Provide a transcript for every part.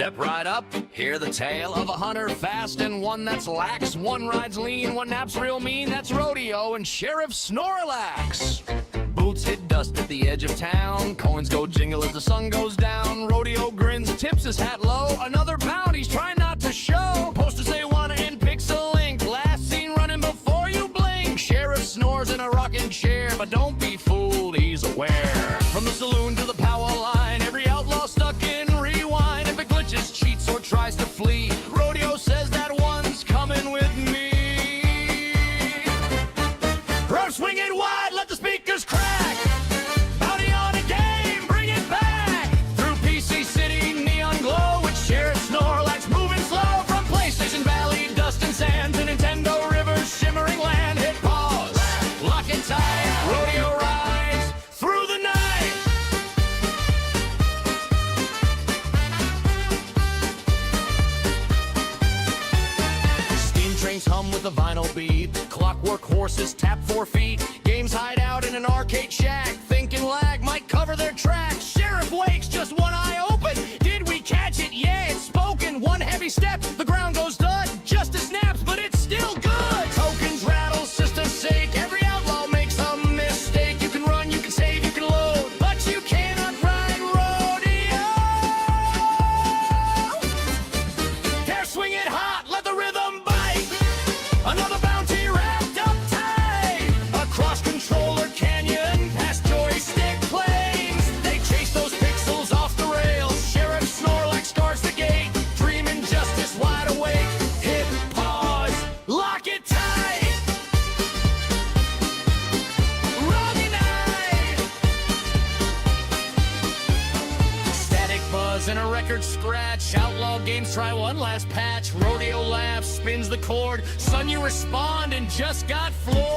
Step right up, hear the tale of a hunter fast and one that's lax. One rides lean, one naps real mean. That's Rodeo and Sheriff Snorlax. Boots hit dust at the edge of town. Coins go jingle as the sun goes down. Rodeo grins, tips his hat low. Another pound, he's trying not to show. Posters say wanna end pixel ink. Last seen running before you blink. Sheriff snores in a rocking chair, but don't be fooled, he's aware. From the saloon to the power line, every outlaw stuck in rewind. If it glitches, cheats, or tries to flee, Rodeo says that one's coming with me. Rope swing it wide, let the speakers crack. Bounty on a game, bring it back. Through PC City, neon glow with Sheriff Snorlax moving slow. From PlayStation Valley, dust and sand to Nintendo Rivers, shimmering land. Hit pause, lock it tight. Rodeo rides through the night. Steam trains hum with a vinyl beat. Clockwork horses tap 4 feet. Games hide out in an arcade shack. Thinking lag might cover their tracks. Sheriff wakes, just one eye open. Did we catch it? Yeah, it's spoken. One heavy step, the ground goes thud. Justice snaps, but it's still good. Tokens rattle, system's sake. Every outlaw makes a mistake. You can run, you can save, you can load, but you cannot ride rodeo. Hair swing it hot, let the rhythm bite. Another bounty wrapped up tight. Across controller canyon, past joystick planes. They chase those pixels off the rails. Sheriff Snorlax guards the gate. Dreaming justice wide awake. Hit pause, lock it tight. Rodeo night. Static buzz and a record scratch. Outlaw games try one last patch. Rodeo laughs, spins the cord. Son, you respond and just got floored.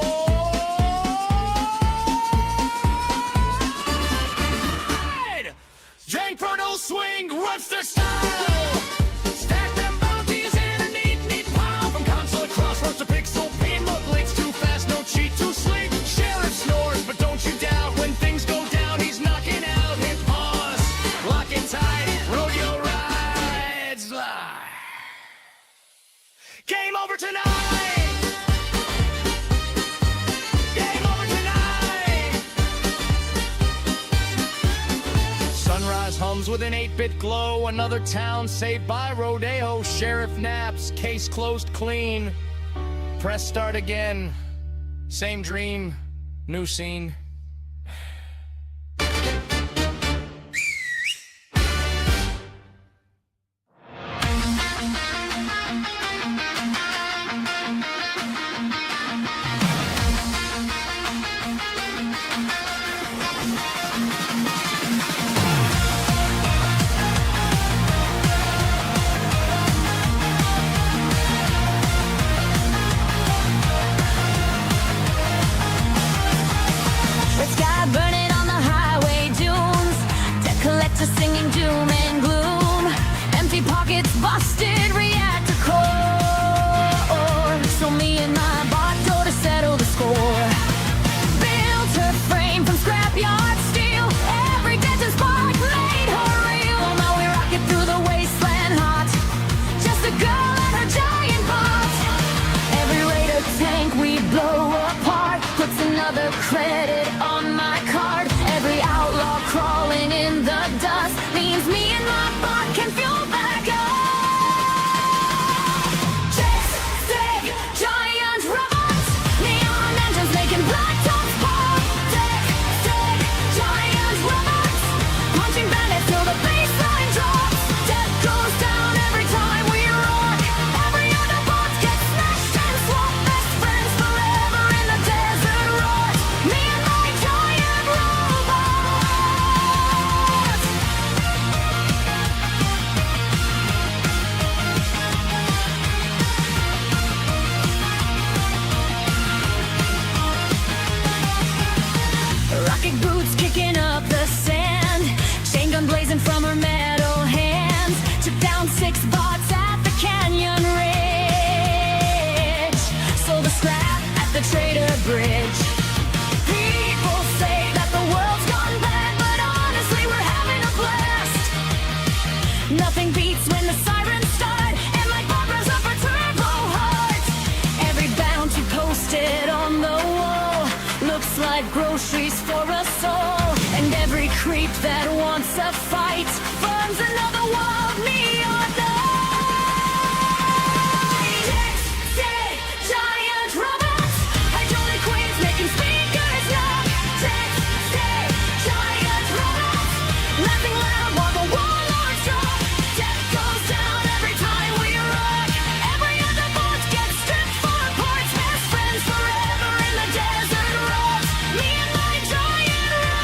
Jank Proto swing, Runster style. Stack them bounties in a neat pile. From console across, roast to pixel pin. Look, blitz too fast, no cheat, too sleek. Sheriff snores, but don't you doubt. When things go down, he's knocking out. Hit pause, lock it tight. Rodeo rides. Game over tonight. Game over tonight. Sunrise hums with an 8-bit glow. Another town saved by Rodeo. Sheriff naps, case closed clean. Press start again. Same dream, new scene. Red sky burning on the highway dunes. Debt collector singing doom and gloom. Empty pockets busted, react to core. So me and my bot go to settle the score. Built her frame from scrapyard steel. Every dent and spark made her real. Now we rock it through the wasteland hot. Just a girl and her giant bot. Every raider tank we blow apart puts another credit on my card. Every outlaw crawling in the dust means me and my bot can fuel back up. looks like groceries for us all. And every creep that wants a fight finds another wild neon light. Tech, giant robots, hydraulic queens making speakers knock. Tech, giant robots, laughing loud while the warlords drop. Tech goes down every time we rock. Every other bot gets stripped for parts. Best friends forever in the desert rocks. Me and my giant robots.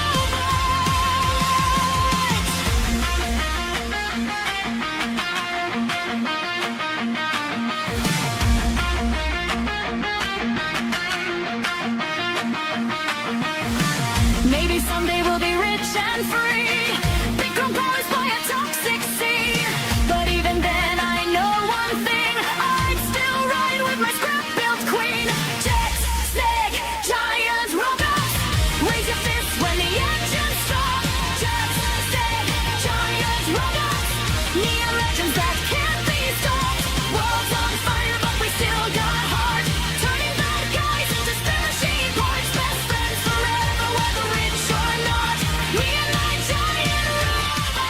Maybe someday we'll be rich and free. Big grown powers by a toxic sea. But even then, I know one thing. I'd still ride with my scrap-built queen. Jets, snake, giant robots. Raise your fists when the engines stop. Jets, snake, giant robots. Neon legends that can't be stopped. World's on fire, but we still got heart. Turning bad guys into smashing parts. Best friends forever, whether rich or not. Me and my giant robots.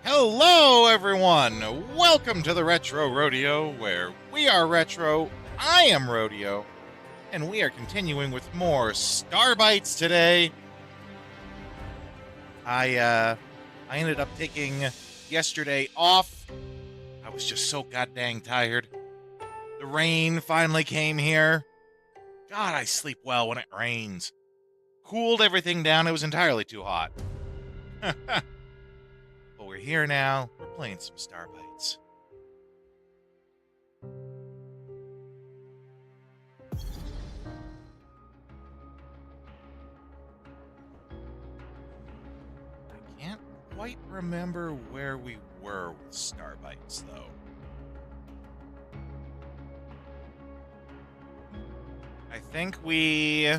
Hello, everyone! Welcome to the Retro Rodeo, where we are Retro, I am Rodeo, and we are continuing with more Starbites today. I ended up taking yesterday off. I was just so goddamn tired. The rain finally came here. God, I sleep well when it rains. Cooled everything down, it was entirely too hot. But we're here now. We're playing some Starbites. I can't quite remember where we were with Starbites, though. I think we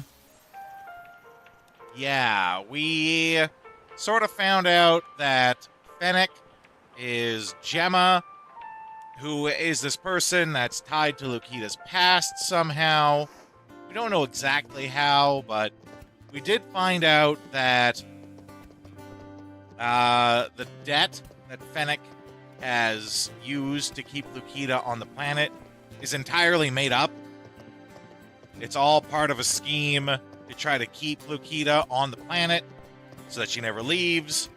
sort of found out that Fennec is Gemma, who is this person that's tied to Lukida's past somehow. We don't know exactly how, but we did find out that the debt that Fennec has used to keep Lukida on the planet is entirely made up. It's all part of a scheme to try to keep Lukida on the planet so that she never leaves.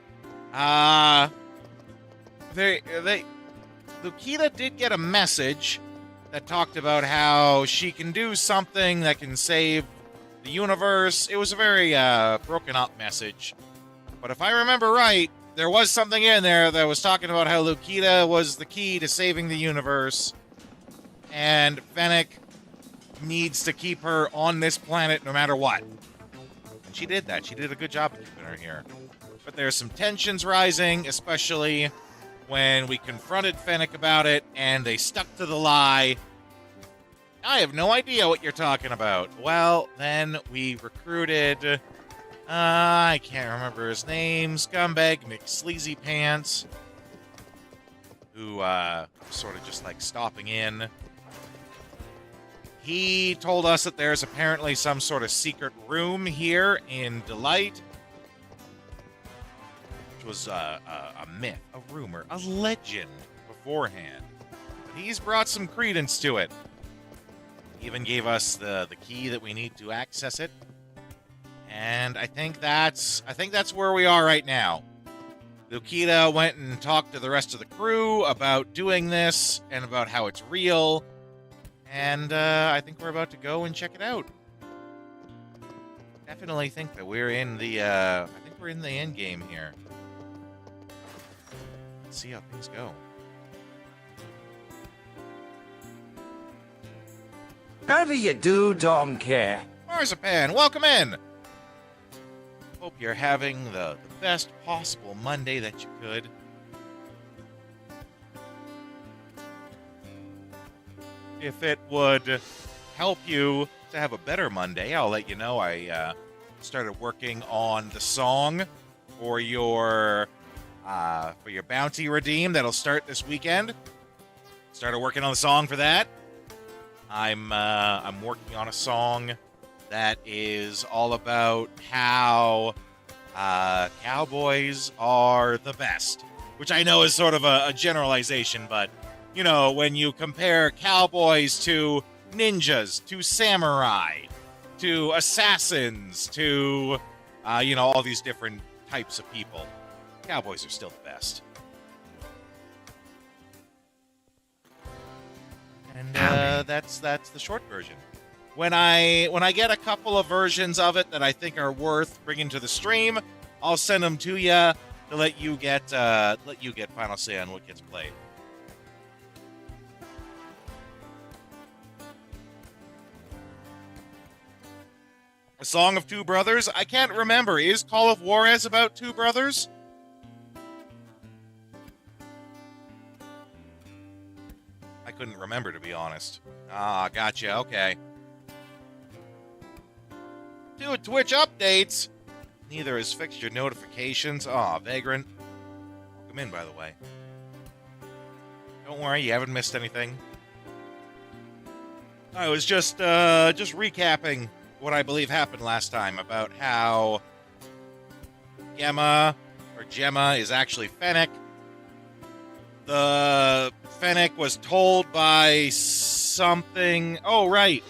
Lukida did get a message that talked about how she can do something that can save the universe. It was a very broken up message. But if I remember right, there was something in there that was talking about how Lukida was the key to saving the universe. And Fennec needs to keep her on this planet no matter what. And she did that. She did a good job of keeping her here. But there's some tensions rising, especially when we confronted Fennec about it, and they stuck to the lie. I have no idea what you're talking about. Well, then we recruited, I can't remember his name, Scumbag McSleazy Pants, who, sort of just like stopping in. He told us that there's apparently some sort of secret room here in Delight, which was a myth, a rumor, a legend beforehand. He's brought some credence to it. He even gave us the key that we need to access it. And I think that's where we are right now. Lukida went and talked to the rest of the crew about doing this and about how it's real. And I think we're about to go and check it out. Definitely think that we're in the end game here. Let's see how things go. How do you do, don't care? Marzipan, welcome in! Hope you're having the best possible Monday that you could. If it would help you to have a better Monday, I'll let you know I started working on the song for your bounty redeem that'll start this weekend. Started working on the song for that. I'm working on a song that is all about how cowboys are the best, which I know is sort of a generalization, but you know, when you compare cowboys to ninjas, to samurai, to assassins, to all these different types of people, cowboys are still the best. And that's the short version. When I get a couple of versions of it that I think are worth bringing to the stream, I'll send them to you to let you get final say on what gets played. A Song of Two Brothers? I can't remember. Is Call of Juarez about two brothers? I couldn't remember, to be honest. Ah, gotcha. Okay. Do Twitch updates. Neither has fixed your notifications. Aw, Vagrant. Welcome in, by the way. Don't worry, you haven't missed anything. I was just recapping what I believe happened last time about how Gemma is actually Fennec. The Fennec was told by something. Oh, right.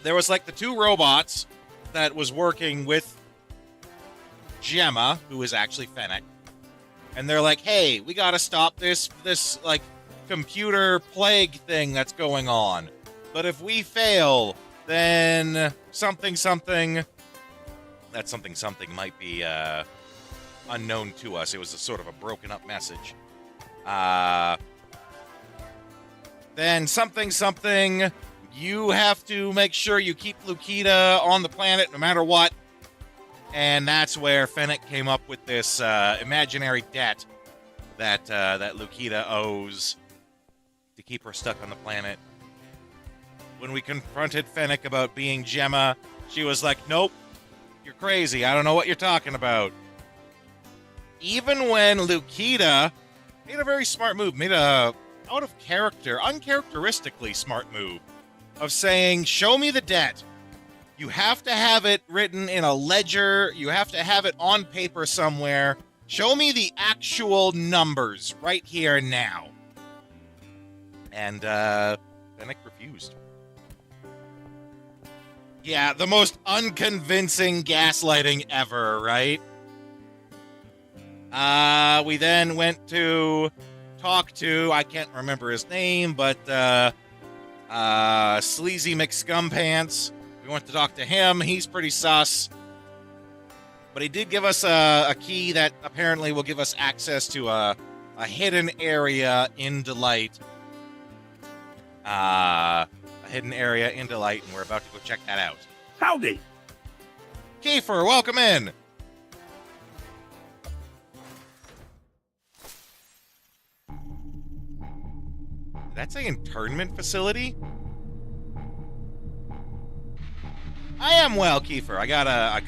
There was like the two robots that was working with Gemma, who is actually Fennec. And they're like, hey, we gotta stop this like computer plague thing that's going on. But if we fail, then something. That something might be unknown to us. It was a sort of a broken up message. Then something. You have to make sure you keep Lukita on the planet no matter what. And that's where Fennec came up with this imaginary debt that Lukita owes to keep her stuck on the planet. When we confronted Fennec about being Gemma, she was like, nope, you're crazy. I don't know what you're talking about. Even when Lukita made a very smart move, made a out of character, uncharacteristically smart move of saying, show me the debt. You have to have it written in a ledger. You have to have it on paper somewhere. Show me the actual numbers right here and now. And Fennec refused. Yeah, the most unconvincing gaslighting ever, right? We then went to talk to, I can't remember his name, but Sleazy McScumpants. We went to talk to him. He's pretty sus. But he did give us a key that apparently will give us access to a hidden area in Delight. A hidden area in Delight, and we're about to go check that out. Howdy. Kiefer, welcome in. Did that say internment facility? I am well, Kiefer. I got a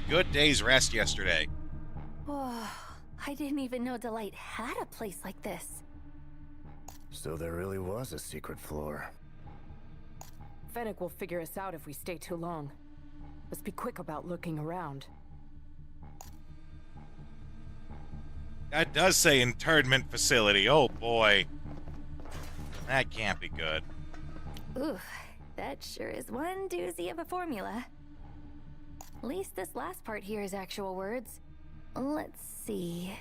good day's rest yesterday. Oh, I didn't even know Delight had a place like this. So there really was a secret floor. Fennec will figure us out if we stay too long. Let's be quick about looking around. That does say internment facility. Oh boy. That can't be good. Ooh, that sure is one doozy of a formula. At least this last part here is actual words. Let's see.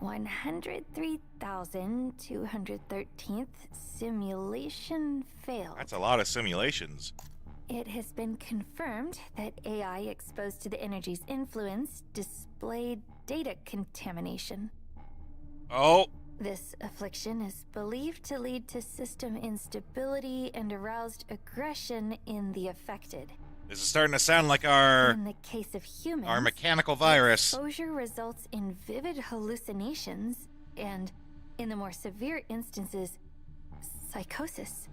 103,213th simulation failed. That's a lot of simulations. It has been confirmed that AI exposed to the energy's influence displayed data contamination. Oh. This affliction is believed to lead to system instability and aroused aggression in the affected. This is starting to sound like our In the case of humans, our mechanical virus. exposure results in vivid hallucinations and, in the more severe instances, psychosis.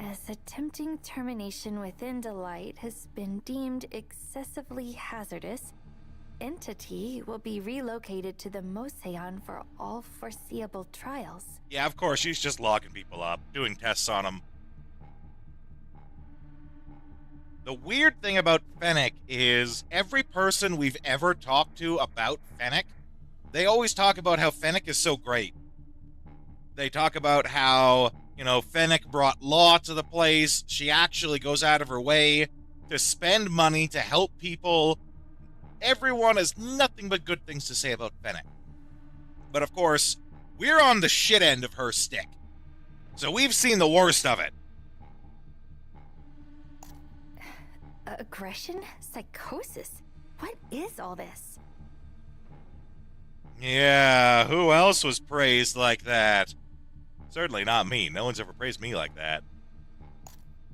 As attempting termination within Delight has been deemed excessively hazardous, Entity will be relocated to the Moseon for all foreseeable trials. Yeah, of course, she's just locking people up, doing tests on them. The weird thing about Fennec is every person we've ever talked to about Fennec, they always talk about how Fennec is so great. They talk about how, you know, Fennec brought law to the place. She actually goes out of her way to spend money to help people. Everyone has nothing but good things to say about Fennec. But of course, we're on the shit end of her stick. So we've seen the worst of it. Aggression? Psychosis? What is all this? Yeah, who else was praised like that? Certainly not me. No one's ever praised me like that.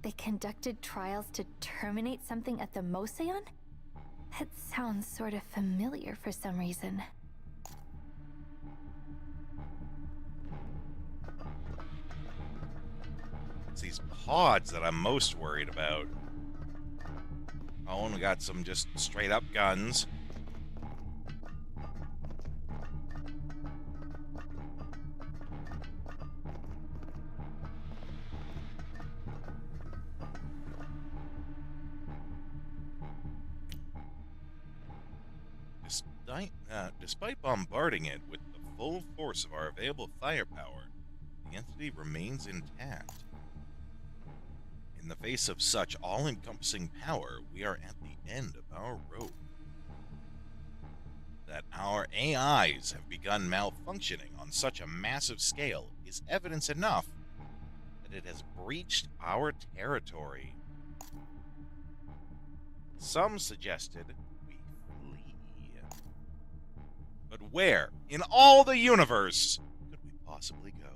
They conducted trials to terminate something at the Moseon? That sounds sort of familiar for some reason. It's these pods that I'm most worried about. Oh, and we got some just straight up guns. Despite bombarding it with the full force of our available firepower, the entity remains intact. In the face of such all-encompassing power, we are at the end of our rope. That our AIs have begun malfunctioning on such a massive scale is evidence enough that it has breached our territory. Some suggested we flee. But where, in all the universe, could we possibly go?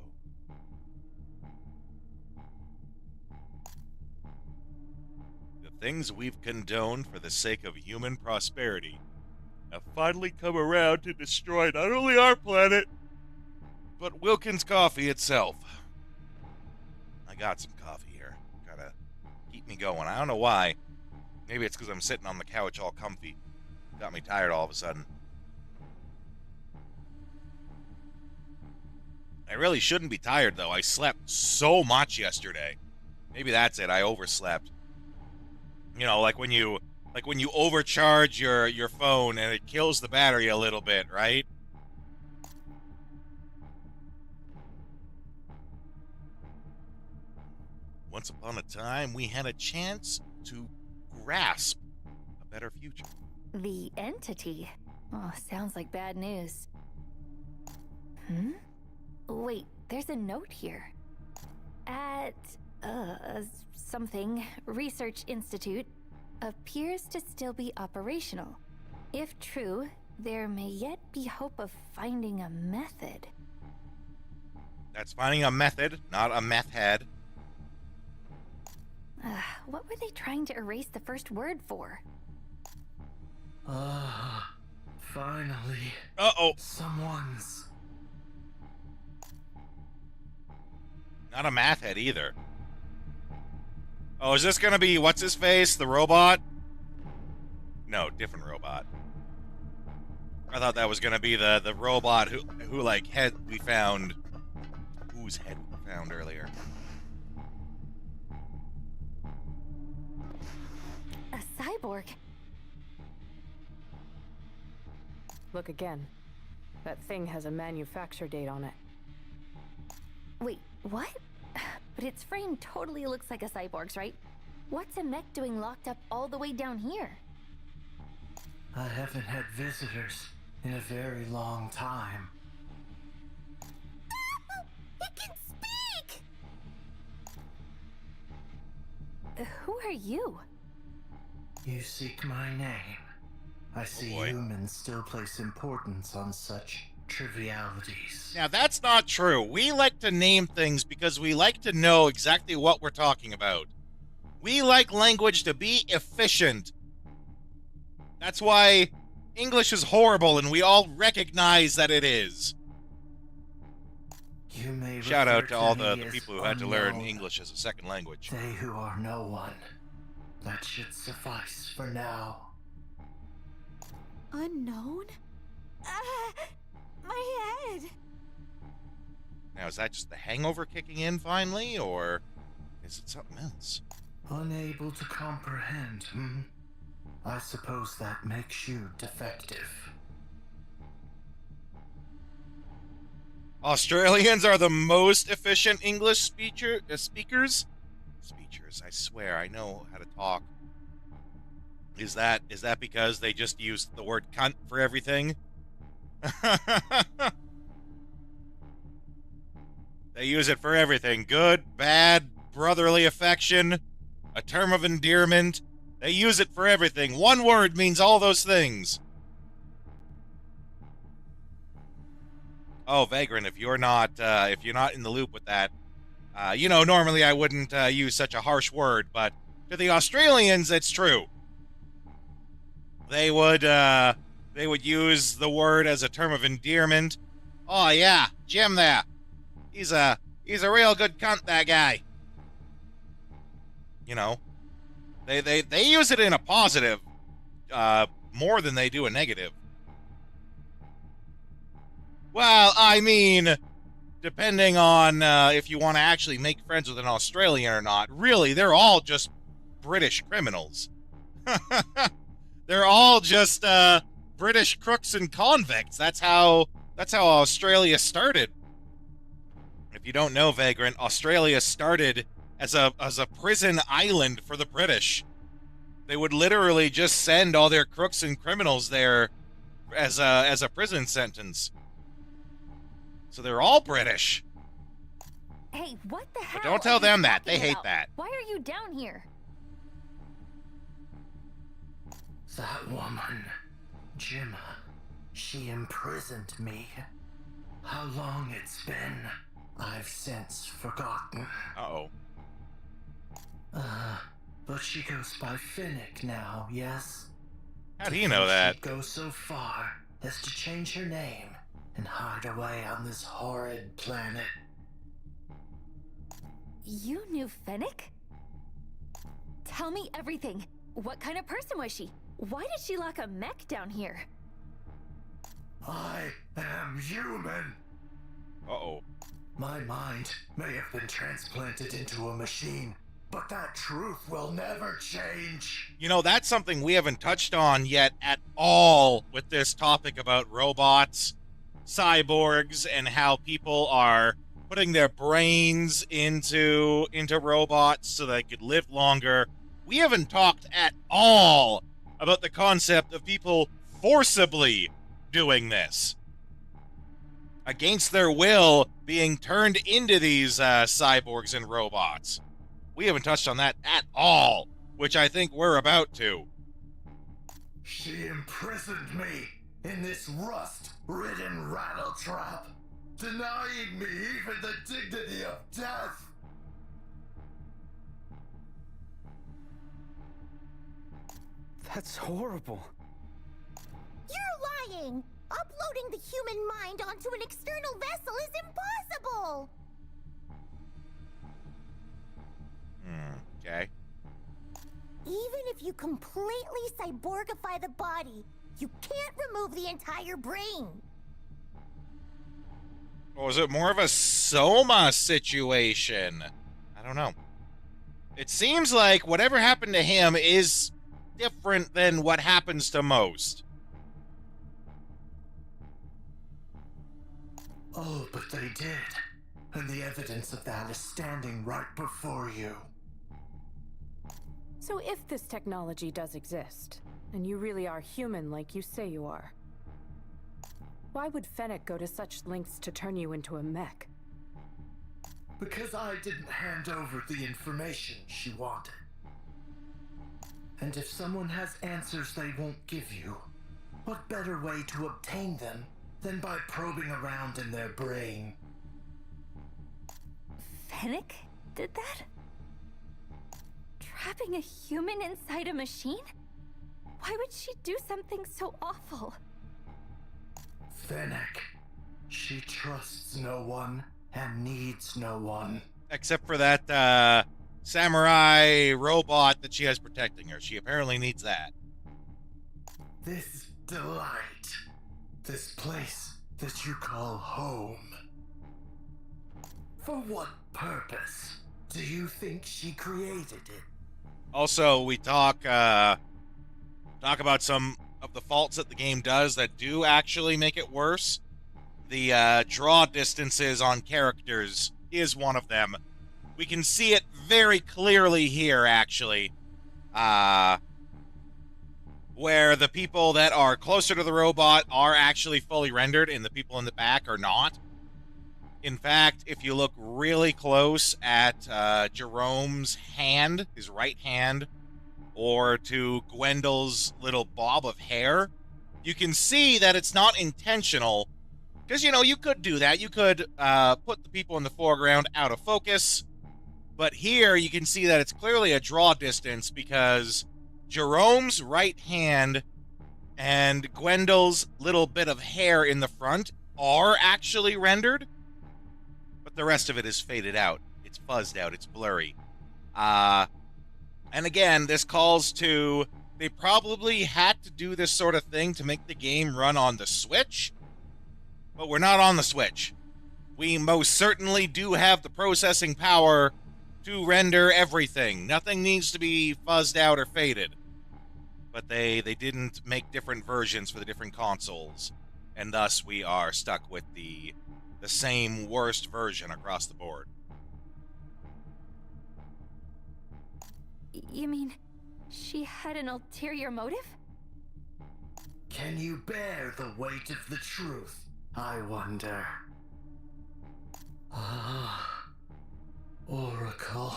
Things we've condoned for the sake of human prosperity have finally come around to destroy not only our planet, but Wilkins Coffee itself. I got some coffee here. Gotta keep me going. I don't know why. Maybe it's because I'm sitting on the couch all comfy. Got me tired all of a sudden. I really shouldn't be tired, though. I slept so much yesterday. Maybe that's it. I overslept. You know, like when you overcharge your phone and it kills the battery a little bit, right? Once upon a time, we had a chance to grasp a better future. The Entity? Oh, sounds like bad news. Wait, there's a note here. At, something, Research Institute, appears to still be operational. If true, there may yet be hope of finding a method. That's finding a method, not a meth head. What were they trying to erase the first word for? Finally. Uh-oh. Someone's. Not a math head either. Oh, is this gonna be what's-his-face, the robot? No, different robot. I thought that was gonna be the robot who like head we found. Whose head we found earlier. A cyborg. Look again. That thing has a manufacture date on it. Wait, what? But its frame totally looks like a cyborg's, right? What's a mech doing locked up all the way down here? I haven't had visitors in a very long time. It can speak! Who are you? You seek my name. I see boy. humans still place importance on such trivialities. Now, that's not true. We like to name things because we like to know exactly what we're talking about. We like language to be efficient. That's why English is horrible and we all recognize that it is. You may Shout refer out to all the me as people who had to learn unknown. English as a second language. They who are no one. That should suffice for now. Unknown? My head. Now, is that just the hangover kicking in finally, or is it something else? Unable to comprehend, I suppose that makes you defective. Australians are the most efficient English speakers? Speakers, I swear, I know how to talk. Is that because they just use the word cunt for everything? They use it for everything. Good, bad, brotherly affection, a term of endearment. They use it for everything. One word means all those things. Oh, Vagrant, if you're not in the loop with that, normally I wouldn't use such a harsh word, but to the Australians, it's true. They would use the word as a term of endearment. Oh yeah, Jim there. He's a real good cunt, that guy. You know, they use it in a positive, more than they do a negative. Well, I mean, depending on if you want to actually make friends with an Australian or not. Really, they're all just British criminals. They're all just British crooks and convicts. That's how Australia started. If you don't know, Vagrant, Australia started as a prison island for the British. They would literally just send all their crooks and criminals there as a prison sentence. So they're all British. Hey, what the hell? But don't tell them that. They talking hate about? that. Why are you down here? That woman, Jimma, she imprisoned me. How long it's been, I've since forgotten. Uh-oh. But she goes by Finnick now, yes? How do you know that? She'd go so far as to change her name and hide away on this horrid planet. You knew Fennec? Tell me everything. What kind of person was she? Why did she lock a mech down here? I am human. Uh-oh. My mind may have been transplanted into a machine, but that truth will never change. You know, that's something we haven't touched on yet at all with this topic about robots, cyborgs, and how people are putting their brains into robots so they could live longer. We haven't talked at all about the concept of people forcibly doing this. Against their will, being turned into these cyborgs and robots. We haven't touched on that at all, which I think we're about to. She imprisoned me in this rust-ridden rattletrap, denying me even the dignity of death. That's horrible. You're lying! Uploading the human mind onto an external vessel is impossible! Okay. Even if you completely cyborgify the body, you can't remove the entire brain. Or is it more of a Soma situation? I don't know. It seems like whatever happened to him is different than what happens to most. Oh, but they did. And the evidence of that is standing right before you. So if this technology does exist, and you really are human like you say you are, why would Fennec go to such lengths to turn you into a mech? Because I didn't hand over the information she wanted. And if someone has answers they won't give you, what better way to obtain them than by probing around in their brain? Fennec did that? Trapping a human inside a machine? Why would she do something so awful? Fennec. She trusts no one, and needs no one. Except for that samurai robot that she has protecting her. She apparently needs that. This delight, this place that you call home. For what purpose do you think she created it? Also, we talk about some of the faults that the game does that do actually make it worse. The draw distances on characters is one of them. We can see it very clearly here, actually. Where the people that are closer to the robot are actually fully rendered and the people in the back are not. In fact, if you look really close at Jerome's hand, his right hand, or to Gwendel's little bob of hair, you can see that it's not intentional. Because, you know, you could do that. You could put the people in the foreground out of focus. But here you can see that it's clearly a draw distance because Jerome's right hand and Gwendel's little bit of hair in the front are actually rendered. But the rest of it is faded out. It's fuzzed out. It's blurry. And again, this calls to... They probably had to do this sort of thing to make the game run on the Switch. But we're not on the Switch. We most certainly do have the processing power to render everything. Nothing needs to be fuzzed out or faded. But they didn't make different versions for the different consoles. And thus we are stuck with the same worst version across the board. You mean she had an ulterior motive? Can you bear the weight of the truth, I wonder? Ah, Oracle.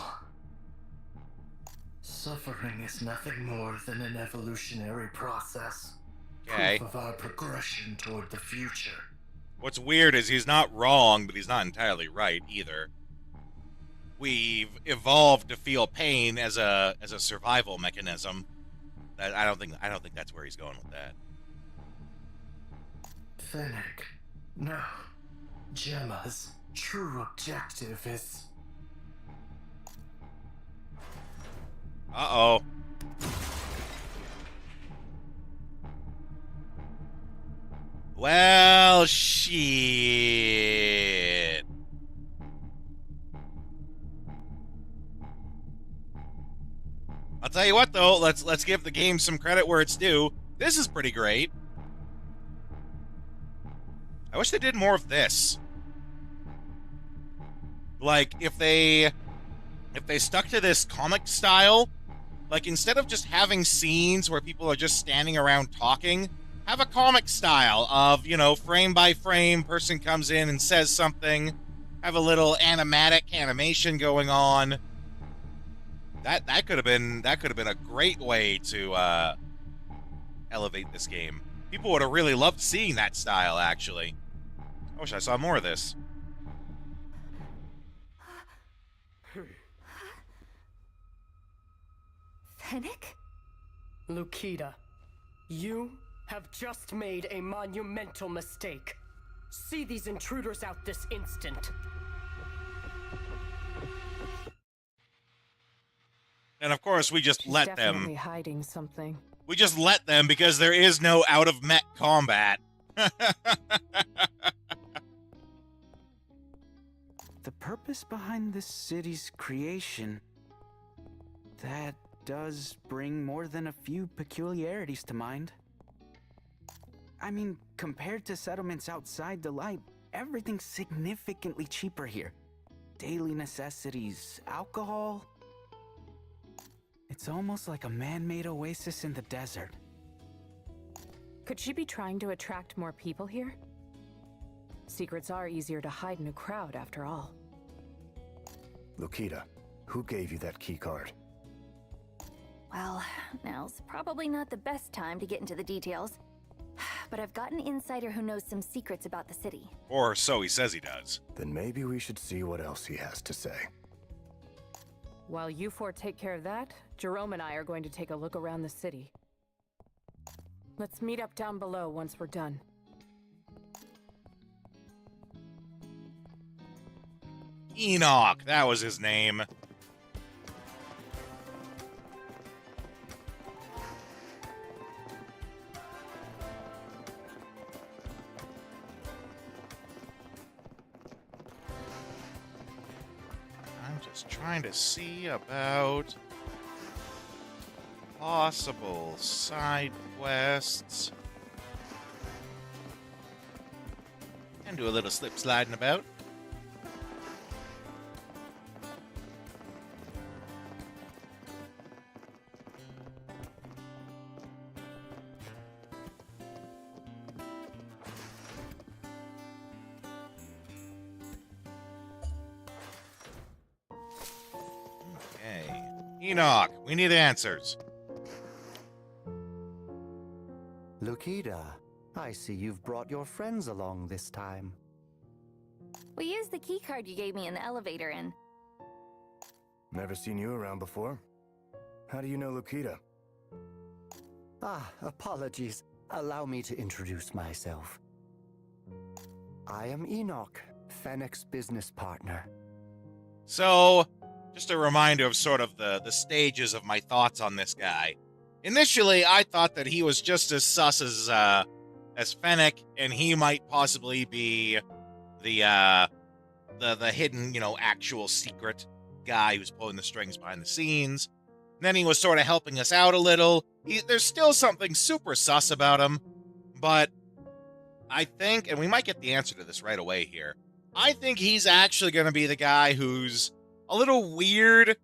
Suffering is nothing more than an evolutionary process. Okay. Proof of our progression toward the future. What's weird is he's not wrong, but he's not entirely right either. We've evolved to feel pain as a survival mechanism. I don't think that's where he's going with that. Fennec. No. Gemma's true objective is... Uh-oh. Well, shit. I'll tell you what, though. Let's give the game some credit where it's due. This is pretty great. I wish they did more of this. Like, if they stuck to this comic style, like, instead of just having scenes where people are just standing around talking, have a comic style of, you know, frame by frame, person comes in and says something, have a little animation going on. That could have been a great way to elevate this game. People would have really loved seeing that style, actually. I wish I saw more of this. Fennec? Lukita, you have just made a monumental mistake. See these intruders out this instant. And of course, we just She's let definitely them. hiding something. We just let them because there is no out-of-mech combat. The purpose behind this city's creation, that does bring more than a few peculiarities to mind. I mean, compared to settlements outside the light, everything's significantly cheaper here. Daily necessities, alcohol. It's almost like a man-made oasis in the desert. Could she be trying to attract more people here? Secrets are easier to hide in a crowd, after all. Lukita, who gave you that keycard? Well, now's probably not the best time to get into the details. But I've got an insider who knows some secrets about the city. Or so he says he does. Then maybe we should see what else he has to say. While you four take care of that, Jerome and I are going to take a look around the city. Let's meet up down below once we're done. Enoch, that was his name. I'm just trying to see about possible side quests. And do a little slip sliding about. Okay. Enoch, we need answers. Lukida, I see you've brought your friends along this time. We used the key card you gave me in the elevator and... Never seen you around before. How do you know Lukida? Ah, apologies. Allow me to introduce myself. I am Enoch, Fennec's business partner. So, just a reminder of sort of the stages of my thoughts on this guy. Initially, I thought that he was just as sus as Fennec, and he might possibly be the hidden, actual secret guy who's pulling the strings behind the scenes. And then he was sort of helping us out a little. There's still something super sus about him, but I think, and we might get the answer to this right away here, I think he's actually going to be the guy who's a little weird.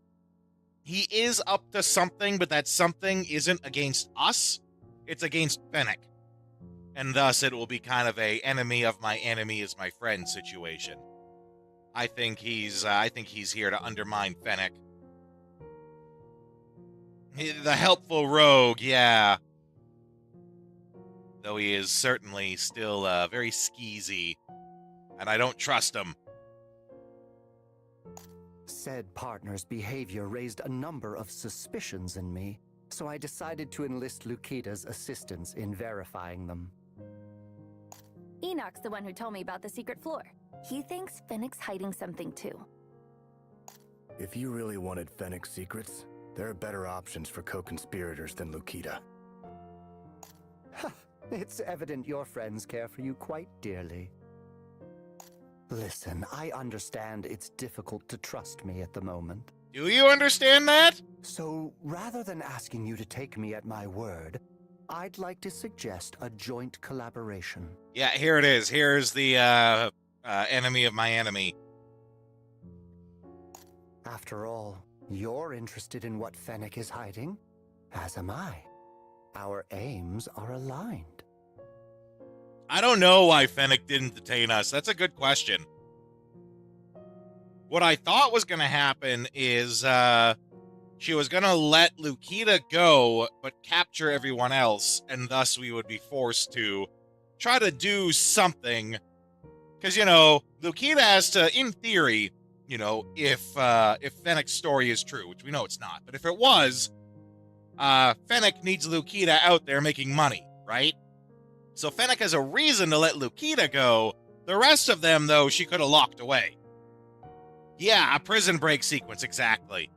He is up to something, but that something isn't against us. It's against Fennec. And thus it will be kind of a enemy of my enemy is my friend situation. I think he's here to undermine Fennec. The helpful rogue, yeah. Though he is certainly still very skeezy, and I don't trust him. Said partner's behavior raised a number of suspicions in me, so I decided to enlist Lukida's assistance in verifying them. Enoch's the one who told me about the secret floor. He thinks Fennec's hiding something too. If you really wanted Fennec's secrets, there are better options for co-conspirators than Lukida. It's evident your friends care for you quite dearly. Listen, I understand it's difficult to trust me at the moment. Do you understand that? So, rather than asking you to take me at my word, I'd like to suggest a joint collaboration. Yeah, here it is. Here's the enemy of my enemy. After all, you're interested in what Fennec is hiding, as am I. Our aims are aligned. I don't know why Fennec didn't detain us. That's a good question. What I thought was going to happen is she was going to let Lukida go, but capture everyone else, and thus we would be forced to try to do something. Because, Lukida has to, in theory, if Fennec's story is true, which we know it's not, but if it was, Fennec needs Lukida out there making money, right? So Fennec has a reason to let Lukida go. The rest of them, though, she could have locked away. Yeah, a prison break sequence, exactly.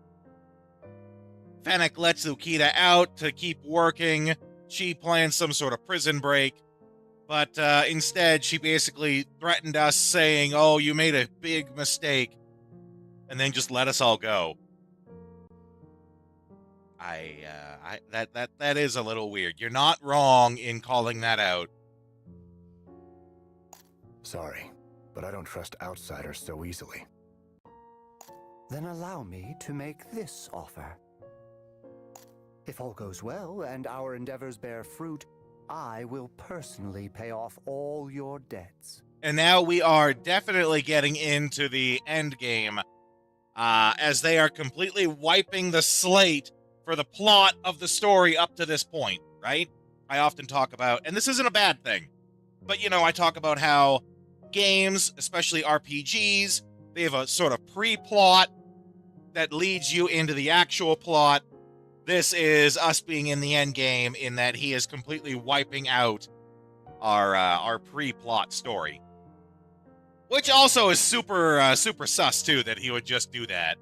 Fennec lets Lukida out to keep working. She plans some sort of prison break. But instead, she basically threatened us saying, oh, you made a big mistake. And then just let us all go. That is a little weird. You're not wrong in calling that out. Sorry, but I don't trust outsiders so easily. Then allow me to make this offer. If all goes well and our endeavors bear fruit, I will personally pay off all your debts. And now we are definitely getting into the end game, as they are completely wiping the slate for the plot of the story up to this point, right? I often talk about, and this isn't a bad thing, but I talk about how games, especially RPGs, they have a sort of pre-plot that leads you into the actual plot. This is us being in the end game in that he is completely wiping out our pre-plot story. Which also is super sus, too, that he would just do that.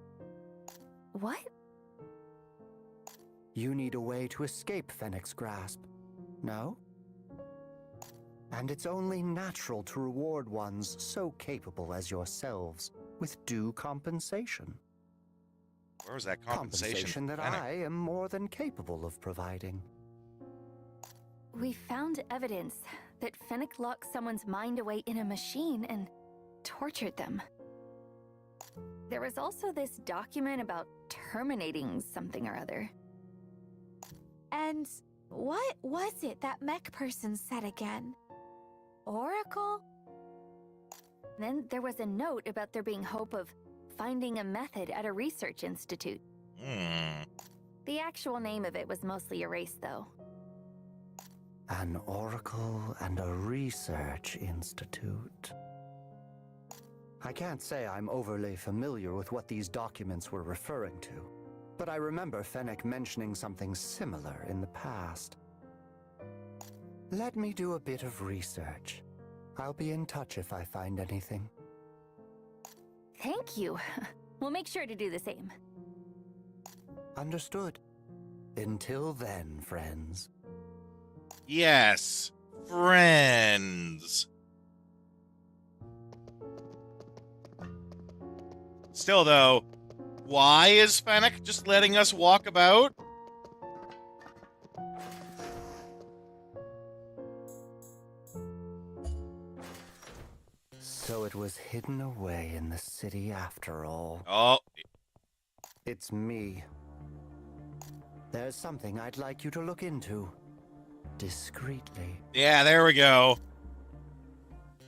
What? You need a way to escape Fennec's grasp. No? And it's only natural to reward ones so capable as yourselves with due compensation. Where was that compensation? That Fennec? I am more than capable of providing. We found evidence that Fennec locked someone's mind away in a machine and tortured them. There was also this document about terminating something or other. And what was it that mech person said again? Oracle? Then there was a note about there being hope of finding a method at a research institute. The actual name of it was mostly erased, though. An oracle and a research institute. I can't say I'm overly familiar with what these documents were referring to, but I remember Fennec mentioning something similar in the past. Let me do a bit of research. I'll be in touch if I find anything. Thank you. We'll make sure to do the same. Understood. Until then, friends. Yes, friends. Still, though, why is Fennec just letting us walk about? So it was hidden away in the city after all. Oh. It's me. There's something I'd like you to look into. Discreetly. Yeah, there we go.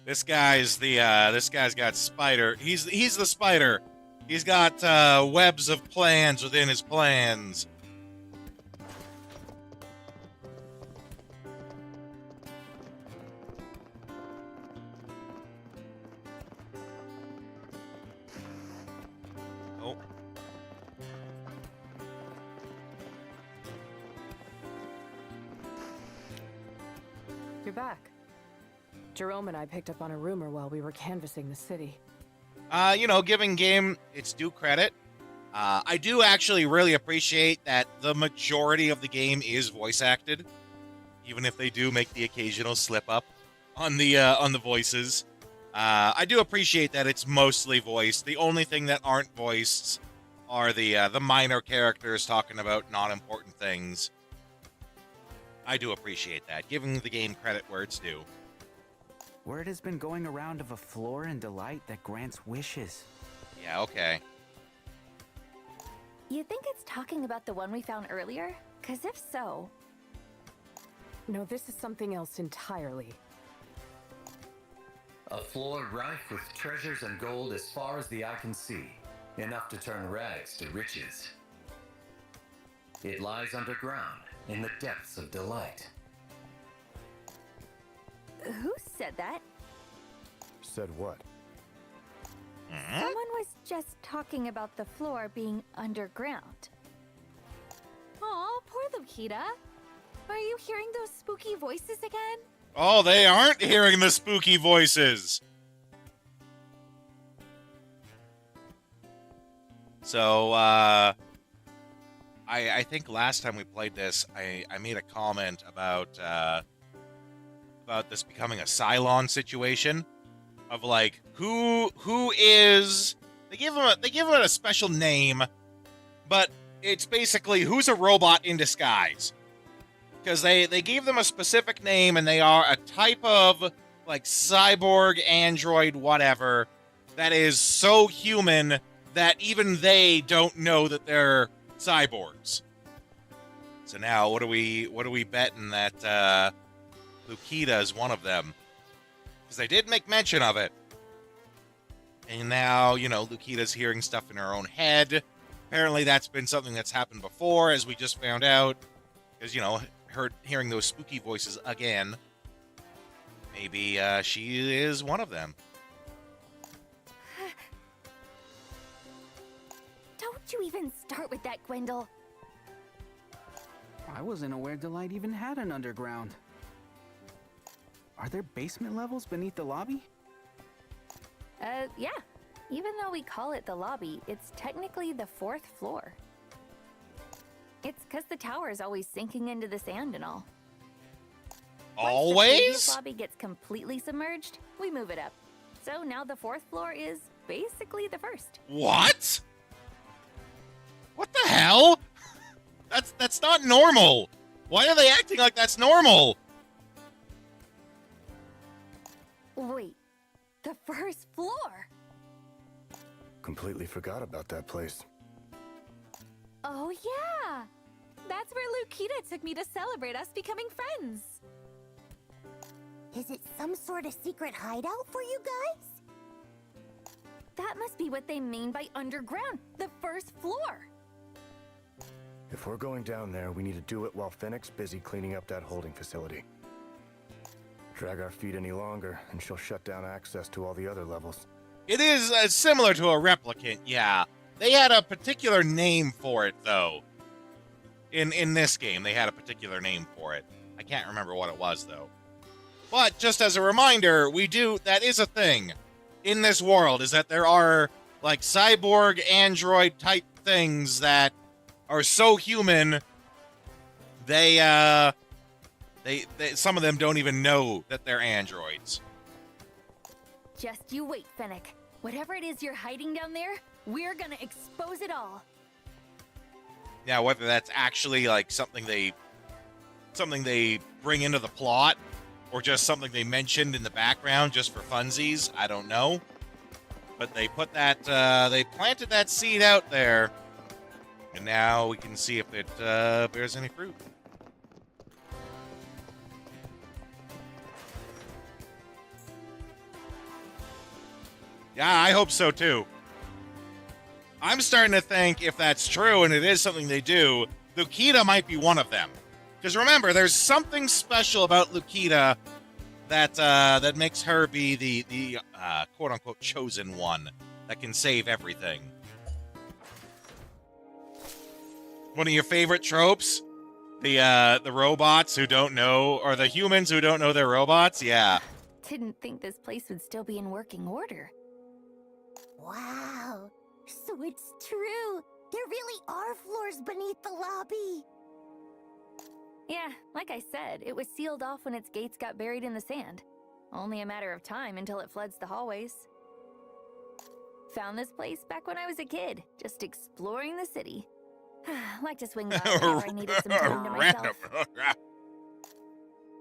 This guy's got spider. He's the spider. He's got webs of plans within his plans. Oh. You're back. Jerome and I picked up on a rumor while we were canvassing the city. Giving game its due credit. I do actually really appreciate that the majority of the game is voice acted, even if they do make the occasional slip up on the voices. I do appreciate that it's mostly voiced. The only thing that aren't voiced are the minor characters talking about non-important things. I do appreciate that, giving the game credit where it's due. Word has been going around of a floor in Delight that grants wishes. Yeah, okay. You think it's talking about the one we found earlier? 'Cause if so... No, this is something else entirely. A floor rife with treasures and gold as far as the eye can see, enough to turn rags to riches. It lies underground, in the depths of Delight. Who said that? Said what? Someone was just talking about the floor being underground. Aw, poor Lukita. Are you hearing those spooky voices again? Oh, they aren't hearing the spooky voices. So, I think last time we played this, I made a comment about this becoming a Cylon situation of like who is they give him a special name, but it's basically who's a robot in disguise. Because they gave them a specific name, and they are a type of, like, cyborg, android, whatever, that is so human that even they don't know that they're cyborgs. So now, what are we betting that Lukita is one of them? Because they did make mention of it. And now, Lukita's hearing stuff in her own head. Apparently that's been something that's happened before, as we just found out. Because, hearing those spooky voices again. Maybe she is one of them. Don't you even start with that, Gwendol. I wasn't aware Delight even had an underground. Are there basement levels beneath the lobby? Yeah. Even though we call it the lobby, it's technically the 4th floor. It's because the tower is always sinking into the sand and all. Once the previous Always? lobby gets completely submerged, we move it up. So now the 4th floor is basically the 1st. What? What the hell? That's not normal. Why are they acting like that's normal? Wait, the 1st floor? Completely forgot about that place. Oh yeah! That's where Lukita took me to celebrate us becoming friends. Is it some sort of secret hideout for you guys? That must be what they mean by underground, the 1st floor. If we're going down there, we need to do it while Fennec's busy cleaning up that holding facility. Drag our feet any longer, and she'll shut down access to all the other levels. It is similar to a replicant, yeah. They had a particular name for it, though. In this game, they had a particular name for it. I can't remember what it was, though. But just as a reminder, that is a thing in this world, is that there are, like, cyborg, android-type things that are so human, they some of them don't even know that they're androids. Just you wait, Fennec. Whatever it is you're hiding down there, we're gonna expose it all. Now, whether that's actually like something they bring into the plot, or just something they mentioned in the background just for funsies, I don't know. But they put that, they planted that seed out there, and now we can see if it bears any fruit. Yeah, I hope so too. I'm starting to think if that's true and it is something they do, Lukita might be one of them. Because remember, there's something special about Lukita that makes her be the quote unquote chosen one that can save everything. One of your favorite tropes? The robots who don't know, or the humans who don't know they're robots? Yeah. Didn't think this place would still be in working order. Wow. So it's true. There really are floors beneath the lobby. Yeah, like I said, it was sealed off when its gates got buried in the sand. Only a matter of time until it floods the hallways. Found this place back when I was a kid, just exploring the city. Like to swing by whenever I needed some time to myself.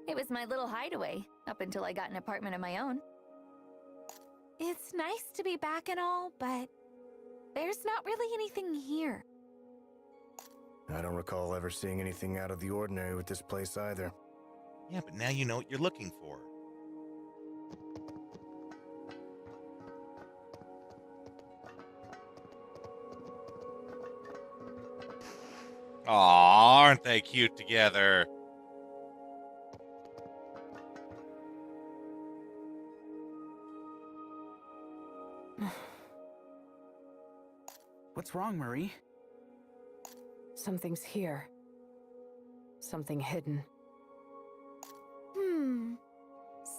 It was my little hideaway, up until I got an apartment of my own. It's nice to be back and all, but there's not really anything here. I don't recall ever seeing anything out of the ordinary with this place either. Yeah, but now you know what you're looking for. Aw, aren't they cute together? What's wrong, Marie? Something's here. Something hidden.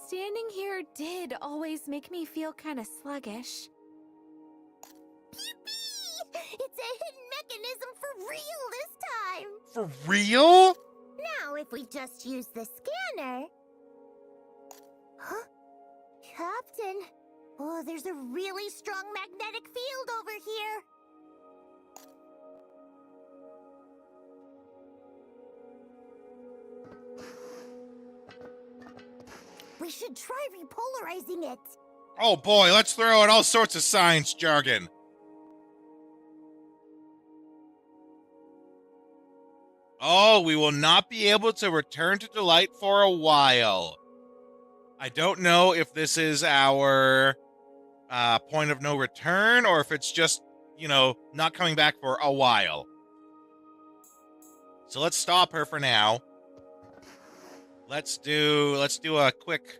Standing here did always make me feel kind of sluggish. It's a hidden mechanism for real this time. For real? Now, if we just use the scanner... Huh? Captain? Oh, there's a really strong magnetic field over here. We should try repolarizing it. Oh boy, let's throw out all sorts of science jargon. Oh, we will not be able to return to Delight for a while. I don't know if this is our point of no return or if it's just, not coming back for a while. So let's stop her for now. Let's do a quick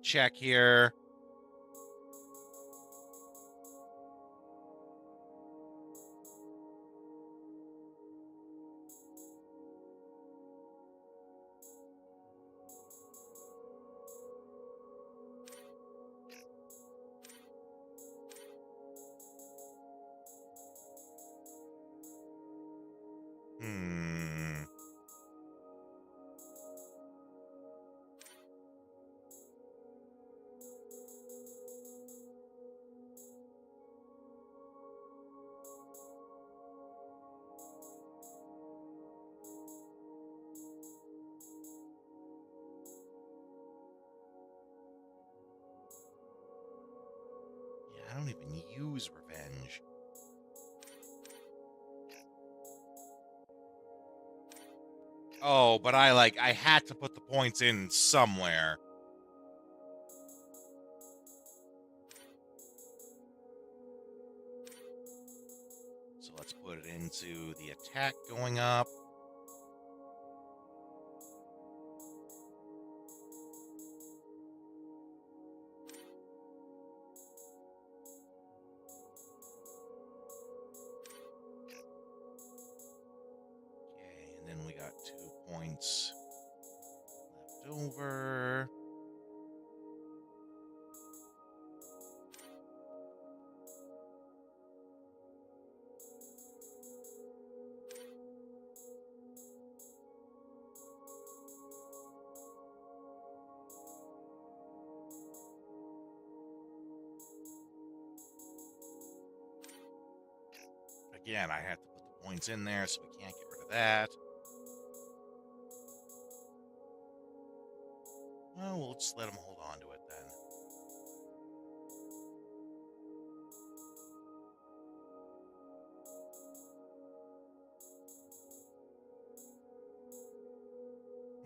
check here. Hmm. Yeah, I don't even use revenge. Oh, but I had to put the points in somewhere. So let's put it into the attack going up. Okay, and then we got 2 points left over. Again, I have to put the points in there, so we can't get rid of that. Well, we'll just let them hold on to it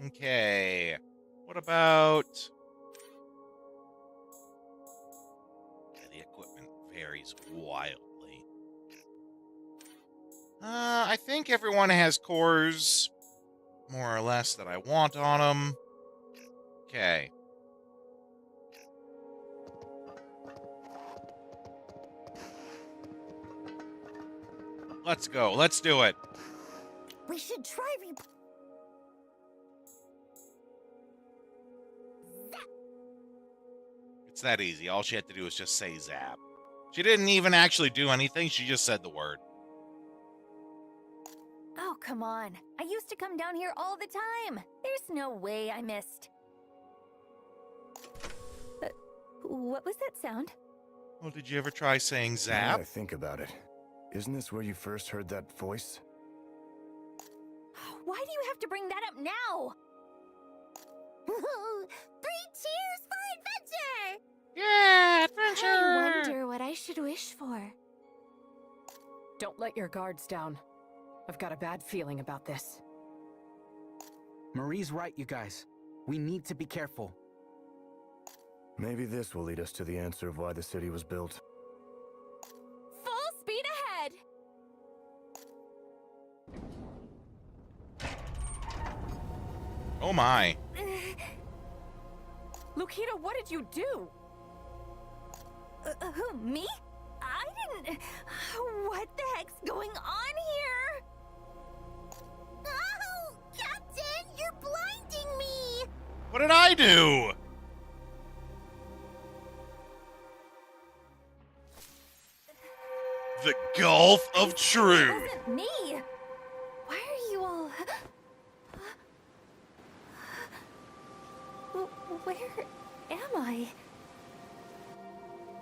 then. Okay. What about... Yeah, the equipment varies wildly. I think everyone has cores, more or less, that I want on them. Okay. Let's go. Let's do it. We should try It's that easy. All she had to do was just say zap. She didn't even actually do anything. She just said the word. Oh, come on. I used to come down here all the time. There's no way I missed. What was that sound? Well, did you ever try saying Now zap? that I think about it, isn't this where you first heard that voice? Why do you have to bring that up now? 3 cheers for adventure! Yeah, adventure! I wonder what I should wish for. Don't let your guards down. I've got a bad feeling about this. Marie's right, you guys. We need to be careful. Maybe this will lead us to the answer of why the city was built. Full speed ahead! Oh my. Lukita, what did you do? Who, me? I didn't... What the heck's going on here? Oh, Captain, you're blinding me! What did I do? The Gulf of Truth. It wasn't me! Why are you all... Where am I?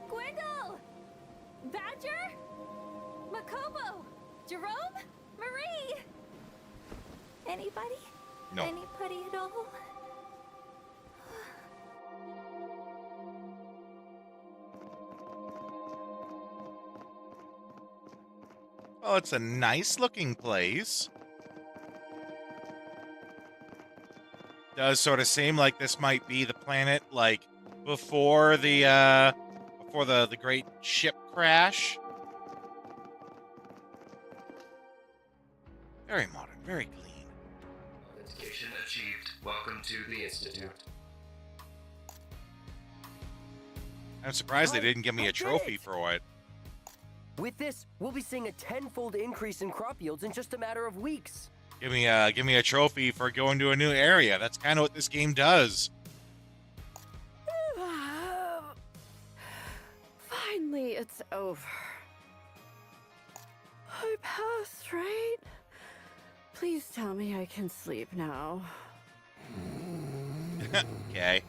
Gwendol! Badger? Makobo? Jerome? Marie? Anybody? No. Anybody at all? Well, it's a nice looking place. Does sort of seem like this might be the planet like before the great ship crash. Very modern, very clean. Authentication achieved. Welcome to the Institute. I'm surprised they didn't give me I a did trophy it. for it. With this, we'll be seeing a 10-fold increase in crop yields in just a matter of weeks. Give me a trophy for going to a new area. That's kind of what this game does. Finally, it's over. I passed, right? Please tell me I can sleep now. Okay.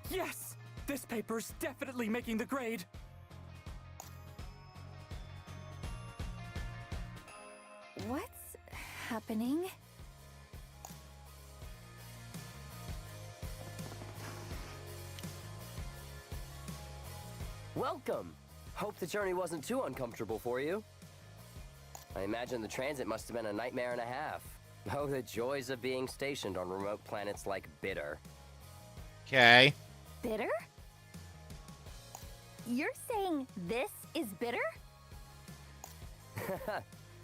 Yes! This paper's definitely making the grade. What's happening? Welcome! Hope the journey wasn't too uncomfortable for you. I imagine the transit must have been a nightmare and a half. Oh, the joys of being stationed on remote planets like Bitter. Okay. Bitter? You're saying this is bitter?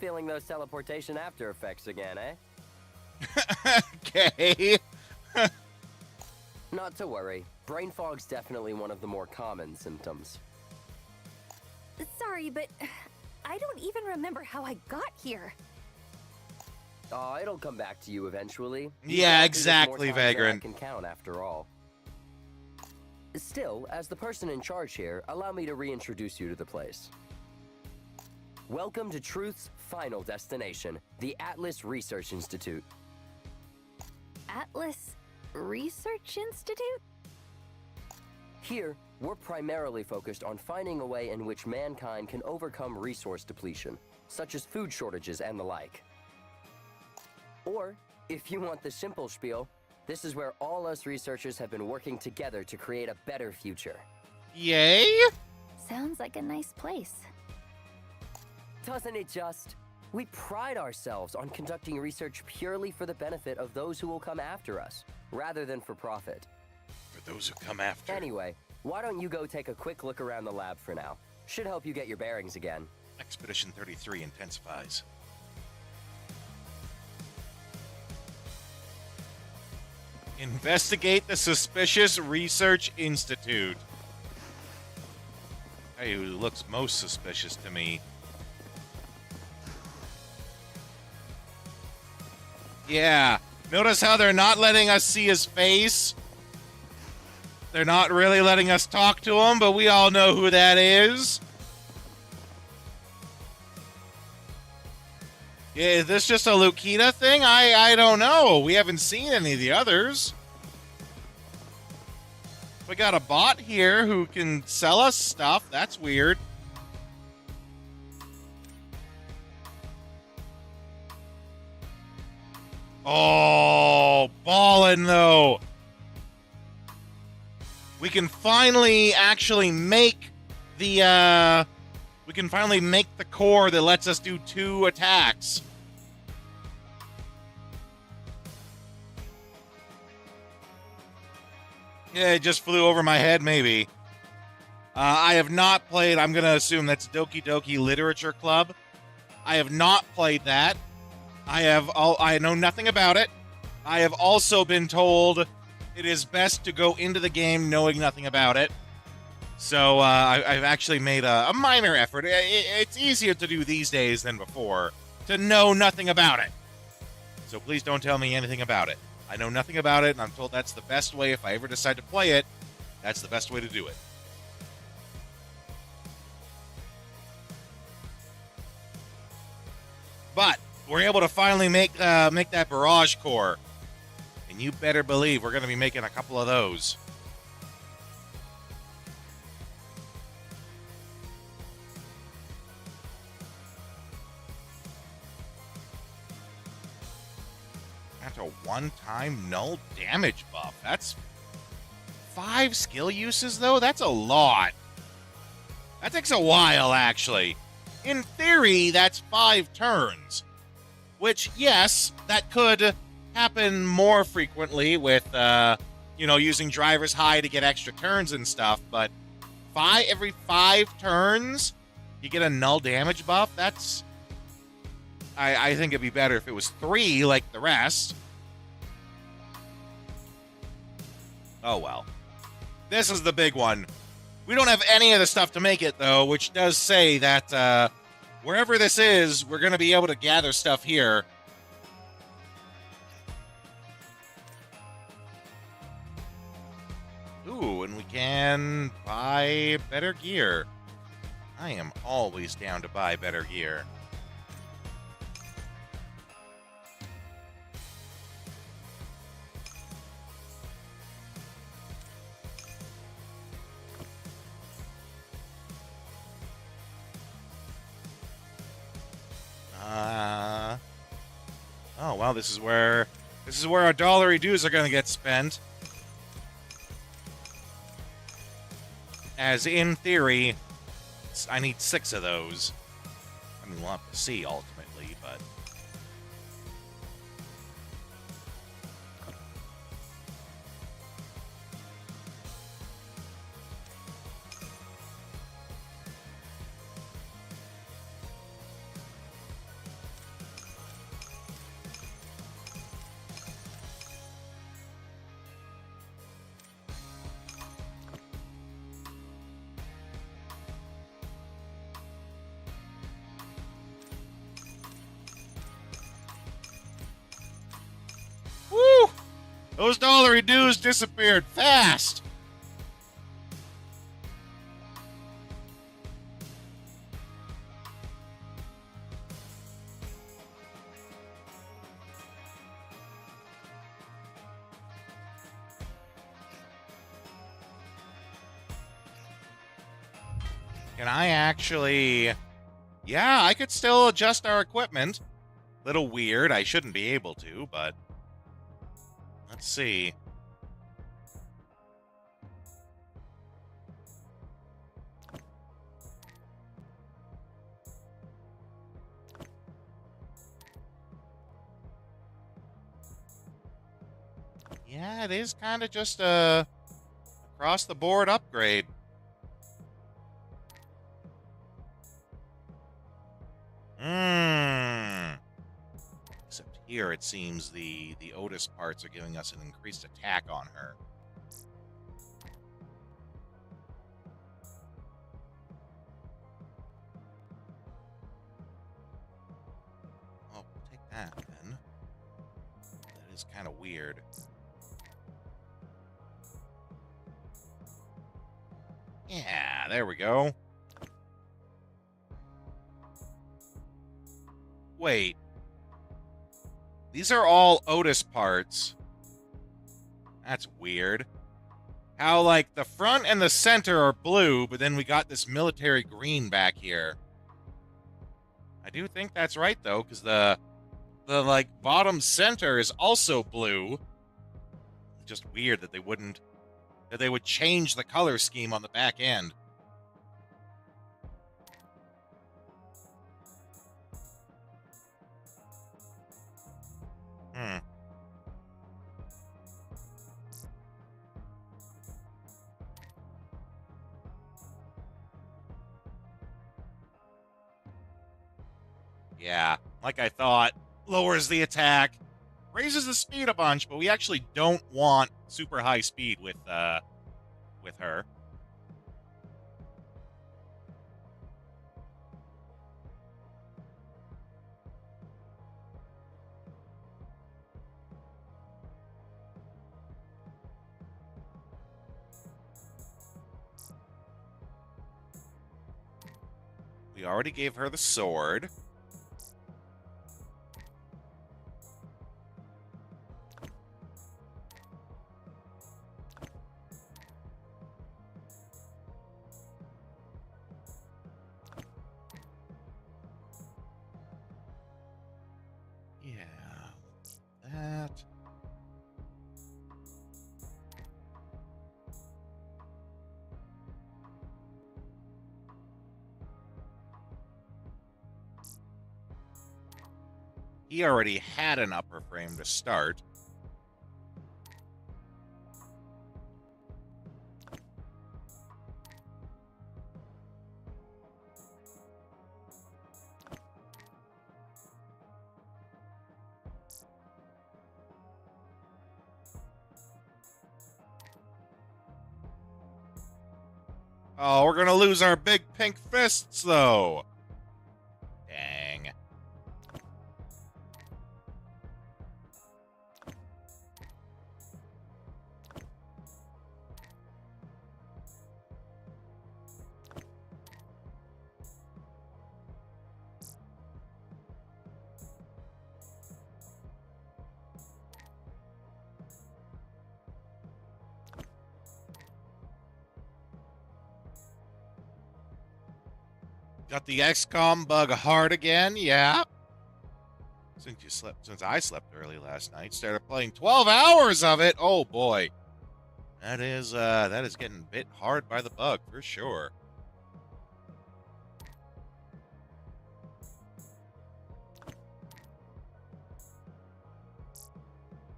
Feeling those teleportation after effects again, eh? Okay. Not to worry. Brain fog's definitely one of the more common symptoms. Sorry, but I don't even remember how I got here. Oh, it'll come back to you eventually. Yeah, There's exactly, more times than I Vagrant. can count after all. Still, as the person in charge here, allow me to reintroduce you to the place. Welcome to Truth's final destination, the Atlas Research Institute. Atlas Research Institute? Here, we're primarily focused on finding a way in which mankind can overcome resource depletion, such as food shortages and the like. Or, if you want the simple spiel, this is where all us researchers have been working together to create a better future. Yay? Sounds like a nice place. Doesn't it just? We pride ourselves on conducting research purely for the benefit of those who will come after us, rather than for profit. For those who come after. Anyway, why don't you go take a quick look around the lab for now? Should help you get your bearings again. Expedition 33 intensifies. Investigate the suspicious research institute. Hey, who looks most suspicious to me? Yeah. Notice how they're not letting us see his face? They're not really letting us talk to him, but we all know who that is. Yeah, is this just a Lukita thing? I don't know. We haven't seen any of the others. We got a bot here who can sell us stuff. That's weird. Oh, ballin' though. We can finally actually make the, we can finally make the core that lets us do 2 attacks. Yeah, it just flew over my head, maybe. I have not played, I'm going to assume that's Doki Doki Literature Club. I have not played that. I know nothing about it. I have also been told it is best to go into the game knowing nothing about it. So I've actually made a minor effort. It's easier to do these days than before to know nothing about it. So please don't tell me anything about it. I know nothing about it, and I'm told that's the best way. If I ever decide to play it, that's the best way to do it. But we're able to finally make that barrage core. And you better believe we're going to be making a couple of those. That's a one-time null damage buff. That's 5 skill uses, though? That's a lot. That takes a while, actually. In theory, that's 5 turns. Which, yes, that could happen more frequently with, using Driver's High to get extra turns and stuff, but every 5 turns, you get a null damage buff? That's... I think it'd be better if it was 3 like the rest. Oh, well. This is the big one. We don't have any of the stuff to make it, though, which does say that wherever this is, we're going to be able to gather stuff here. Ooh, and we can buy better gear. I am always down to buy better gear. well, this is where our dollary dues are going to get spent. As in theory, I need 6 of those. I mean, we'll have to see ultimately, but... Woo! Those dollary dues disappeared fast! Can I actually... Yeah, I could still adjust our equipment. Little weird, I shouldn't be able to, but... Let's see. Yeah, it is kind of just a across-the-board upgrade. Except here, it seems the Otis parts are giving us an increased attack on her. Oh, we'll take that, then. That is kind of weird. Yeah, there we go. Wait. These are all Otis parts. That's weird. How, like, the front and the center are blue, but then we got this military green back here. I do think that's right, though, because the like, bottom center is also blue. Just weird that they wouldn't... that they would change the color scheme on the back end. Yeah, like I thought. Lowers the attack. Raises the speed a bunch, but we actually don't want super high speed with her. We already gave her the sword. That. He already had an upper frame to start. Oh, we're gonna lose our big pink fists, though. Dang. Got the XCOM bug hard again, yeah. Since I slept early last night, started playing 12 hours of it. Oh boy. That is getting bit hard by the bug for sure.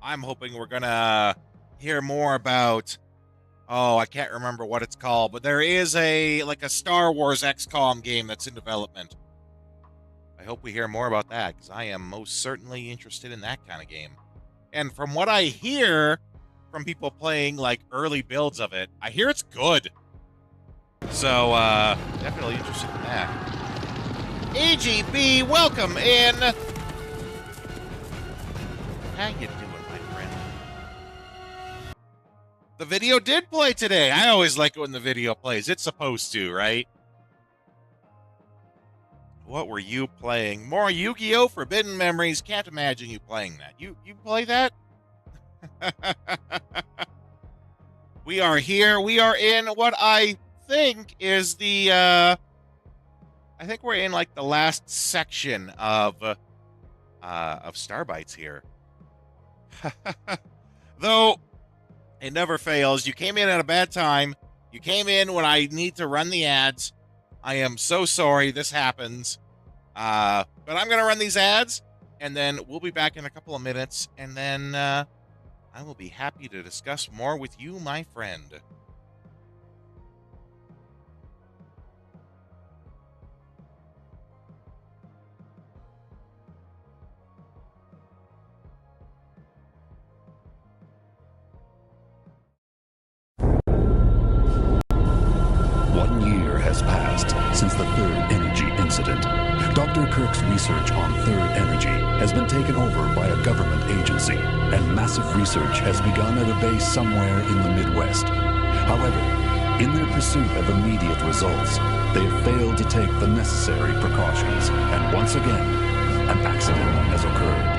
I'm hoping we're gonna hear more about, oh, I can't remember what it's called, but there is a Star Wars XCOM game that's in development. I hope we hear more about that, because I am most certainly interested in that kind of game. And from what I hear from people playing early builds of it, I hear it's good. So definitely interested in that. AGB, welcome in. How you doing? The video did play today. I always like it when the video plays. It's supposed to, right? What were you playing? More Yu-Gi-Oh! Forbidden Memories. Can't imagine you playing that. You play that? We are here. We are in what I think is the I think we're in the last section of Startbites here. Though it never fails. You came in at a bad time. You came in when I need to run the ads. I am so sorry this happens. But I'm going to run these ads, and then we'll be back in a couple of minutes, and then I will be happy to discuss more with you, my friend. Since the Third Energy incident, Dr. Kirk's research on Third Energy has been taken over by a government agency, and massive research has begun at a base somewhere in the Midwest. However, in their pursuit of immediate results, they have failed to take the necessary precautions, and once again, an accident has occurred.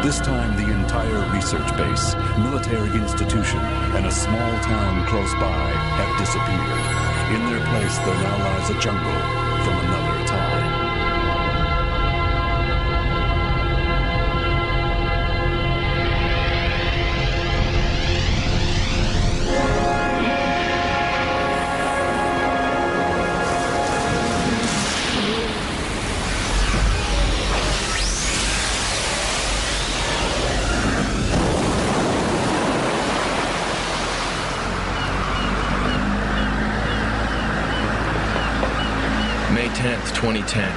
This time, the entire research base, military institution, and a small town close by have disappeared. In their place, there now lies a jungle from another time. May 10th, 2010.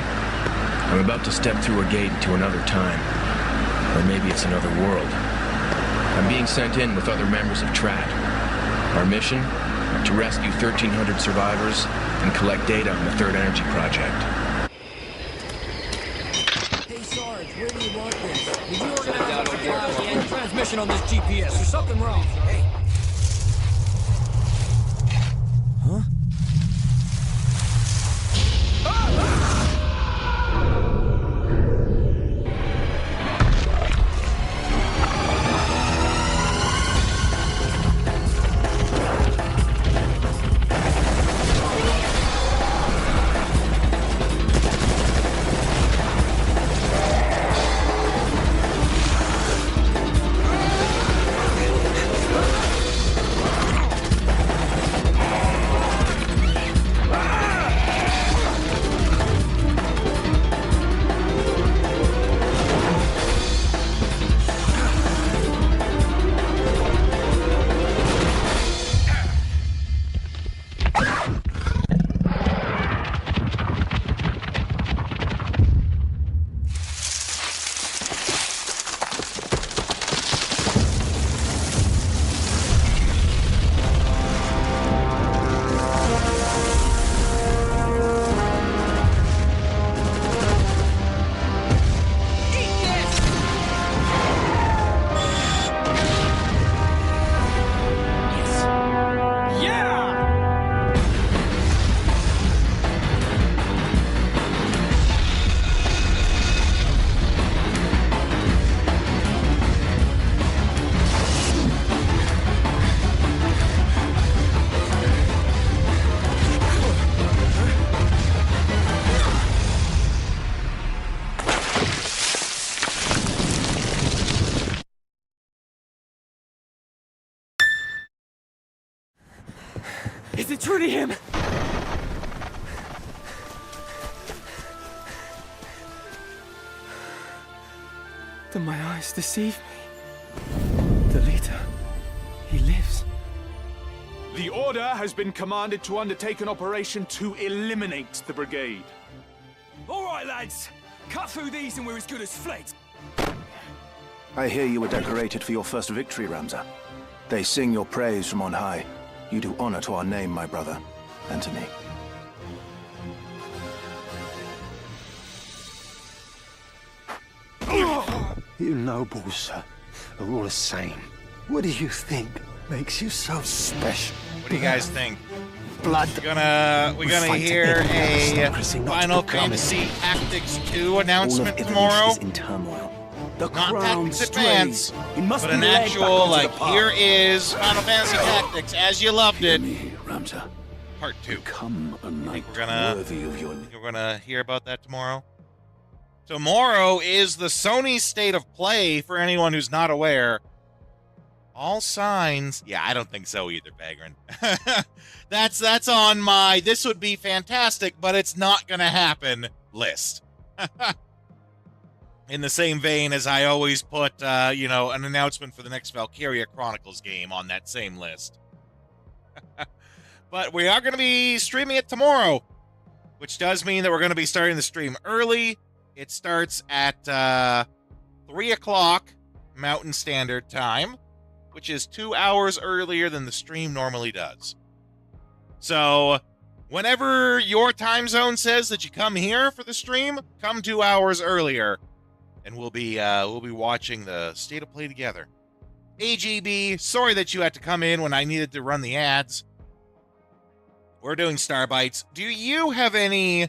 I'm about to step through a gate into another time. Or maybe it's another world. I'm being sent in with other members of TRAT. Our mission? To rescue 1,300 survivors and collect data on the Third Energy Project. Hey Sarge, where do you want this? Did you organize the transmission on this GPS? There's something wrong. Hey. Huh? Is it truly him? Do my eyes deceive me? The leader, he lives. The Order has been commanded to undertake an operation to eliminate the brigade. All right, lads. Cut through these and we're as good as fled. I hear you were decorated for your first victory, Ramza. They sing your praise from on high. You do honor to our name, my brother, and to me. You nobles are all the same. What do you think makes you so special? What do you guys think? Blood. We're gonna hear a Final Fantasy Tactics 2 announcement tomorrow. In turmoil. The Not crown Tactics Advance, He must but be an led actual, back onto like, the path. here is Final Fantasy Tactics as you loved it. Ramza. Part 2. Become a knight worthy of your... You're gonna hear about that tomorrow. Tomorrow is the Sony State of Play, for anyone who's not aware. All signs... Yeah, I don't think so either, Bagrin. That's on my this would be fantastic, but it's not gonna happen list. In the same vein as I always put, an announcement for the next Valkyria Chronicles game on that same list. But we are going to be streaming it tomorrow, which does mean that we're going to be starting the stream early. It starts at 3 o'clock Mountain Standard Time, which is 2 hours earlier than the stream normally does. So, whenever your time zone says that you come here for the stream, come 2 hours earlier, and we'll be watching the State of Play together. AGB, sorry that you had to come in when I needed to run the ads. We're doing Starbites. Do you have any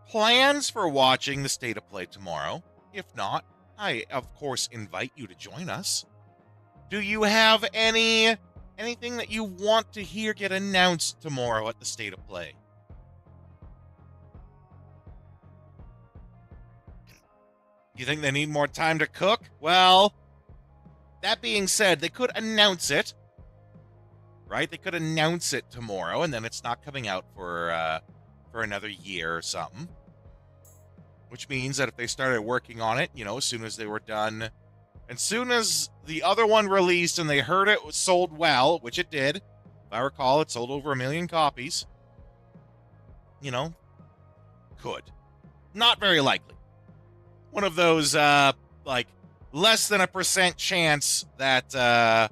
plans for watching the State of Play tomorrow? If not, I, of course, invite you to join us. Do you have anything that you want to hear get announced tomorrow at the State of Play? You think they need more time to cook? Well, that being said, they could announce it. Right? They could announce it tomorrow, and then it's not coming out for another year or something. Which means that if they started working on it, as soon as they were done, as soon as the other one released and they heard it was sold well, which it did, if I recall, it sold over 1 million copies. Could. Not very likely. One of those, less than 1% chance that,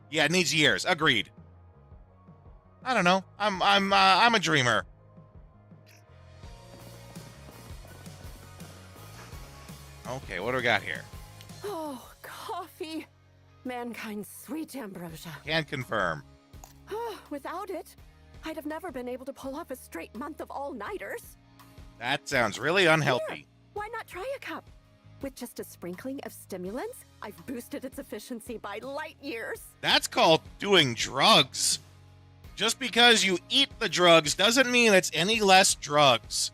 it needs years. Agreed. I don't know. I'm a dreamer. Okay, what do we got here? Oh, coffee. Mankind's sweet ambrosia. Can confirm. Without it, I'd have never been able to pull off a straight month of all-nighters. That sounds really unhealthy. Here, why not try a cup? With just a sprinkling of stimulants, I've boosted its efficiency by light years. That's called doing drugs. Just because you eat the drugs doesn't mean it's any less drugs.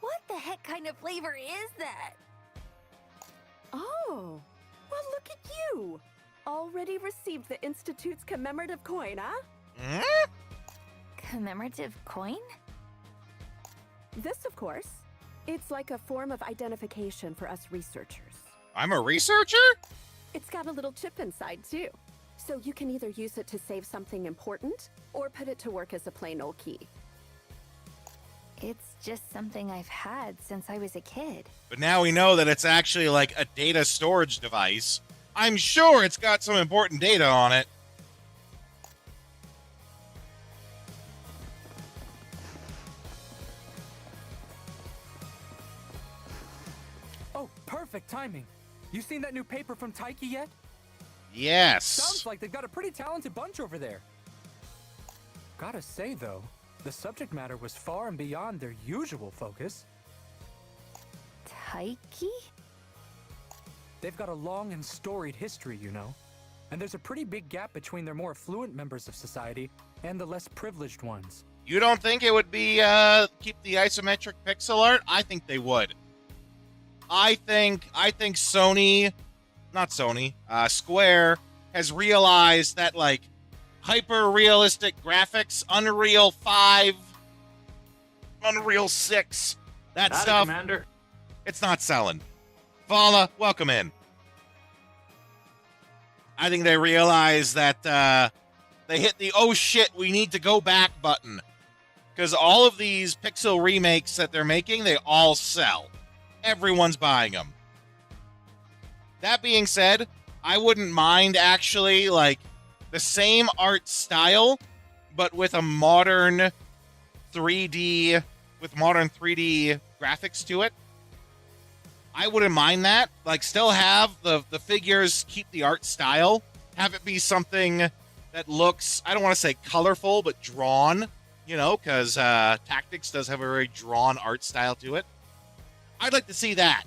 What the heck kind of flavor is that? Oh, well, look at you. Already received the Institute's commemorative coin, huh? Commemorative coin? This, of course. It's like a form of identification for us researchers. I'm a researcher? It's got a little chip inside, too. So you can either use it to save something important, or put it to work as a plain old key. It's just something I've had since I was a kid. But now we know that it's actually like a data storage device. I'm sure it's got some important data on it. Oh, perfect timing. You seen that new paper from Taiki yet? Yes. Sounds like they've got a pretty talented bunch over there. Gotta say, though, the subject matter was far and beyond their usual focus. Taiki? They've got a long and storied history, and there's a pretty big gap between their more affluent members of society and the less privileged ones. You don't think it would be keep the isometric pixel art? I think they would. I think Square has realized that, like, hyper-realistic graphics, Unreal 5, Unreal 6, that Howdy, stuff, Commander. it's not selling. Vala, welcome in. I think they realize that they hit the oh shit, we need to go back button. Because all of these pixel remakes that they're making, they all sell. Everyone's buying them. That being said, I wouldn't mind actually, like, the same art style, but with a modern 3D, with modern 3D graphics to it. I wouldn't mind that. Like, still have the figures keep the art style. Have it be something that looks, I don't want to say colorful, but drawn, you know, because Tactics does have a very drawn art style to it. I'd like to see that.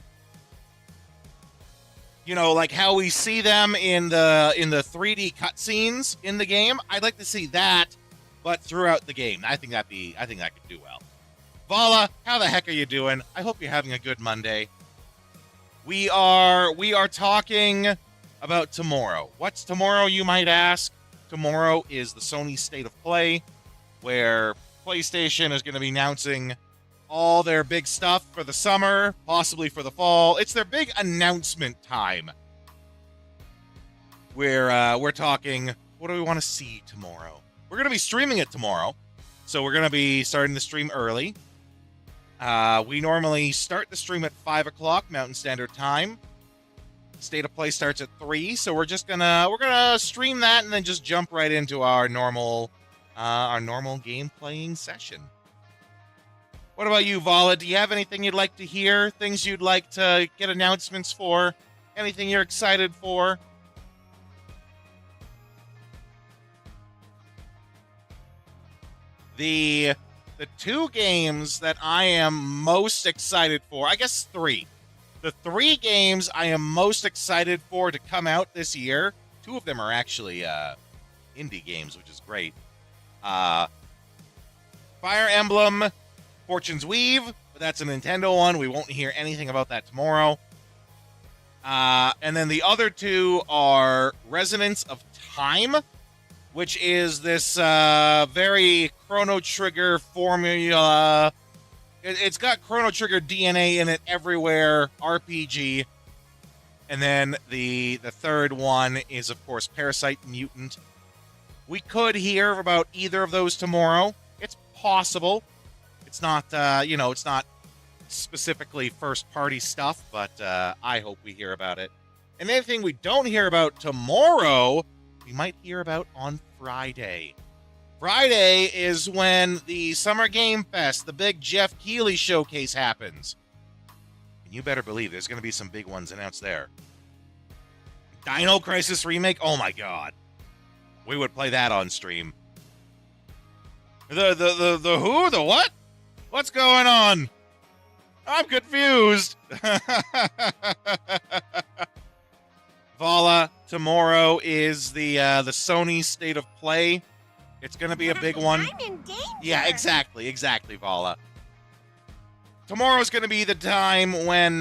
You know, like how we see them in the 3D cutscenes in the game. I'd like to see that, but throughout the game. I think that could do well. Vala, how the heck are you doing? I hope you're having a good Monday. We are talking about tomorrow. What's tomorrow, you might ask? Tomorrow is the Sony State of Play, where PlayStation is going to be announcing all their big stuff for the summer, possibly for the fall. It's their big announcement time. We're talking, what do we want to see tomorrow? We're going to be streaming it tomorrow, so we're going to be starting the stream early. We normally start the stream at 5 o'clock Mountain Standard Time. State of Play starts at 3, so we're gonna stream that and then just jump right into our normal game playing session. What about you, Vala? Do you have anything you'd like to hear? Things you'd like to get announcements for? Anything you're excited for? The two games that I am most excited for, I guess 3. The 3 games I am most excited for to come out this year, 2 of them are actually indie games, which is great. Fire Emblem Fortune's Weave, but that's a Nintendo one. We won't hear anything about that tomorrow. And then the other 2 are Resonance of Time, which is this very Chrono Trigger formula. It's got Chrono Trigger DNA in it everywhere, RPG. And then the third one is, of course, Parasite Mutant. We could hear about either of those tomorrow. It's possible. It's not, it's not specifically first-party stuff, but I hope we hear about it. And anything we don't hear about tomorrow, we might hear about on Friday. Friday is when the Summer Game Fest, the big Jeff Keighley showcase, happens. And you better believe there's going to be some big ones announced there. Dino Crisis Remake? Oh my god. We would play that on stream. The who? The what? What's going on? I'm confused. Vala, tomorrow is the Sony State of Play. It's going to be a big one. I'm in danger. Yeah, exactly, Vala. Tomorrow's going to be the time when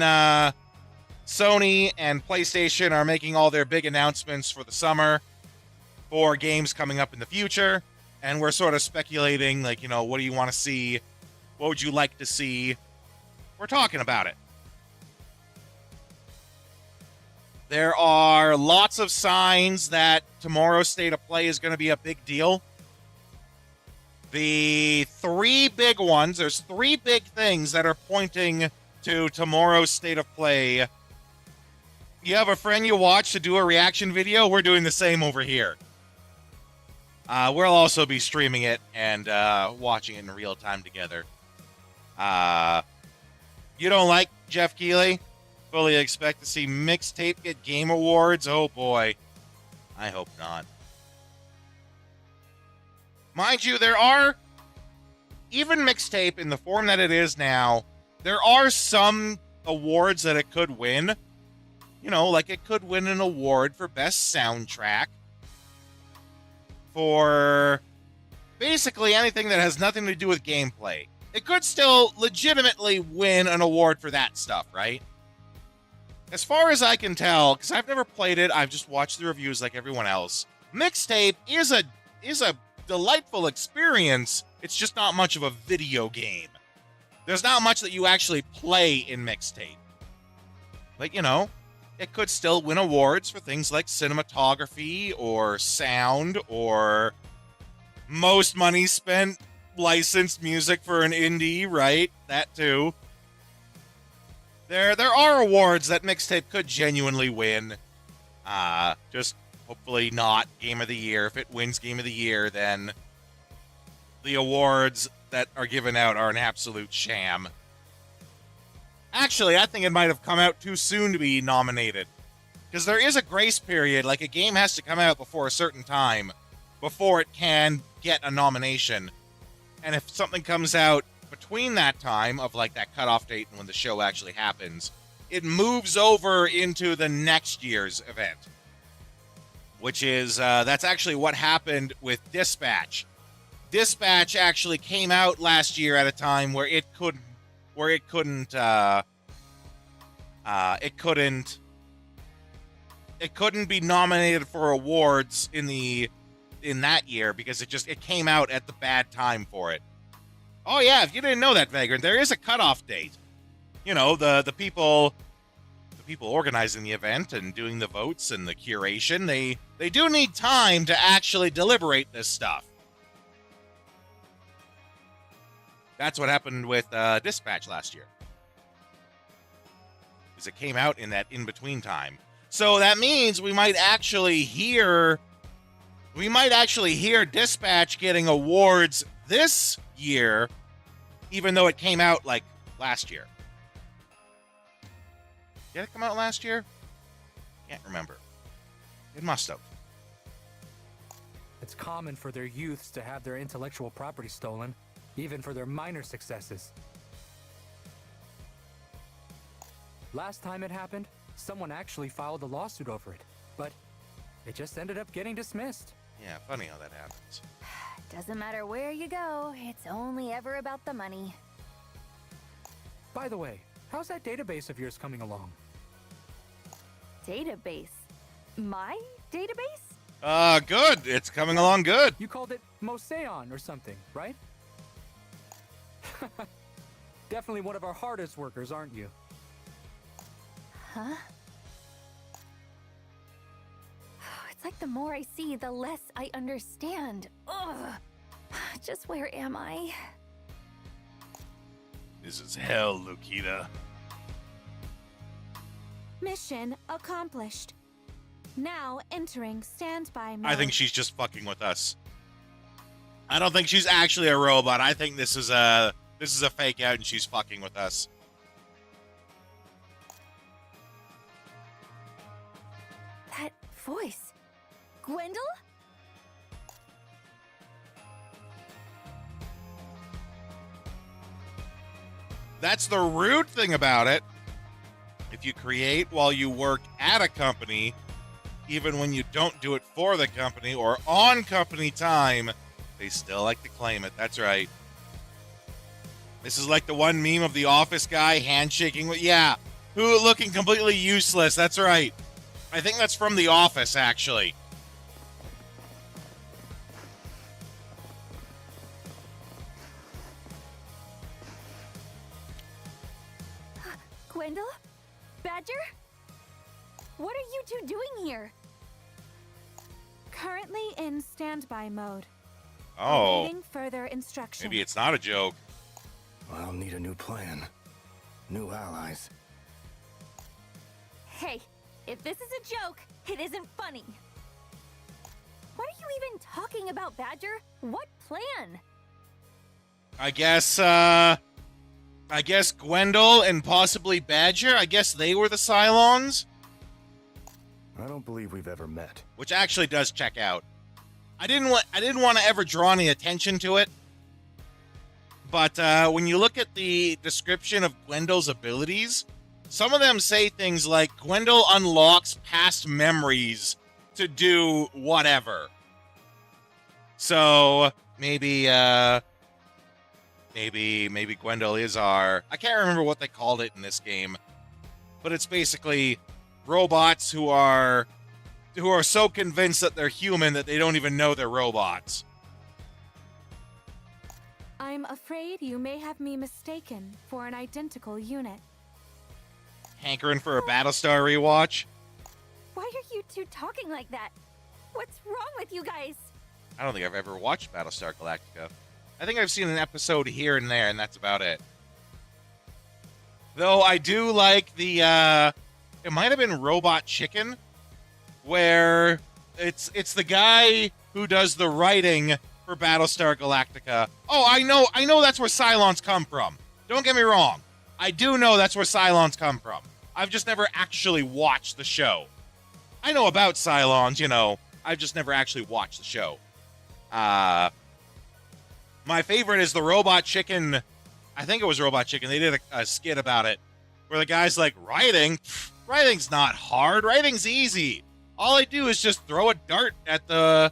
Sony and PlayStation are making all their big announcements for the summer for games coming up in the future. And we're sort of speculating, like, what do you want to see? What would you like to see? We're talking about it. There are lots of signs that tomorrow's State of Play is going to be a big deal. The 3 big ones, there's 3 big things that are pointing to tomorrow's State of Play. You have a friend you watch to do a reaction video? We're doing the same over here. We'll also be streaming it and watching it in real time together. You don't like Jeff Keighley? Fully expect to see Mixtape get Game Awards? Oh boy. I hope not. Mind you, there are, even Mixtape in the form that it is now, there are some awards that it could win. Like it could win an award for Best Soundtrack. For basically anything that has nothing to do with gameplay. It could still legitimately win an award for that stuff, right? as far as I can tell, because I've never played it, I've just watched the reviews like everyone else. Mixtape is a delightful experience. It's just not much of a video game. There's not much that you actually play in Mixtape. But, you know, it could still win awards for things like cinematography or sound or most money spent licensed music for an indie, right? That too. There are awards that Mixtape could genuinely win. Just hopefully not Game of the Year. If it wins Game of the Year, then the awards that are given out are an absolute sham. Actually, I think it might have come out too soon to be nominated. Because there is a grace period, like a game has to come out before a certain time before it can get a nomination. And if something comes out between that time of like that cutoff date and when the show actually happens, it moves over into the next year's event. Which is, that's actually what happened with Dispatch. Dispatch actually came out last year at a time where it couldn't be nominated for awards in that year because it came out at the bad time for it. Oh yeah, if you didn't know that, Vagrant, there is a cutoff date. You know, the people organizing the event and doing the votes and the curation, they do need time to actually deliberate this stuff. That's what happened with Dispatch last year. Because it came out in that in-between time. So that means we might actually hear Dispatch getting awards this year, even though it came out like last year. Did it come out last year? Can't remember. It must have. It's common for their youths to have their intellectual property stolen, even for their minor successes. Last time it happened, someone actually filed a lawsuit over it, but it just ended up getting dismissed. Yeah, funny how that happens. Doesn't matter where you go, it's only ever about the money. By the way, how's that database of yours coming along? Database? My database? Good. It's coming along good. You called it Moseon or something, right? Definitely one of our hardest workers, aren't you? Huh? It's like the more I see, the less I understand. Ugh. Just where am I? This is hell, Lukita. Mission accomplished. Now entering standby mode. I think she's just fucking with us. I don't think she's actually a robot. I think this is a fake out and she's fucking with us. That voice. Gwendol? That's the rude thing about it. If you create while you work at a company, even when you don't do it for the company or on company time, they still like to claim it. That's right. This is like the one meme of the office guy handshaking with, yeah, who looking completely useless. That's right. I think that's from The Office, actually. Gwendol? Badger? What are you two doing here? Currently in standby mode. Oh. Awaiting further instructions. Maybe it's not a joke. I'll need a new plan. New allies. Hey, if this is a joke, it isn't funny. What are you even talking about, Badger? What plan? I guess Gwendol and possibly Badger, I guess they were the Cylons? I don't believe we've ever met. Which actually does check out. I didn't want to ever draw any attention to it. But when you look at the description of Gwendol's abilities, some of them say things like Gwendol unlocks past memories to do whatever. So maybe Gwendol is our... I can't remember what they called it in this game. but it's basically robots who are so convinced that they're human that they don't even know they're robots. I'm afraid you may have me mistaken for an identical unit. Hankering for a Battlestar rewatch? Why are you two talking like that? What's wrong with you guys? I don't think I've ever watched Battlestar Galactica. I think I've seen an episode here and there, and that's about it. Though I do like the, it might have been Robot Chicken, where it's the guy who does the writing for Battlestar Galactica. Oh, I know that's where Cylons come from. Don't get me wrong. I do know that's where Cylons come from. I've just never actually watched the show. I know about Cylons, you know. I've just never actually watched the show. My favorite is the Robot Chicken. I think it was Robot Chicken. They did a skit about it where the guy's like, writing? Pfft, writing's not hard. Writing's easy. All I do is just throw a dart at the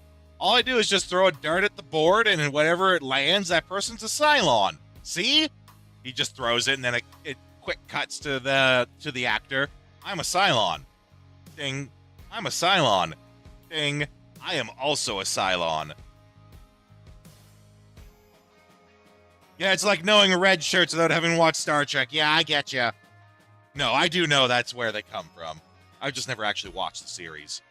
board, and whatever it lands, that person's a Cylon. See? He just throws it, and then it quick cuts to the actor. I'm a Cylon. Ding. I'm a Cylon. Ding. I am also a Cylon. Yeah, it's like knowing red shirts without having watched Star Trek. Yeah, I get ya. No, I do know that's where they come from. I've just never actually watched the series.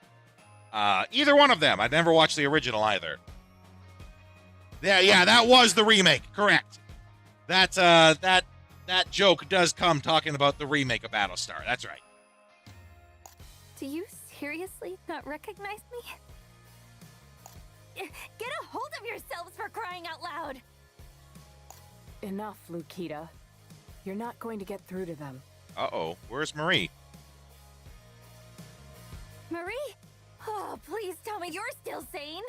Either one of them. I'd never watched the original either. Yeah, that was the remake. Correct. That joke does come talking about the remake of Battlestar. That's right. Do you seriously not recognize me? Get a hold of yourselves, for crying out loud! Enough, Lukita. You're not going to get through to them. Uh-oh. Where's Marie? Marie? Oh, please tell me you're still sane!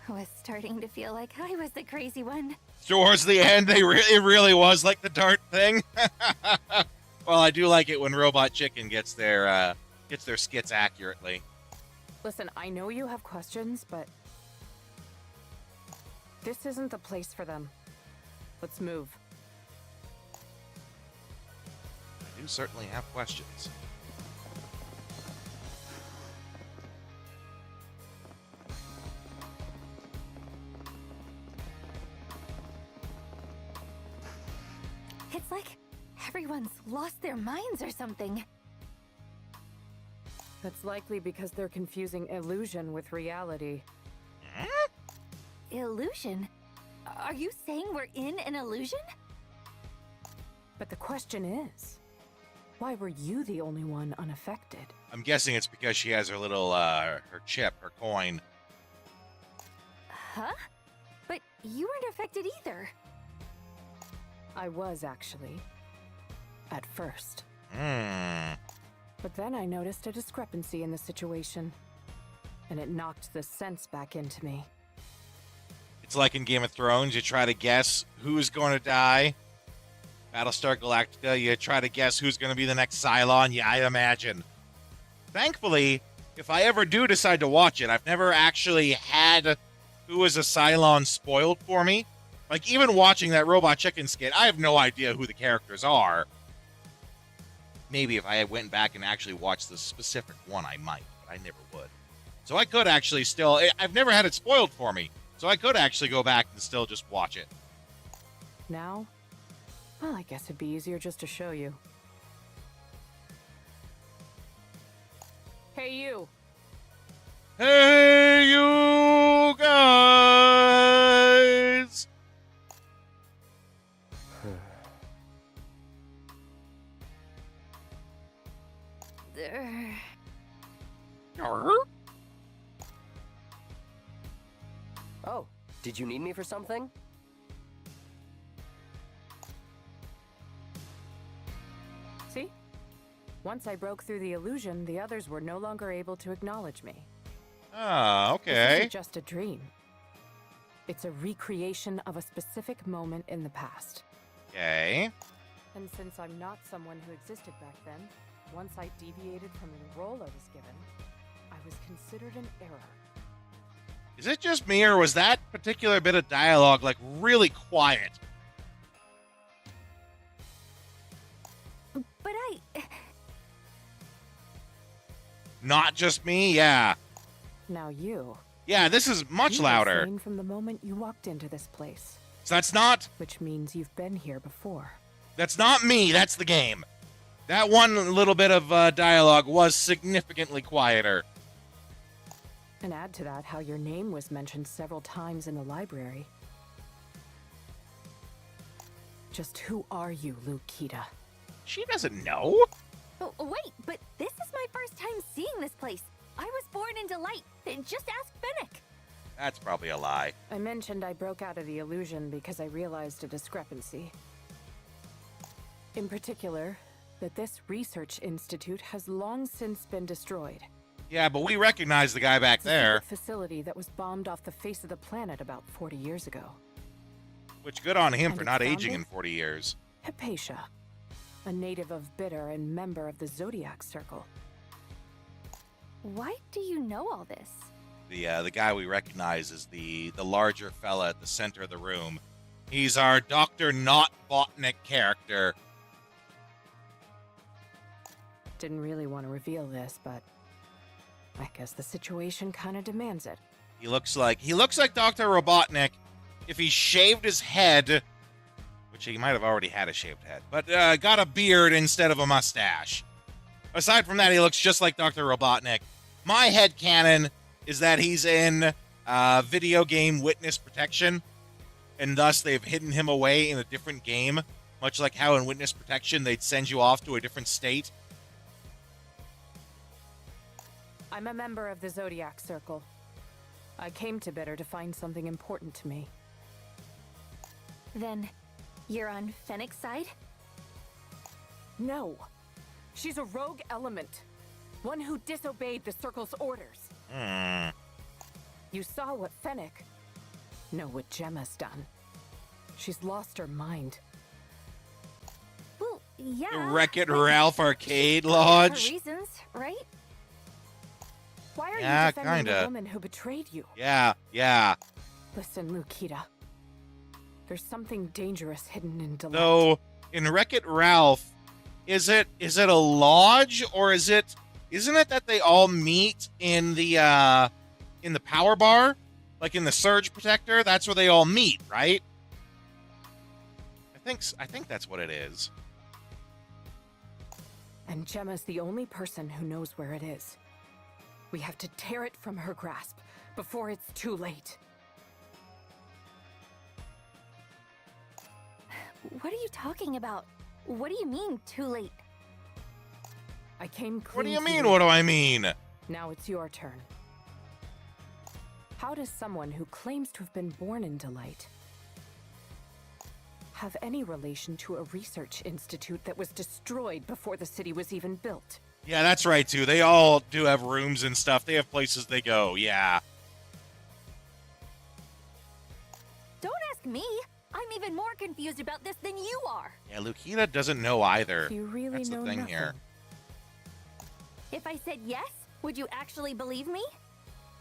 I was starting to feel like I was the crazy one. Towards the end, it really was like the dart thing. Well, I do like it when Robot Chicken gets their skits accurately. Listen, I know you have questions, but this isn't the place for them. Let's move. I do certainly have questions. It's like everyone's lost their minds or something. That's likely because they're confusing illusion with reality. Illusion? Are you saying we're in an illusion? But the question is, why were you the only one unaffected? I'm guessing it's because she has her little, her chip, her coin. Huh? But you weren't affected either. I was, actually. At first. Hmm. But then I noticed a discrepancy in the situation. And it knocked the sense back into me. It's like in Game of Thrones, you try to guess who's going to die. Battlestar Galactica, you try to guess who's going to be the next Cylon. Yeah, I imagine. Thankfully, if I ever do decide to watch it, I've never actually had who is a Cylon spoiled for me. Like, even watching that Robot Chicken skit, I have no idea who the characters are. Maybe if I went back and actually watched the specific one, I might, but I never would. So I could actually still... I've never had it spoiled for me, so I could actually go back and still just watch it. Now? Well, I guess it'd be easier just to show you. Hey, you! Hey, you guys! Oh, did you need me for something? See? Once I broke through the illusion, the others were no longer able to acknowledge me. Ah, okay. This isn't just a dream. It's a recreation of a specific moment in the past. Okay. And since I'm not someone who existed back then, once I deviated from the role I was given, I was considered an error. Is it just me, or was that particular bit of dialogue, like, really quiet? But Not just me, yeah. Now you. Yeah, this is much You were louder. sane from the moment you walked into this place. So that's not... Which means you've been here before. That's not me, that's the game. That one little bit of dialogue was significantly quieter. And add to that how your name was mentioned several times in the library. Just who are you, Lukita? She doesn't know. Oh, wait, but this is my first time seeing this place. I was born in Delight. Just ask Fennec. That's probably a lie. I mentioned I broke out of the illusion because I realized a discrepancy. In particular, that this research institute has long since been destroyed. Yeah, but we recognize the guy back there. It's a facility that was bombed off the face of the planet about 40 years ago. Which good on him And for its not aging founder? in 40 years. Hypatia, a native of Bitter and member of the Zodiac Circle. Why do you know all this? The guy we recognize is the larger fella at the center of the room. He's our Dr. Not Botnik character. Didn't really want to reveal this, but I guess the situation kind of demands it. He looks like Dr. Robotnik if he shaved his head, which he might have already had a shaved head, but got a beard instead of a mustache. Aside from that, he looks just like Dr. Robotnik. My headcanon is that he's in video game witness protection, and thus they've hidden him away in a different game, much like how in witness protection they'd send you off to a different state. I'm a member of the Zodiac Circle. I came to Bitter to find something important to me. Then, you're on Fennec's side? No. She's a rogue element. One who disobeyed the Circle's orders. You saw what Fennec... No, what Gemma's done. She's lost her mind. Well, yeah. The Wreck-It Ralph Arcade For Lodge. reasons, right? Why are Yeah, you defending the kinda. woman who betrayed you? Yeah. Listen, Lukita. There's something dangerous hidden in Delight. Though in Wreck-It Ralph, is it a lodge or isn't it that they all meet in the power bar, like in the Surge Protector? That's where they all meet, right? I think that's what it is. And Gemma's the only person who knows where it is. We have to tear it from her grasp before it's too late. What are you talking about? What do you mean, too late? I came clean. What do you to mean, what do I mean? Now it's your turn. How does someone who claims to have been born in Delight have any relation to a research institute that was destroyed before the city was even built? Yeah, that's right, too. They all do have rooms and stuff. They have places they go, yeah. Don't ask me. I'm even more confused about this than you are. Yeah, Lukita doesn't know either. You really That's the know thing nothing. here. If I said yes, would you actually believe me?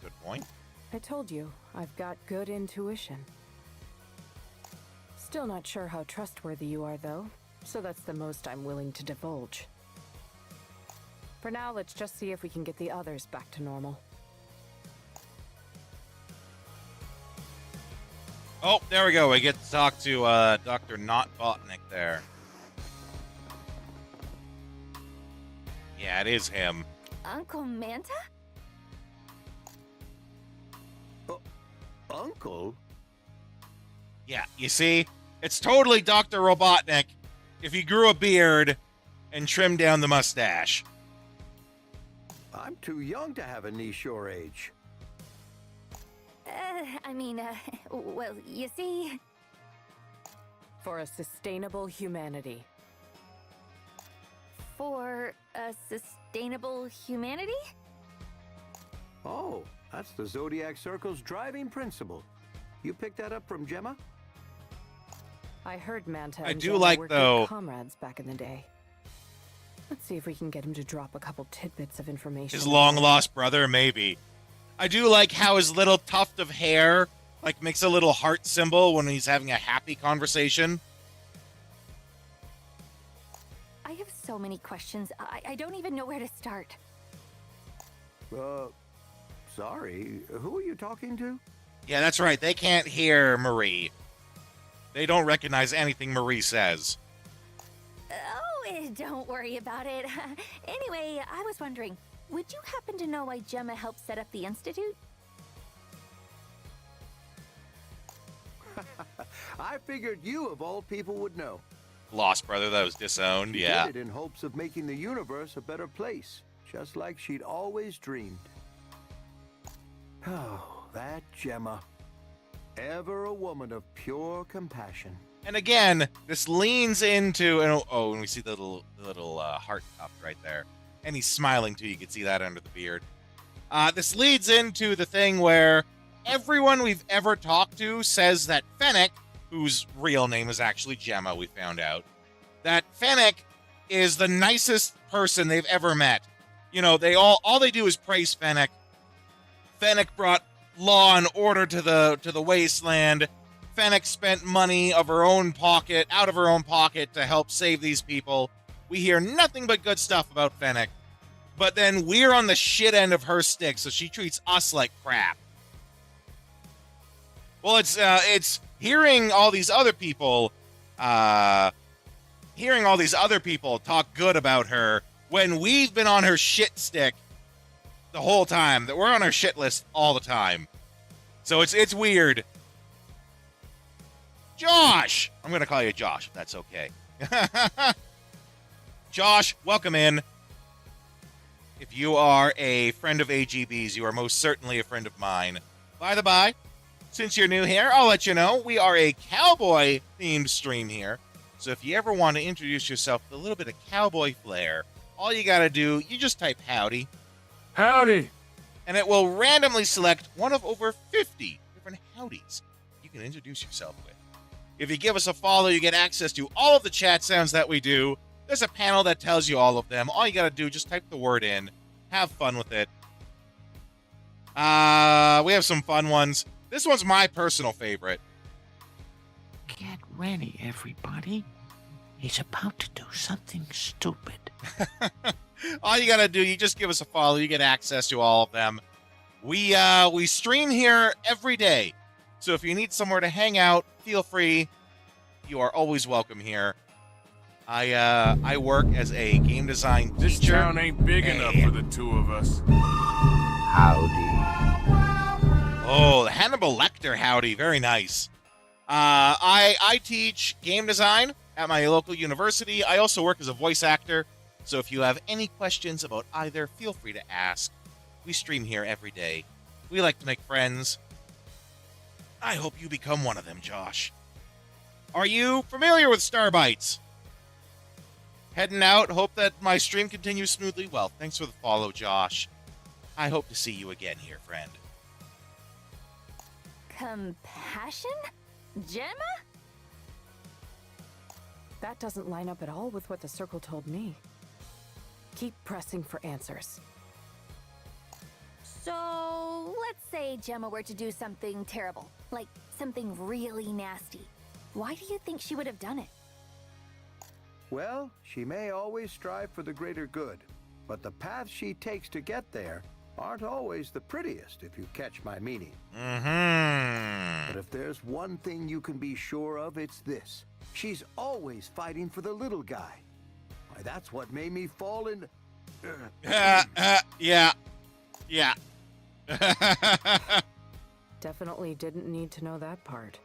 Good point. I told you, I've got good intuition. Still not sure how trustworthy you are, though, so that's the most I'm willing to divulge. For now, let's just see if we can get the others back to normal. Oh, there we go. We get to talk to Dr. Not Botnik there. Yeah, it is him. Uncle Manta? Uncle? Yeah, you see? It's totally Dr. Robotnik if he grew a beard and trimmed down the mustache. I'm too young to have a niece your age. Well, you see... For a sustainable humanity. For a sustainable humanity? Oh, that's the Zodiac Circle's driving principle. You picked that up from Gemma? I heard Manta I and do Gemma like, were though- good comrades back in the day. Let's see if we can get him to drop a couple tidbits of information. His long-lost brother, maybe. I do like how his little tuft of hair, like, makes a little heart symbol when he's having a happy conversation. I have so many questions. I don't even know where to start. Sorry, who are you talking to? Yeah, that's right. They can't hear Marie. They don't recognize anything Marie says. Oh, don't worry about it. Anyway, I was wondering, would you happen to know why Gemma helped set up the Institute? I figured you, of all people, would know. Lost brother that was disowned, yeah. She did it in hopes of making the universe a better place, just like she'd always dreamed. Oh, that Gemma. Ever a woman of pure compassion. And again, this leans into, and we see the little heart up right there. And he's smiling too, you can see that under the beard. This leads into the thing where everyone we've ever talked to says that Fennec, whose real name is actually Gemma, we found out, that Fennec is the nicest person they've ever met. You know, all they do is praise Fennec. Fennec brought law and order to the wasteland. Fennec spent money out of her own pocket to help save these people. We hear nothing but good stuff about Fennec. But then we're on the shit end of her stick, so she treats us like crap. Well, it's hearing all these other people talk good about her when we've been on her shit stick the whole time. That we're on her shit list all the time. So it's weird. Josh! I'm going to call you Josh, if that's okay. Josh, welcome in. If you are a friend of AGB's, you are most certainly a friend of mine. By the by, since you're new here, I'll let you know, we are a cowboy-themed stream here. So if you ever want to introduce yourself with a little bit of cowboy flair, all you gotta do, you just type howdy. Howdy! And it will randomly select one of over 50 different howdies you can introduce yourself with. If you give us a follow, you get access to all of the chat sounds that we do. There's a panel that tells you all of them. All you gotta do, just type the word in. Have fun with it. We have some fun ones. This one's my personal favorite. Get ready, everybody. He's about to do something stupid. All you gotta do, you just give us a follow. You get access to all of them. We stream here every day. So if you need somewhere to hang out, feel free. You are always welcome here. I work as a game design teacher. This town ain't big enough for the two of us. Howdy. Oh, Hannibal Lecter howdy. Very nice. I teach game design at my local university. I also work as a voice actor. So if you have any questions about either, feel free to ask. We stream here every day. We like to make friends. I hope you become one of them, Josh. Are you familiar with Startbites? Heading out. Hope that my stream continues smoothly. Well, thanks for the follow, Josh. I hope to see you again here, friend. Compassion? Gemma? That doesn't line up at all with what the Circle told me. Keep pressing for answers. So, let's say Gemma were to do something terrible, like something really nasty. Why do you think she would have done it? Well, she may always strive for the greater good, but the paths she takes to get there aren't always the prettiest, if you catch my meaning. Mm-hmm. But if there's one thing you can be sure of, it's this. She's always fighting for the little guy. Why, that's what made me fall in... Yeah. Definitely didn't need to know that part.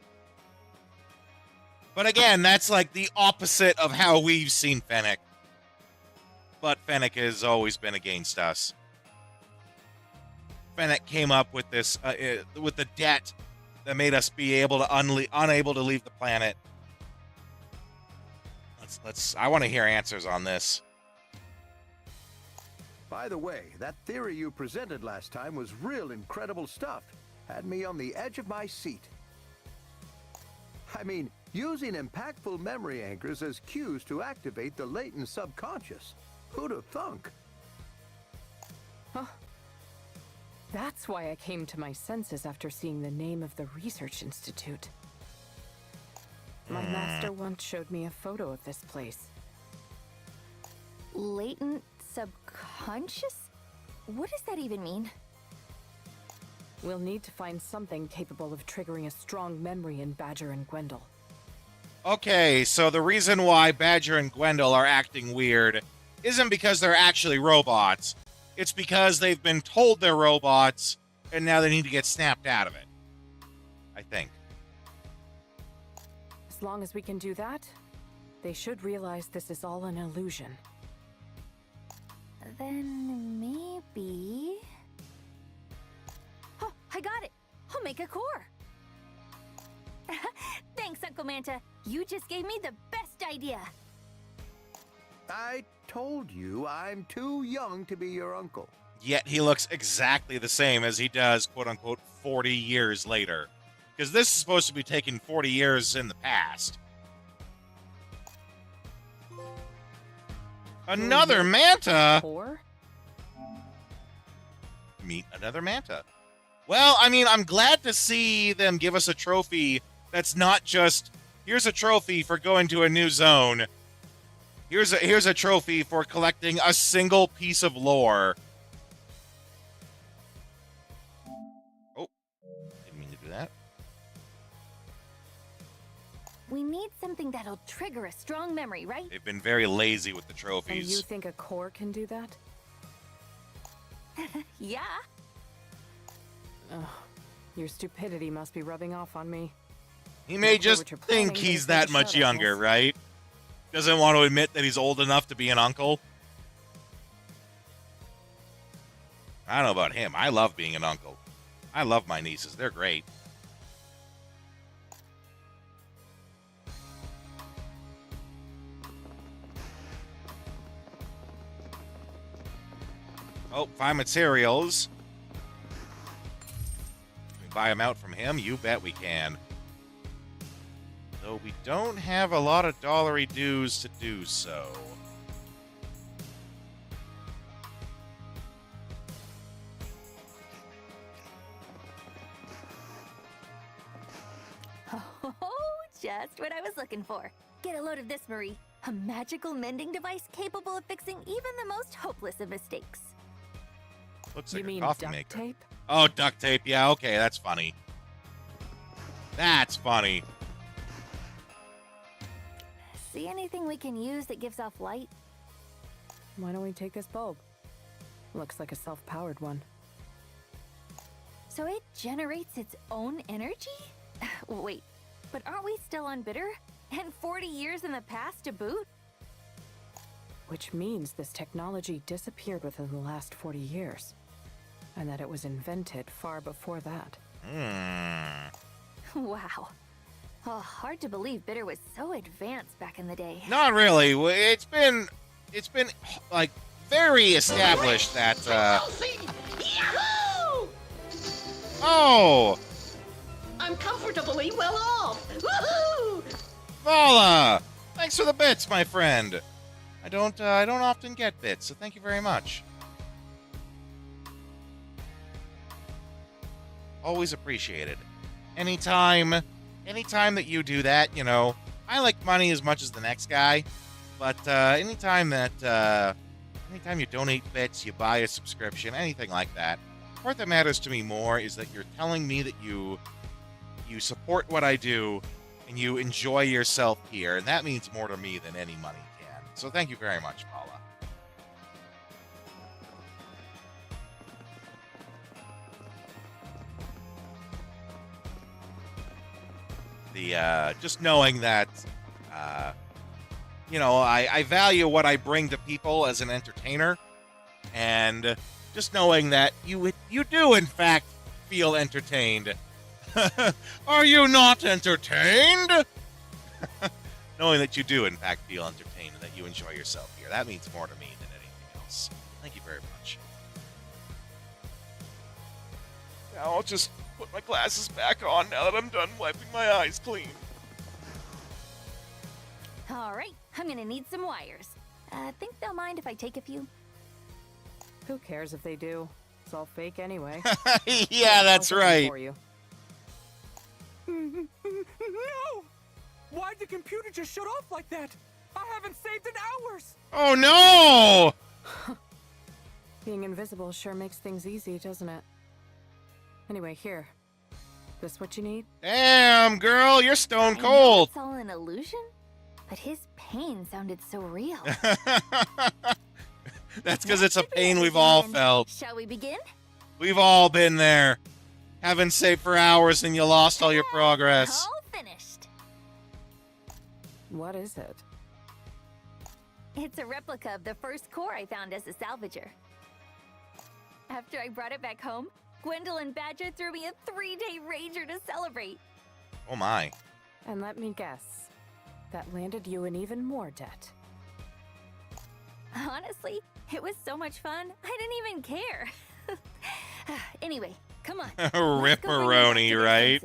But again, that's like the opposite of how we've seen Fennec. But Fennec has always been against us. Fennec came up with this, with the debt that made us be able to unable to leave the planet. I want to hear answers on this. By the way, that theory you presented last time was real incredible stuff. Had me on the edge of my seat. I mean, using impactful memory anchors as cues to activate the latent subconscious. Who'd have thunk? Huh. That's why I came to my senses after seeing the name of the research institute. My master once showed me a photo of this place. Latent subconscious? What does that even mean? We'll need to find something capable of triggering a strong memory in Badger and Gwendol. Okay, so the reason why Badger and Gwendol are acting weird isn't because they're actually robots. It's because they've been told they're robots, and now they need to get snapped out of it. I think. As long as we can do that, they should realize this is all an illusion. Then maybe... Oh, I got it! I'll make a core! Thanks, Uncle Manta. You just gave me the best idea. I told you I'm too young to be your uncle. Yet he looks exactly the same as he does, quote-unquote, 40 years later. Because this is supposed to be taking 40 years in the past. Another Manta? Meet another Manta. Well, I mean, I'm glad to see them give us a trophy that's not just, here's a trophy for going to a new zone. Here's a trophy for collecting a single piece of lore. Oh, didn't mean to do that. We need something that'll trigger a strong memory, right? They've been very lazy with the And trophies. you think a core can do that? Yeah. Ugh, your stupidity must be rubbing off on me. He may Not sure just what you're think planning, but he's it's that like a much shadow younger, house. right? Doesn't want to admit that he's old enough to be an uncle. I don't know about him. I love being an uncle. I love my nieces. They're great. Oh, find materials. Can we buy them out from him? You bet we can. Though we don't have a lot of dollary dues to do so. Oh, just what I was looking for. Get a load of this, Marie. A magical mending device capable of fixing even the most hopeless of mistakes. Looks You like a mean coffee duct maker. tape? Oh, duct tape. Yeah, okay, that's funny. That's funny. See anything we can use that gives off light? Why don't we take this bulb? Looks like a self-powered one. So it generates its own energy? Wait, but aren't we still on Bitter? And 40 years in the past to boot? Which means this technology disappeared within the last 40 years. And that it was invented far before that. Wow. Oh, hard to believe Bitter was so advanced back in the day. Not really. It's been like very established that Yahoo! Oh, I'm comfortably well off. Woohoo! Vala! Thanks for the bits, my friend. I don't often get bits, so thank you very much. Always appreciated. Anytime that you do that, you know, I like money as much as the next guy, but anytime you donate bits, you buy a subscription, anything like that, the part that matters to me more is that you're telling me that you support what I do and you enjoy yourself here, and that means more to me than any money can. So thank you very much, Paula. Just knowing that, you know, I value what I bring to people as an entertainer, and just knowing that you do in fact feel entertained. Are you not entertained? Knowing that you do in fact feel entertained and that you enjoy yourself here, that means more to me than anything else. Thank you very much. Now I'll just put my glasses back on now that I'm done wiping my eyes clean. All right, I'm gonna need some wires. Think they'll mind if I take a few? Who cares if they do? It's all fake anyway. Yeah, that's I'll take them right. for you. No! Why'd the computer just shut off like that? I haven't saved in hours! Oh no! Being invisible sure makes things easy, doesn't it? Anyway, here. This what you need? Damn, girl, you're stone I know cold. it's all an illusion, but his pain sounded so real. That's because it's a pain we've all felt. Shall we begin? We've all been there. Haven't saved for hours and you lost all your progress. All finished. What is it? It's a replica of the first core I found as a salvager. After I brought it back home, Gwendolyn Badger threw me a 3-day rager to celebrate. Oh my. And let me guess, that landed you in even more debt. Honestly, it was so much fun, I didn't even care. Anyway, come on. Ripperoni, right?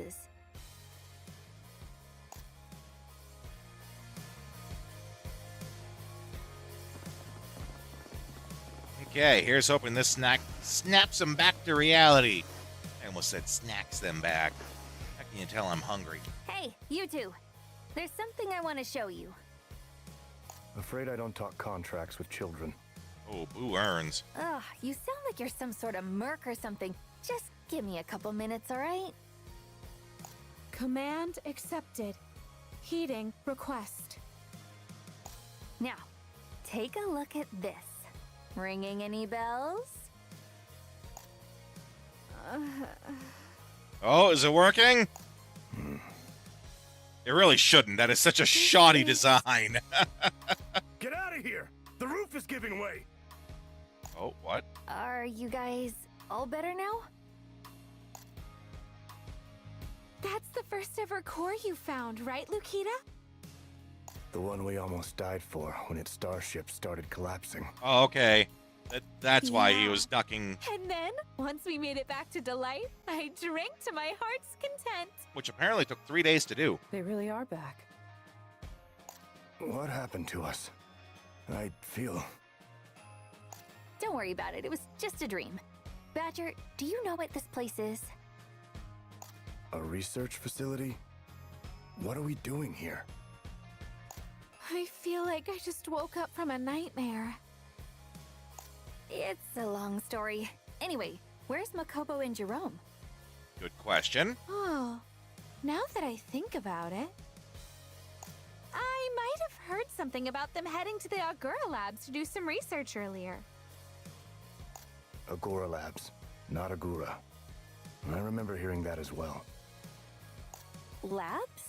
Okay, here's hoping this snack snaps them back to reality. I almost said snacks them back. How can you tell I'm hungry? Hey, you two. There's something I want to show you. Afraid I don't talk contracts with children. Oh, boo earns. Ugh, you sound like you're some sort of merc or something. Just give me a couple minutes, alright? Command accepted. Heeding request. Now, take a look at this. Ringing any bells? Oh, is it working? It really shouldn't. That is such a shoddy design. Get out of here! The roof is giving way! Oh, what? Are you guys all better now? That's the first ever core you found, right, Lukita? The one we almost died for when its starship started collapsing. Oh, okay. That's why he was ducking. And then, once we made it back to Delight, I drank to my heart's content. Which apparently took 3 days to do. They really are back. What happened to us? I feel... Don't worry about it. It was just a dream. Badger, do you know what this place is? A research facility? What are we doing here? I feel like I just woke up from a nightmare. It's a long story. Anyway, where's Makobo and Jerome? Good question. Oh, now that I think about it, I might have heard something about them heading to the Agura Labs to do some research earlier. Agora Labs, not Agura. I remember hearing that as well. Labs?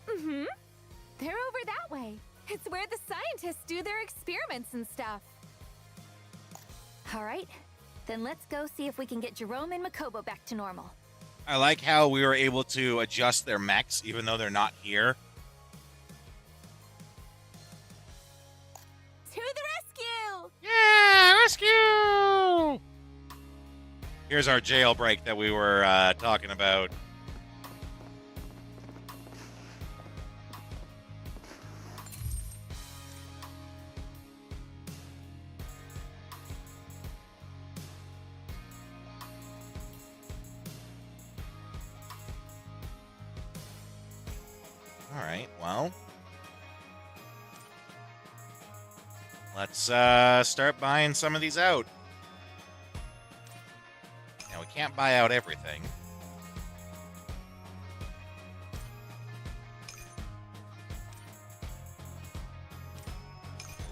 Mm-hmm. They're over that way. It's where the scientists do their experiments and stuff. All right, then let's go see if we can get Jerome and Makobo back to normal. I like how we were able to adjust their mechs even though they're not here. To the rescue! Yeah, rescue! Here's our jailbreak that we were talking about. Alright, well. Let's start buying some of these out. Now, we can't buy out everything.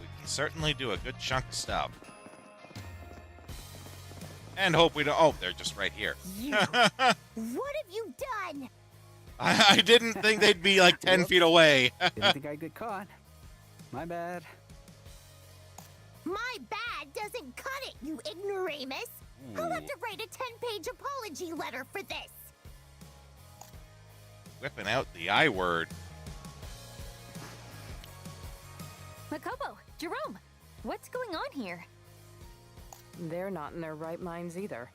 We can certainly do a good chunk of stuff. And hope we don't... Oh, they're just right here. What have you done? I didn't think they'd be like 10 feet away. Didn't think I'd get caught. My bad. My bad doesn't cut it, you ignoramus. I'll have to write a 10-page apology letter for this. Whipping out the I word. Makobo, Jerome, what's going on here? They're not in their right minds either.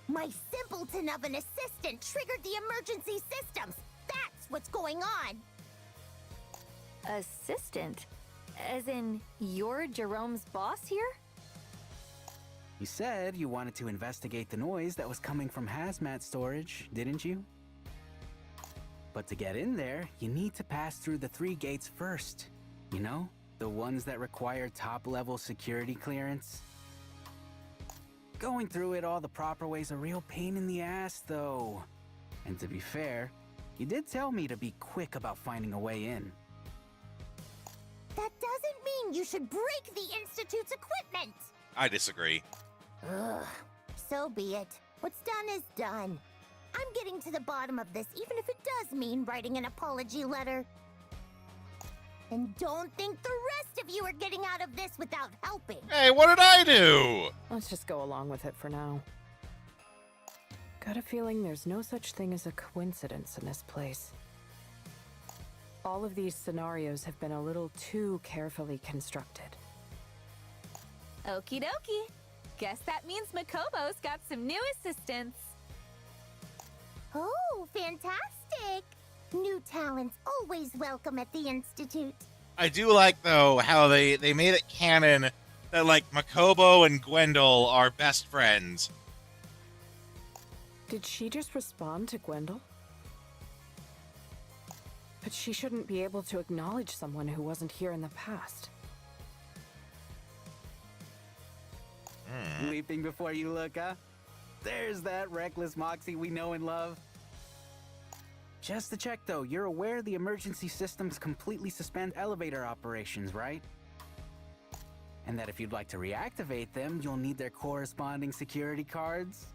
My simpleton of an assistant triggered the emergency systems. That's what's going on. Assistant? As in, you're Jerome's boss here? You said you wanted to investigate the noise that was coming from hazmat storage, didn't you? But to get in there, you need to pass through the 3 gates first. You know? The ones that require top-level security clearance? Going through it all the proper way's a real pain in the ass, though. And to be fair, you did tell me to be quick about finding a way in. That doesn't mean you should break the Institute's equipment! I disagree. Ugh. So be it. What's done is done. I'm getting to the bottom of this, even if it does mean writing an apology letter. And don't think the rest of you are getting out of this without helping. Hey, what did I do? Let's just go along with it for now. Got a feeling there's no such thing as a coincidence in this place. All of these scenarios have been a little too carefully constructed. Okie dokie. Guess that means Makobo's got some new assistants. Oh, fantastic! New talents always welcome at the Institute. I do like, though, how they made it canon that, like, Makobo and Gwendol are best friends. Did she just respond to Gwendol? But she shouldn't be able to acknowledge someone who wasn't here in the past. Leaping before you look, huh? There's that reckless moxie we know and love. Just to check, though, you're aware the emergency systems completely suspend elevator operations, right? And that if you'd like to reactivate them, you'll need their corresponding security cards?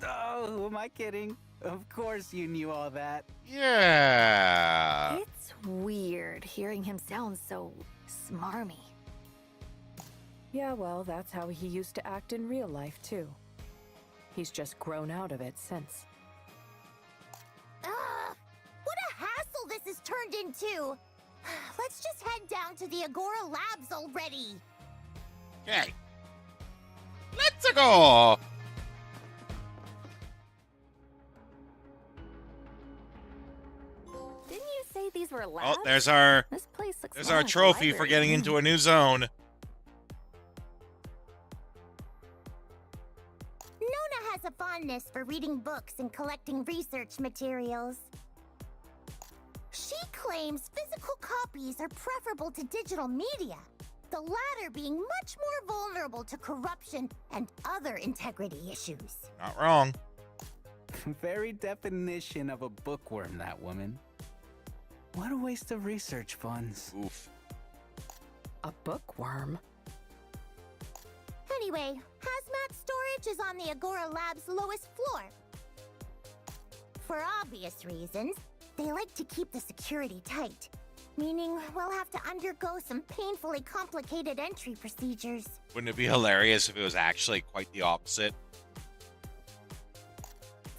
Oh, who am I kidding? Of course you knew all that. Yeah. It's weird hearing him sound so smarmy. Yeah, well, that's how he used to act in real life, too. He's just grown out of it since. Ugh! What a hassle this has turned into! Let's just head down to the Agora Labs already! Okay. Let's go! Didn't you say these were labs? Oh, there's our This place looks there's more our like a trophy for library getting to me. into a new zone. Nona has a fondness for reading books and collecting research materials. She claims physical copies are preferable to digital media, the latter being much more vulnerable to corruption and other integrity issues. Not wrong. Very definition of a bookworm, that woman. What a waste of research funds. Oof. A bookworm? Anyway, hazmat storage is on the Agora Lab's lowest floor. For obvious reasons, they like to keep the security tight, meaning we'll have to undergo some painfully complicated entry procedures. Wouldn't it be hilarious if it was actually quite the opposite?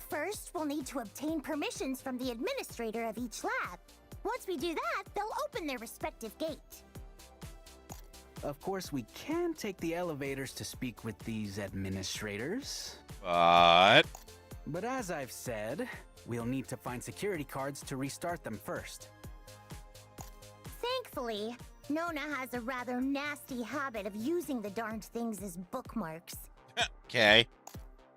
First, we'll need to obtain permissions from the administrator of each lab. Once we do that, they'll open their respective gate. Of course, we can take the elevators to speak with these administrators. But as I've said, we'll need to find security cards to restart them first. Thankfully, Nona has a rather nasty habit of using the darned things as bookmarks. okay.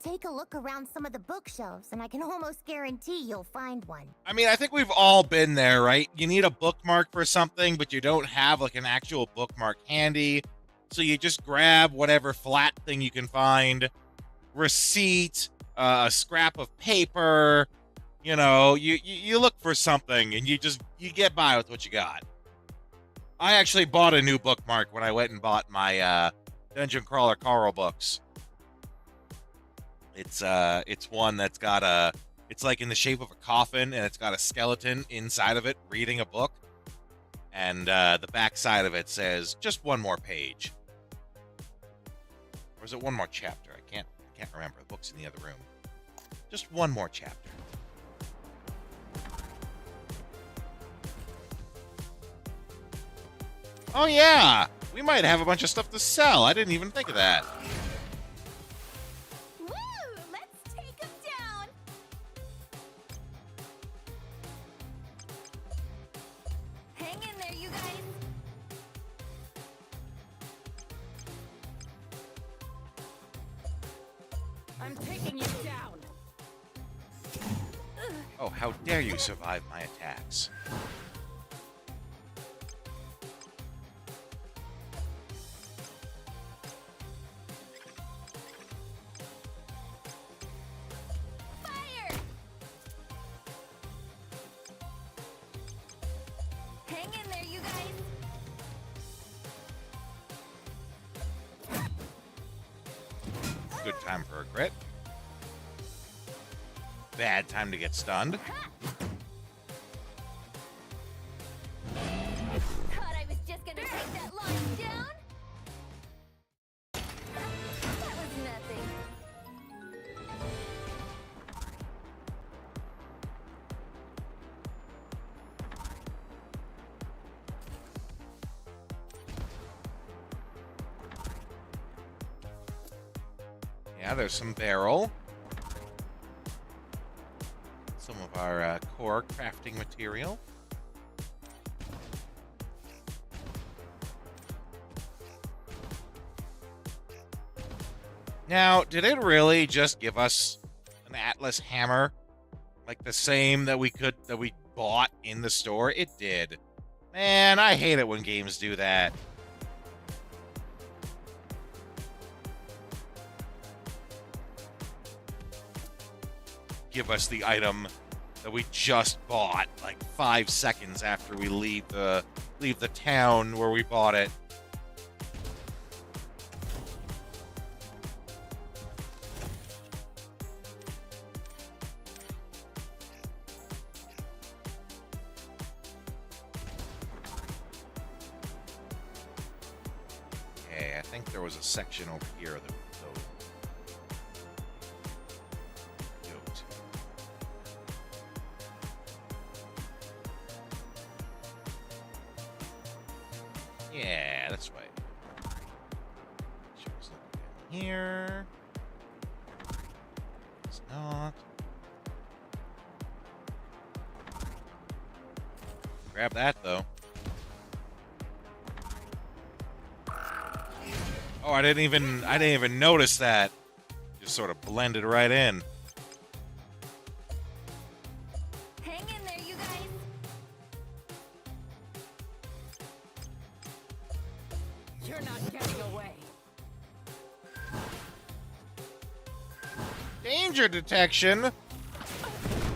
Take a look around some of the bookshelves, and I can almost guarantee you'll find one. I mean, I think we've all been there, right? You need a bookmark for something, but you don't have like an actual bookmark handy. So you just grab whatever flat thing you can find, receipt, a scrap of paper, you know, you look for something and you get by with what you got. I actually bought a new bookmark when I went and bought my Dungeon Crawler Carl books. It's one that's got it's like in the shape of a coffin, and it's got a skeleton inside of it reading a book. And the back side of it says, just one more page. Or is it one more chapter? I can't remember. The book's in the other room. Just one more chapter. Oh yeah! We might have a bunch of stuff to sell. I didn't even think of that. I'm taking you down. Oh, how dare you survive my attacks. Good time for a crit. Bad time to get stunned. Thought I was just gonna take that line down? That was nothing. Yeah, there's some barrel. Some of our core crafting material. Now, did it really just give us an Atlas hammer? Like the same that we bought in the store? It did. Man, I hate it when games do that. Give us the item that we just bought like 5 seconds after we leave the town where we bought it. Okay, I think there was a section over here that would go to. Yeah, this way. Shows it here. It's not. Grab that though. Oh, I didn't even notice that. Just sort of blended right in. Hang in there, you guys. You're not getting away. Danger detection.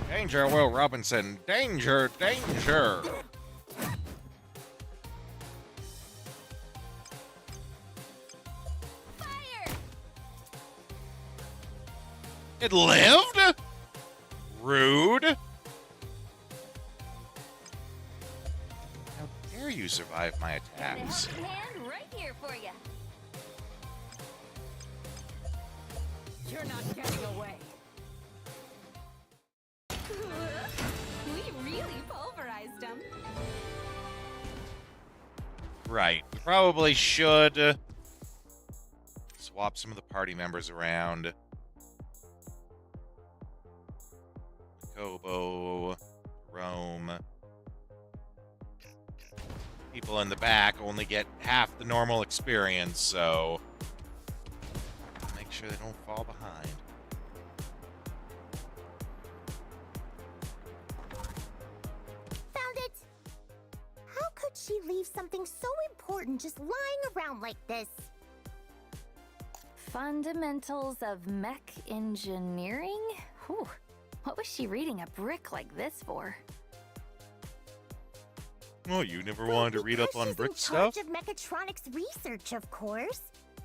Danger, Will Robinson. Danger, danger. It lived? Rude. How dare you survive my attacks? Helping hand right here for you. You're not getting away. We really pulverized them. Right. We probably should swap some of the party members around. Kobo, Rome. People in the back only get half the normal experience, so make sure they don't fall behind. Found it! How could she leave something so important just lying around like this? Fundamentals of mech engineering? Whew. What was she reading a brick like this for? Oh, you never wanted to read up on brick She's in stuff? charge of mechatronics research, of course.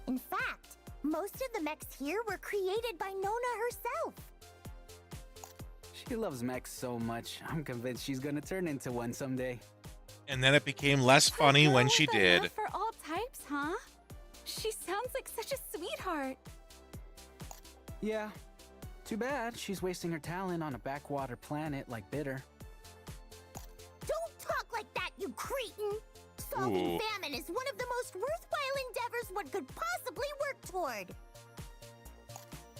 In fact, most of the mechs here were created by Nona herself. She loves mechs so much, I'm convinced she's gonna turn into one someday. And then it became less funny when she With a did. love for all types, huh? She sounds like such a sweetheart. Yeah. Too bad she's wasting her talent on a backwater planet like Bitter. Don't talk like that, you cretin! Solving Ooh. famine is one of the most worthwhile endeavors one could possibly work toward.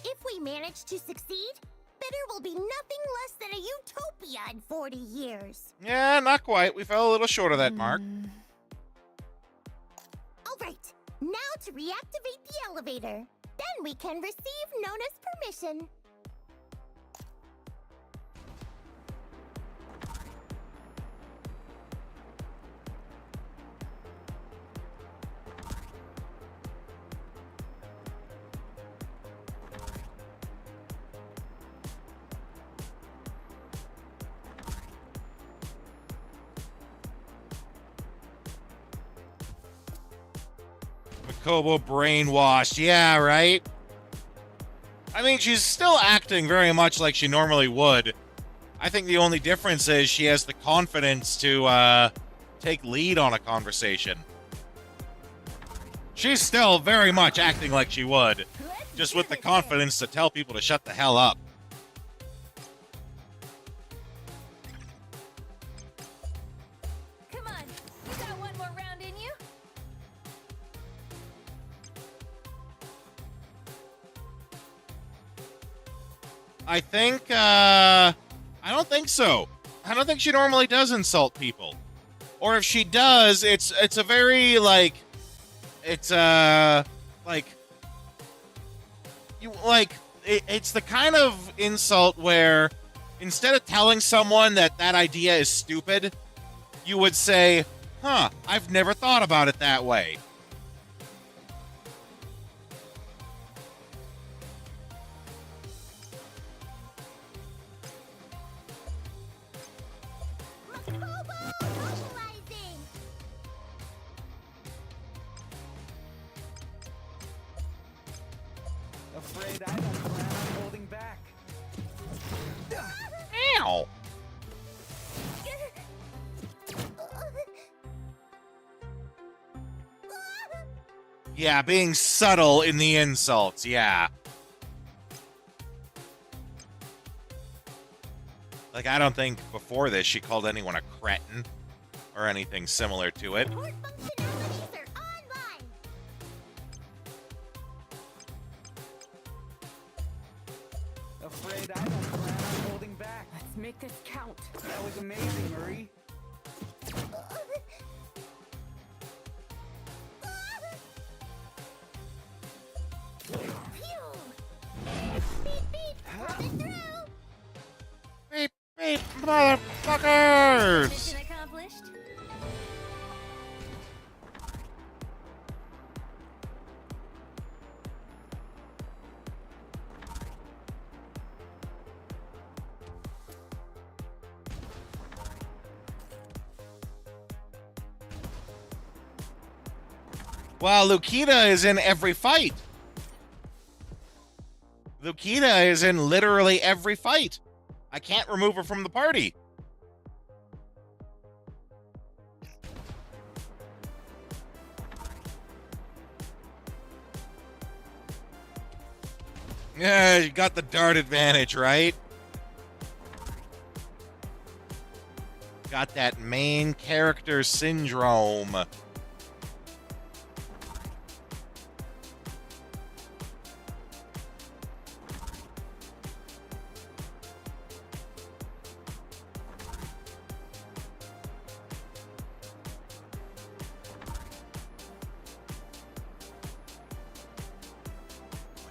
If we manage to succeed, Bitter will be nothing less than a utopia in 40 years. Yeah, not quite. We fell a little short of that mark. All right, now to reactivate the elevator. Then we can receive Nona's permission. Makobo brainwashed. Yeah, right? I mean, she's still acting very much like she normally would. I think the only difference is she has the confidence to take lead on a conversation. She's still very much acting like she would, just with the confidence to tell people to shut the hell up. Come on, you got one more round in you? I don't think so. I don't think she normally does insult people. Or if she does, it's a very, like, it's the kind of insult where instead of telling someone that idea is stupid, you would say, huh, I've never thought about it that way. Afraid I don't plan on holding back. Ow! Yeah, being subtle in the insults, yeah. Like, I don't think before this she called anyone a cretin or anything similar to it. Afraid I don't plan on holding back. Let's make this count. That was amazing, Marie. Beep, beep, motherfuckers! Mission accomplished. Well, Lukita is in every fight. Lukita is in literally every fight. I can't remove her from the party. Yeah, you got the dart advantage, right? Got that main character syndrome.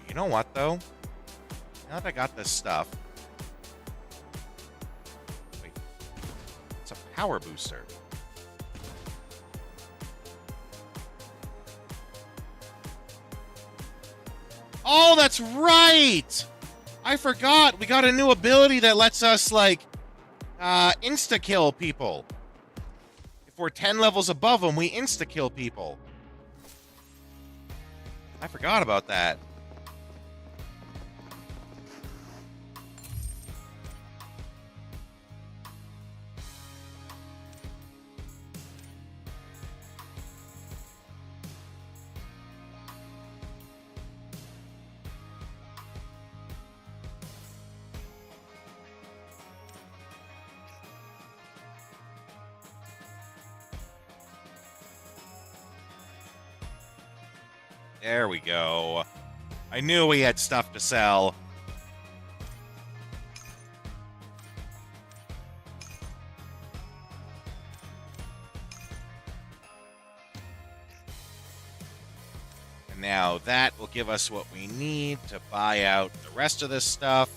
You know what, though? Now that I got this stuff... Wait. It's a power booster. Oh, that's right! I forgot! We got a new ability that lets us, like, insta-kill people. If we're 10 levels above them, we insta-kill people. I forgot about that. There we go. I knew we had stuff to sell. And now that will give us what we need to buy out the rest of this stuff.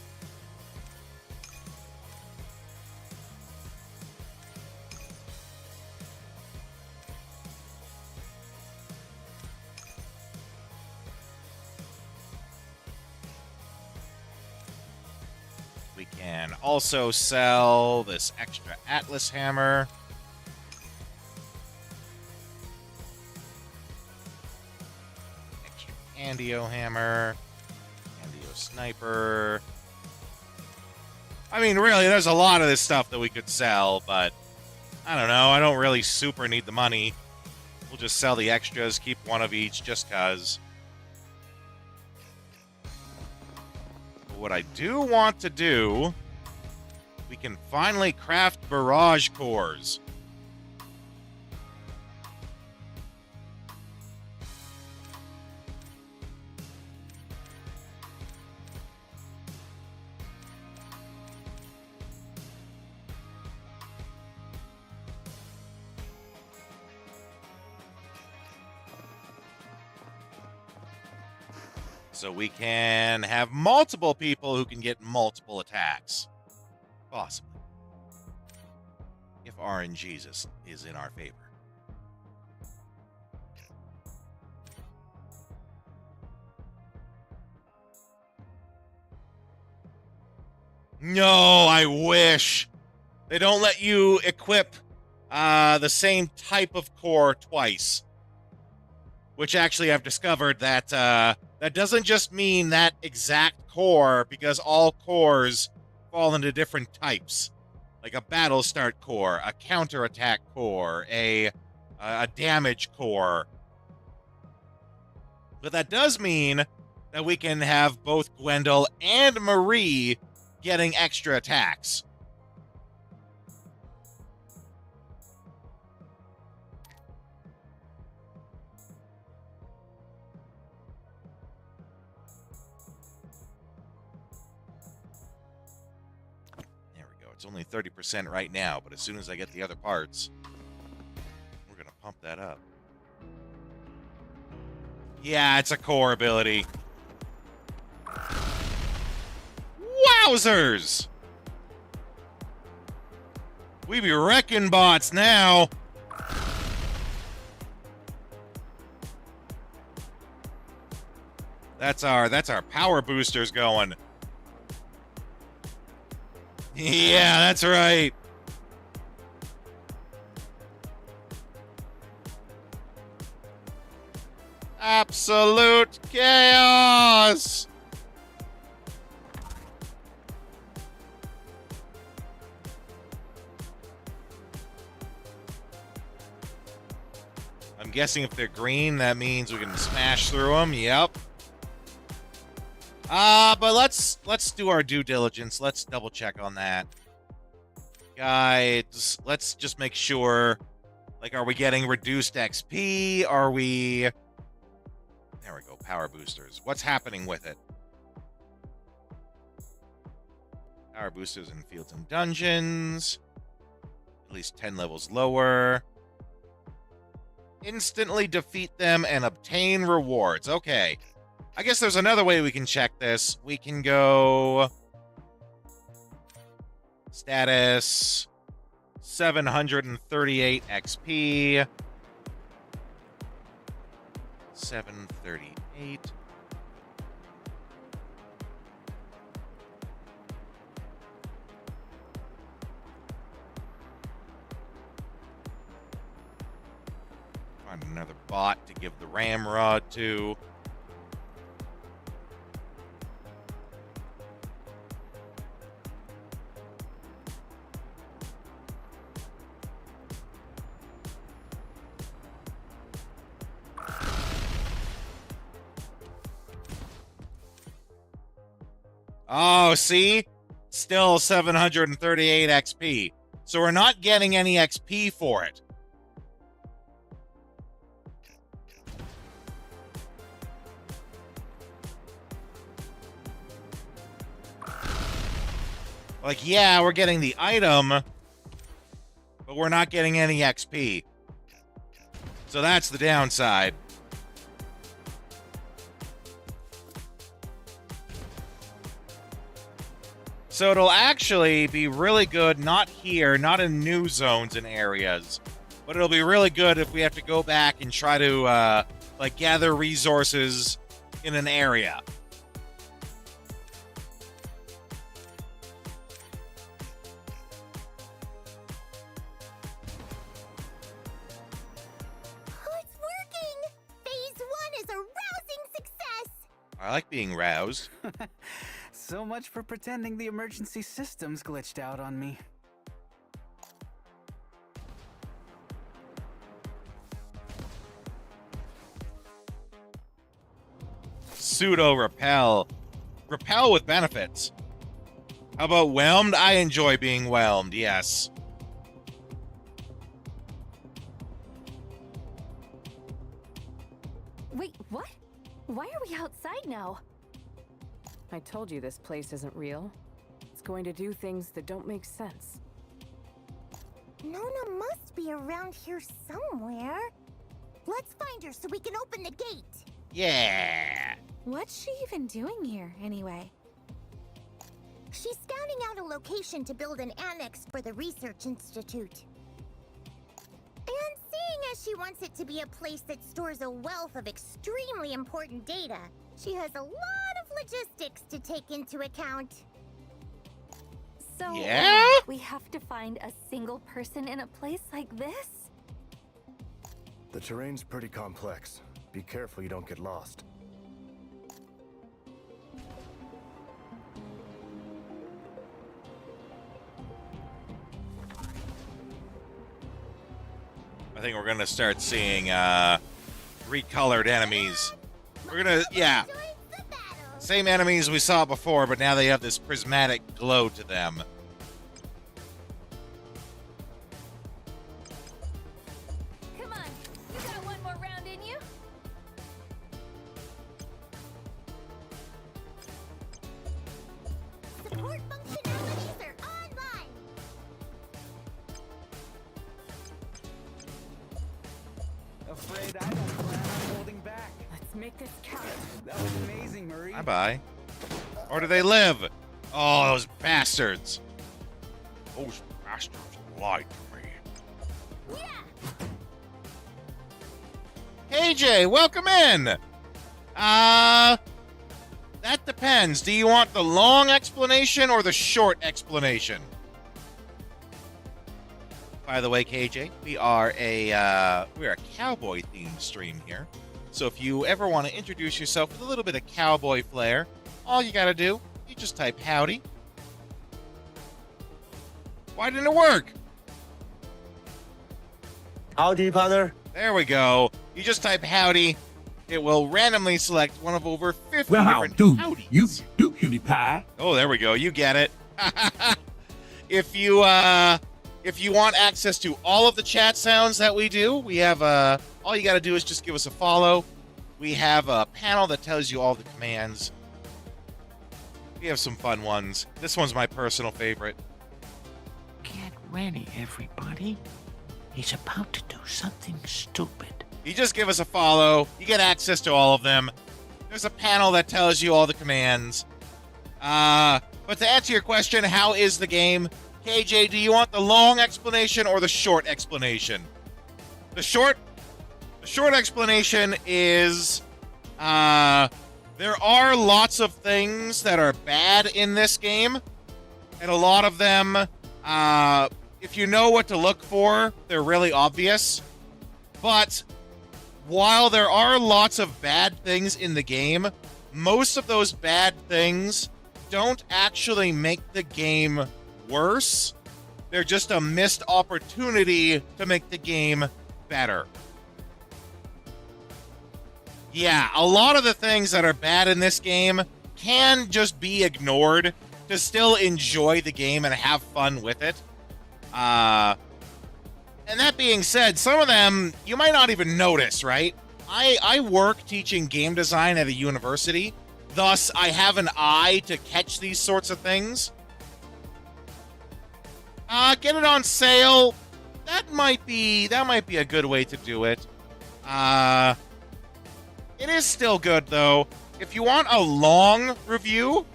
We can also sell this extra Atlas hammer. Extra Candio hammer. Candio sniper. I mean, really, there's a lot of this stuff that we could sell, but I don't know. I don't really super need the money. We'll just sell the extras, keep one of each, just cuz. But what I do want to do, we can finally craft barrage cores. So we can have multiple people who can get multiple attacks. Possibly. If RNG is in our favor. No, I wish. They don't let you equip the same type of core twice. Which actually I've discovered that that doesn't just mean that exact core, because all cores fall into different types. Like a battle start core, a counterattack core, a damage core. But that does mean that we can have both Gwendol and Marie getting extra attacks. It's only 30% right now, but as soon as I get the other parts, we're going to pump that up. Yeah, it's a core ability. Wowzers! We be wrecking bots now. That's our power boosters going. Yeah, that's right. Absolute chaos. I'm guessing if they're green, that means we can smash through them. Yep. But let's do our due diligence. Let's double check on that. Guides, let's just make sure, like, are we getting reduced XP? Are we... There we go, power boosters. What's happening with it? Power boosters in fields and dungeons. At least 10 levels lower. Instantly defeat them and obtain rewards. Okay. I guess there's another way we can check this. We can go... Status... 738 XP. 738. Find another bot to give the ramrod to. Oh, see? Still 738 XP. So we're not getting any XP for it. Like, yeah, we're getting the item, but we're not getting any XP. So that's the downside. So it'll actually be really good, not here, not in new zones and areas, but it'll be really good if we have to go back and try to, like, gather resources in an area. I like being roused. So much for pretending the emergency systems glitched out on me. Pseudo repel. Repel with benefits. How about whelmed? I enjoy being whelmed, yes. Wait, what? Why are we outside now? I told you this place isn't real. It's going to do things that don't make sense. Nona must be around here somewhere. Let's find her so we can open the gate. Yeah. What's she even doing here, anyway? She's scouting out a location to build an annex for the Research Institute. And seeing as she wants it to be a place that stores a wealth of extremely important data, she has a lot of logistics to take into account. So, Yeah? we have to find a single person in a place like this? The terrain's pretty complex. Be careful you don't get lost. I think we're gonna start seeing recolored enemies. We're gonna, yeah. Same enemies we saw before, but now they have this prismatic glow to them. Come on, you got one more round in you? Support functionalities are online. Afraid I don't plan on holding back. Let's make this count. That was amazing, Marie. Bye-bye. Or do they live? Oh, those bastards. Those bastards lied to me. KJ, welcome in. That depends. Do you want the long explanation or the short explanation? By the way, KJ, we are a cowboy themed stream here. So if you ever want to introduce yourself with a little bit of cowboy flair, all you gotta do, you just type howdy. Why didn't it work? Howdy, partner. There we go. You just type howdy. It will randomly select one of over 50 Well, how different do howdies. you do, cutie pie? Oh, there we go. You get it. If you want access to all of the chat sounds that we do, we have all you got to do is just give us a follow. We have a panel that tells you all the commands. We have some fun ones. This one's my personal favorite. Get ready, everybody. He's about to do something stupid. You just give us a follow. You get access to all of them. There's a panel that tells you all the commands. But to answer your question, how is the game? KJ, do you want the long explanation or the short explanation? The short explanation is there are lots of things that are bad in this game, and a lot of them, if you know what to look for, they're really obvious. But while there are lots of bad things in the game, most of those bad things don't actually make the game worse. They're just a missed opportunity to make the game better. Yeah, a lot of the things that are bad in this game can just be ignored to still enjoy the game and have fun with it. And that being said, some of them you might not even notice, right? I work teaching game design at a university, thus I have an eye to catch these sorts of things. Get it on sale. That might be a good way to do it. It is still good though. If you want a long review,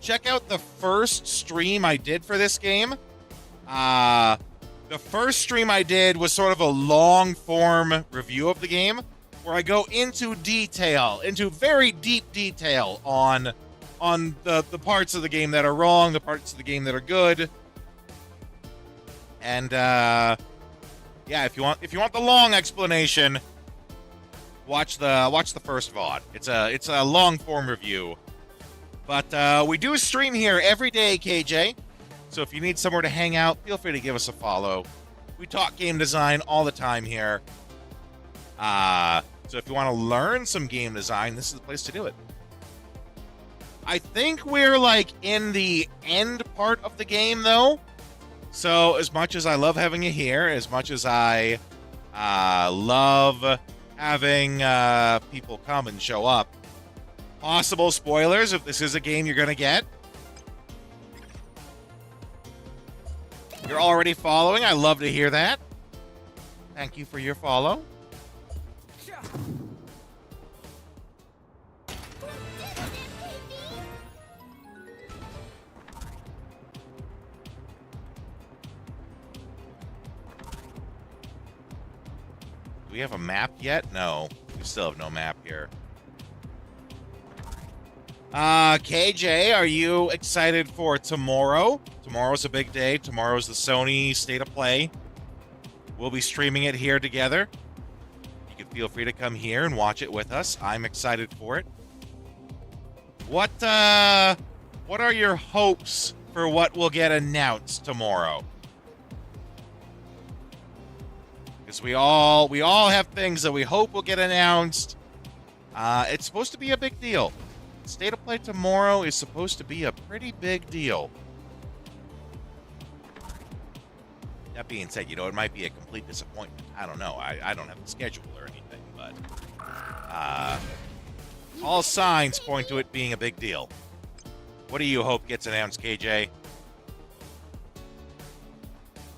check out the first stream I did for this game. The first stream I did was sort of a long-form review of the game, where I go into very deep detail on the parts of the game that are wrong, the parts of the game that are good. And yeah, if you want the long explanation, watch the first VOD. It's a long form review. But we do stream here every day, KJ. So if you need somewhere to hang out, feel free to give us a follow. We talk game design all the time here. So if you want to learn some game design, this is the place to do it. I think we're like in the end part of the game though. So as much as I love having you here, as much as I love having people come and show up, possible spoilers if this is a game you're going to get. You're already following. I love to hear that. Thank you for your follow. Do we have a map yet? No, we still have no map here. KJ, are you excited for tomorrow? Tomorrow's a big day. Tomorrow's the Sony State of Play. We'll be streaming it here together. You can feel free to come here and watch it with us. I'm excited for it. What are your hopes for what will get announced tomorrow? Because we all have things that we hope will get announced. It's supposed to be a big deal. State of Play tomorrow is supposed to be a pretty big deal. That being said, you know, it might be a complete disappointment. I don't know. I don't have the schedule or anything, but all signs point to it being a big deal. What do you hope gets announced, KJ?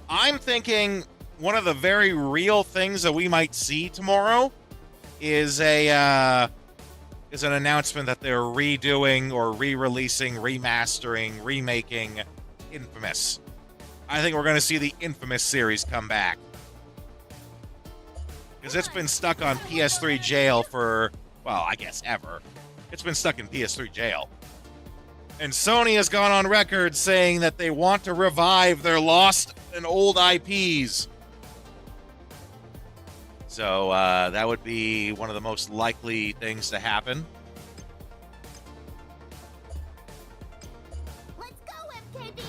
I'm thinking one of the very real things that we might see tomorrow is an announcement that they're redoing or re-releasing, remastering, remaking Infamous. I think we're going to see the Infamous series come back. Because it's been stuck on PS3 jail for, well, I guess ever. It's been stuck in PS3 jail. And Sony has gone on record saying that they want to revive their lost and old IPs. So that would be one of the most likely things to happen. Let's go, MKB!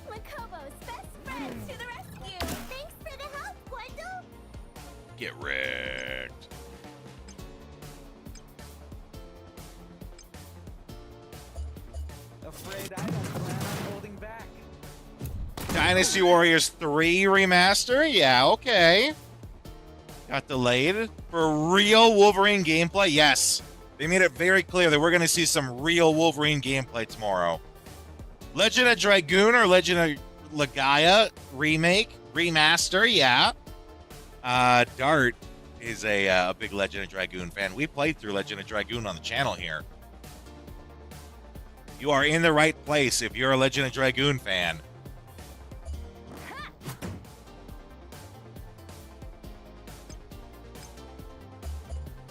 Makobo's best friend to the rescue! Thanks for the help, Gwendol! Get wrecked. Afraid I don't plan on holding back. Dynasty Warriors 3 remaster? Yeah, okay. Got delayed for real Wolverine gameplay? Yes. They made it very clear that we're going to see some real Wolverine gameplay tomorrow. Legend of Dragoon or Legend of Legaia remake, remaster? Yeah. Dart is a big Legend of Dragoon fan. We played through Legend of Dragoon on the channel here. You are in the right place if you're a Legend of Dragoon fan.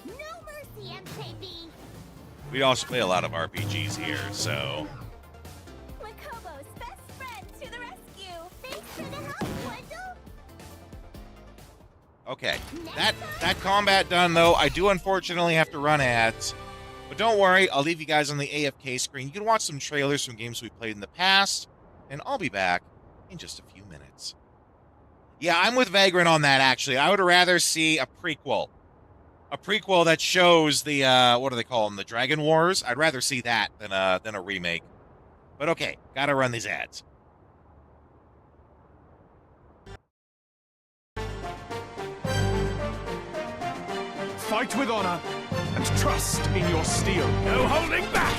No mercy, MKB! We also play a lot of RPGs here, so... Makobo's best friend to the rescue! Thanks for the help, Gwendol! Okay, that combat done, though. I do unfortunately have to run ads. But don't worry, I'll leave you guys on the AFK screen. You can watch some trailers from games we played in the past, and I'll be back in just a few minutes. Yeah, I'm with Vagrant on that, actually. I would rather see a prequel. A prequel that shows the, what do they call them, the Dragon Wars? I'd rather see that than a remake. But okay, gotta run these ads. Fight with honor and trust in your steel. No holding back!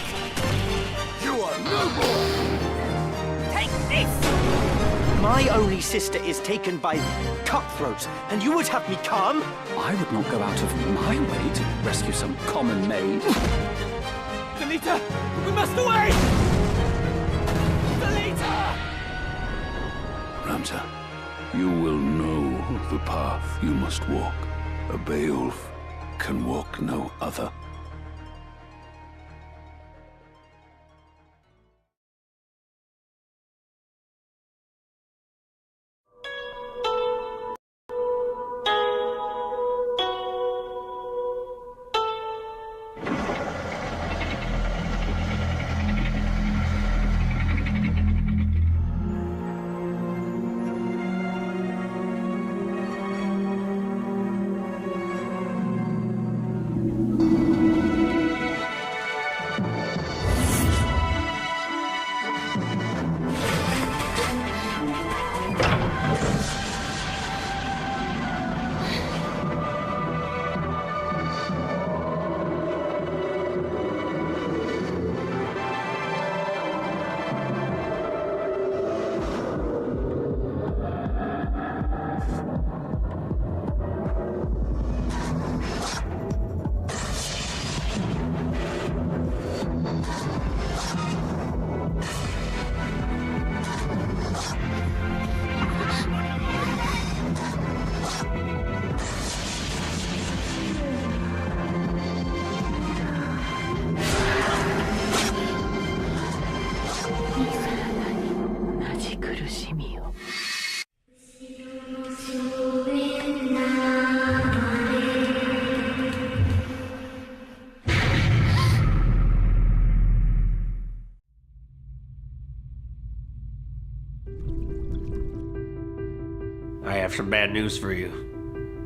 You are no more! Take this! My only sister is taken by cutthroats, and you would have me calm? I would not go out of my way to rescue some common maid. Delita! We must away! Delita! Ramza, you will know the path you must walk. A Beowulf can walk no other. Kimio. I have some bad news for you.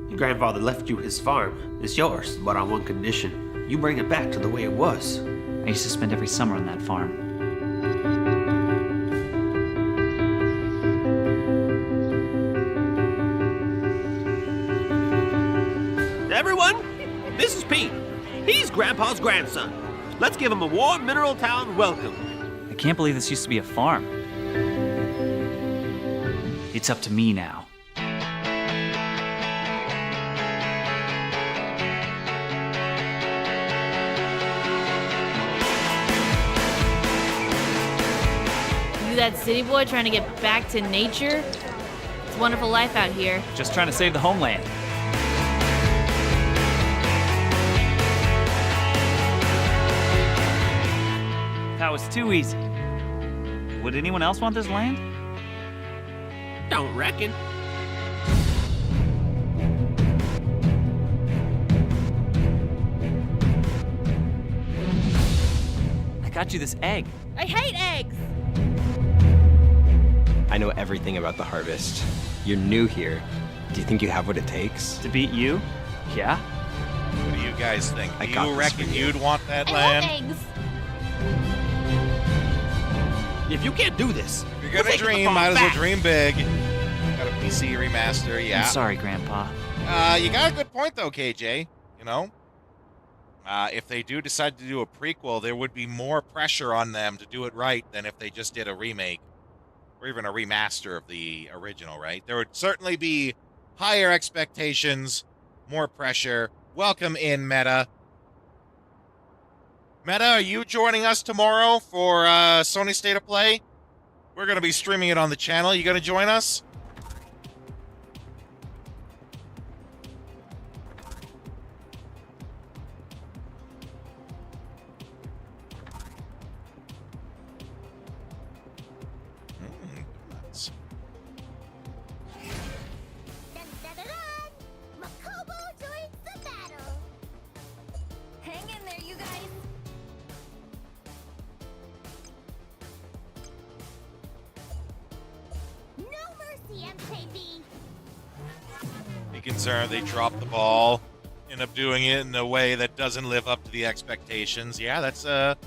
Your grandfather left you his farm. It's yours, but on one condition. You bring it back to the way it was. I used to spend every summer on that farm. Everyone, this is Pete. He's Grandpa's grandson. Let's give him a warm Mineral Town welcome. I can't believe this used to be a farm. It's up to me now. You that city boy trying to get back to nature? It's a wonderful life out here. Just trying to save the homeland. That was too easy. Would anyone else want this land? Don't reckon. I got you this egg. I hate eggs! I know everything about the harvest. You're new here. Do you think you have what it takes? To beat you? Yeah. What do you guys think? I Do got you this reckon for you. you'd want that I land? love eggs! If you can't do this, If you're gonna dream, might as well dream big. Got a PC remaster, yeah. I'm sorry, Grandpa. You got a good point though, KJ. You know, if they do decide to do a prequel, there would be more pressure on them to do it right than if they just did a remake or even a remaster of the original. Right? There would certainly be higher expectations, more pressure. Welcome in, Meta. Meta, are you joining us tomorrow for Sony State of Play? We're going to be streaming it on the channel. You going to join us? Nuts. Makobo joins the battle. Hang in there, you guys. No mercy, MKB. Be concerned they drop the ball, end up doing it in a way that doesn't live up to the expectations. Yeah, that's a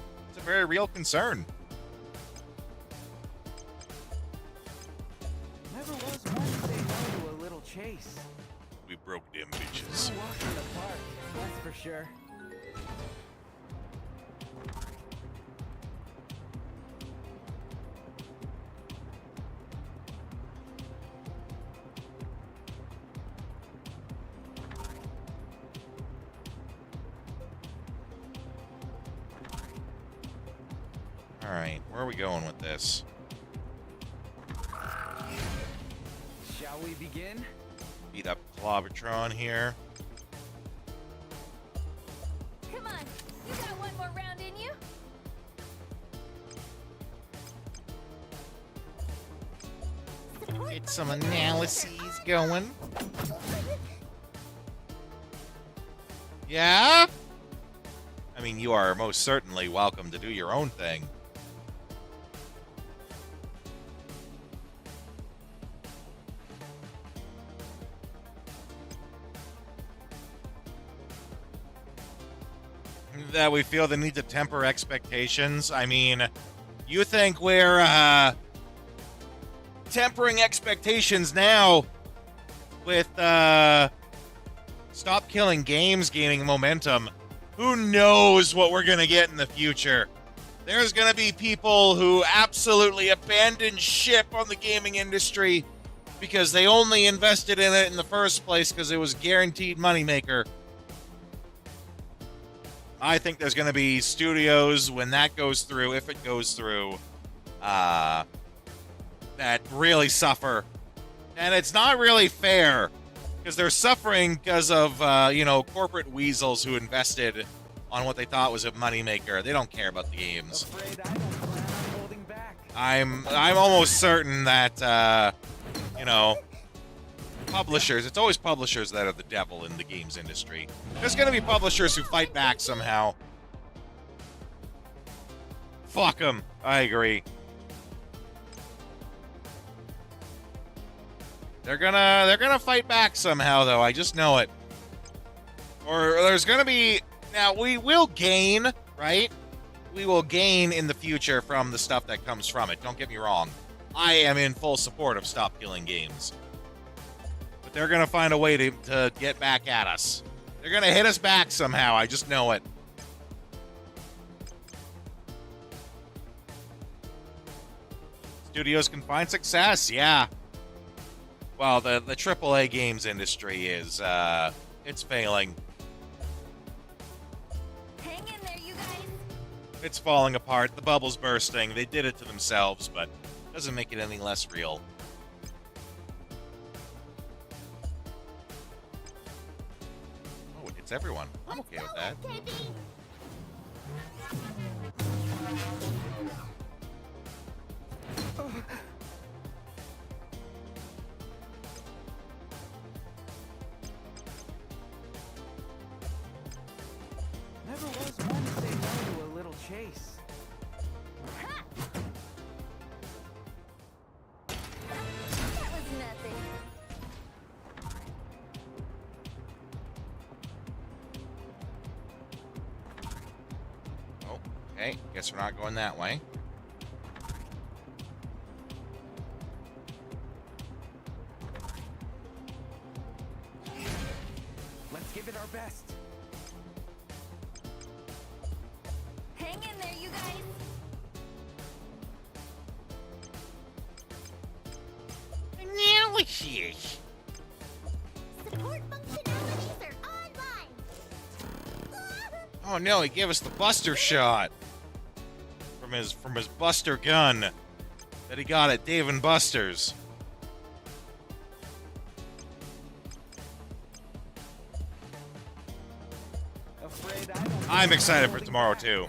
very real concern. Never was one to say no to a little chase. We broke them bitches. No walk in the park, that's for sure. All right, where are we going with this? Shall we begin? Beat up Clobertron here. Come on, you got one more round in you? Get some analyses going. Yeah? I mean, you are most certainly welcome to do your own thing. That we feel the need to temper expectations. I mean, you think we're tempering expectations now with Stop Killing Games gaining momentum. Who knows what we're going to get in the future? There's going to be people who absolutely abandon ship on the gaming industry because they only invested in it in the first place because it was guaranteed moneymaker. I think there's going to be studios, when that goes through, if it goes through, that really suffer. And it's not really fair, because they're suffering because of, corporate weasels who invested on what they thought was a moneymaker. They don't care about the games. I'm almost certain that, you know, publishers, it's always publishers that are the devil in the games industry. There's gonna be publishers who fight back somehow. Fuck them. I agree. They're gonna fight back somehow, though. I just know it. Or there's gonna be... Now, we will gain, right? We will gain in the future from the stuff that comes from it. Don't get me wrong. I am in full support of Stop Killing Games. But they're gonna find a way to get back at us. They're gonna hit us back somehow. I just know it. Studios can find success, yeah. Well, the AAA games industry is, it's failing. Hang in there, you guys. It's falling apart. The bubble's bursting. They did it to themselves, but it doesn't make it any less real. Oh, it's everyone. I'm okay with that. Never was one to say no to a little chase. That was nothing. Oh, okay. Guess we're not going that way. Let's give it our best. Hang in there, you guys. Analysis. Support functionalities are online. Oh no, he gave us the Buster shot from his Buster gun that he got at Dave and Buster's. I'm excited for tomorrow too.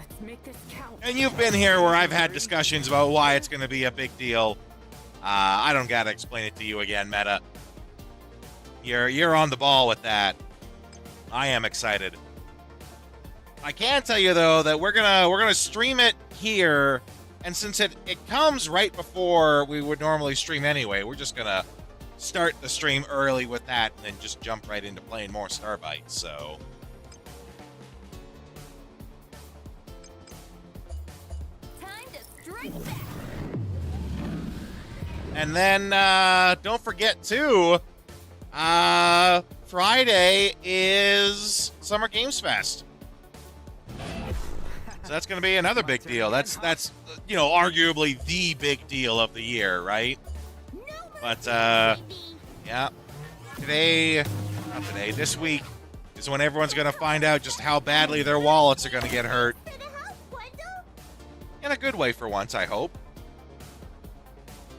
And you've been here where I've had discussions about why it's going to be a big deal. I don't gotta explain it to you again, Meta. You're on the ball with that. I am excited. I can tell you though that we're gonna stream it here, and since it comes right before we would normally stream anyway, we're just gonna start the stream early with that and then just jump right into playing more Starbites. So. And then, don't forget, too, Friday is Summer Games Fest. So that's going to be another big deal. That's you know, arguably the big deal of the year, right? But, yeah. This week is when everyone's going to find out just how badly their wallets are going to get hurt. In a good way for once, I hope.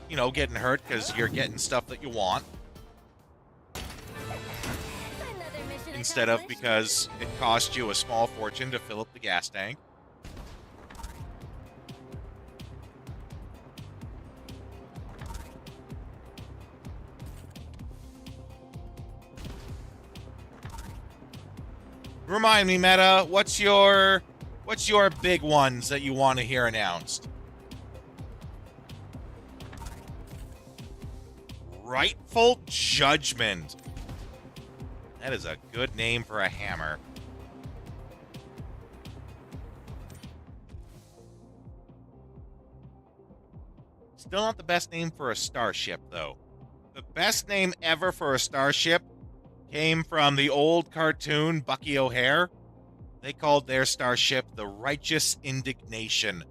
You know, getting hurt because you're getting stuff that you want. Instead of because it cost you a small fortune to fill up the gas tank. Remind me, Meta, what's your big ones that you want to hear announced? Rightful Judgment. That is a good name for a hammer. Still not the best name for a starship, though. The best name ever for a starship came from the old cartoon Bucky O'Hare. They called their starship the Righteous Indignation.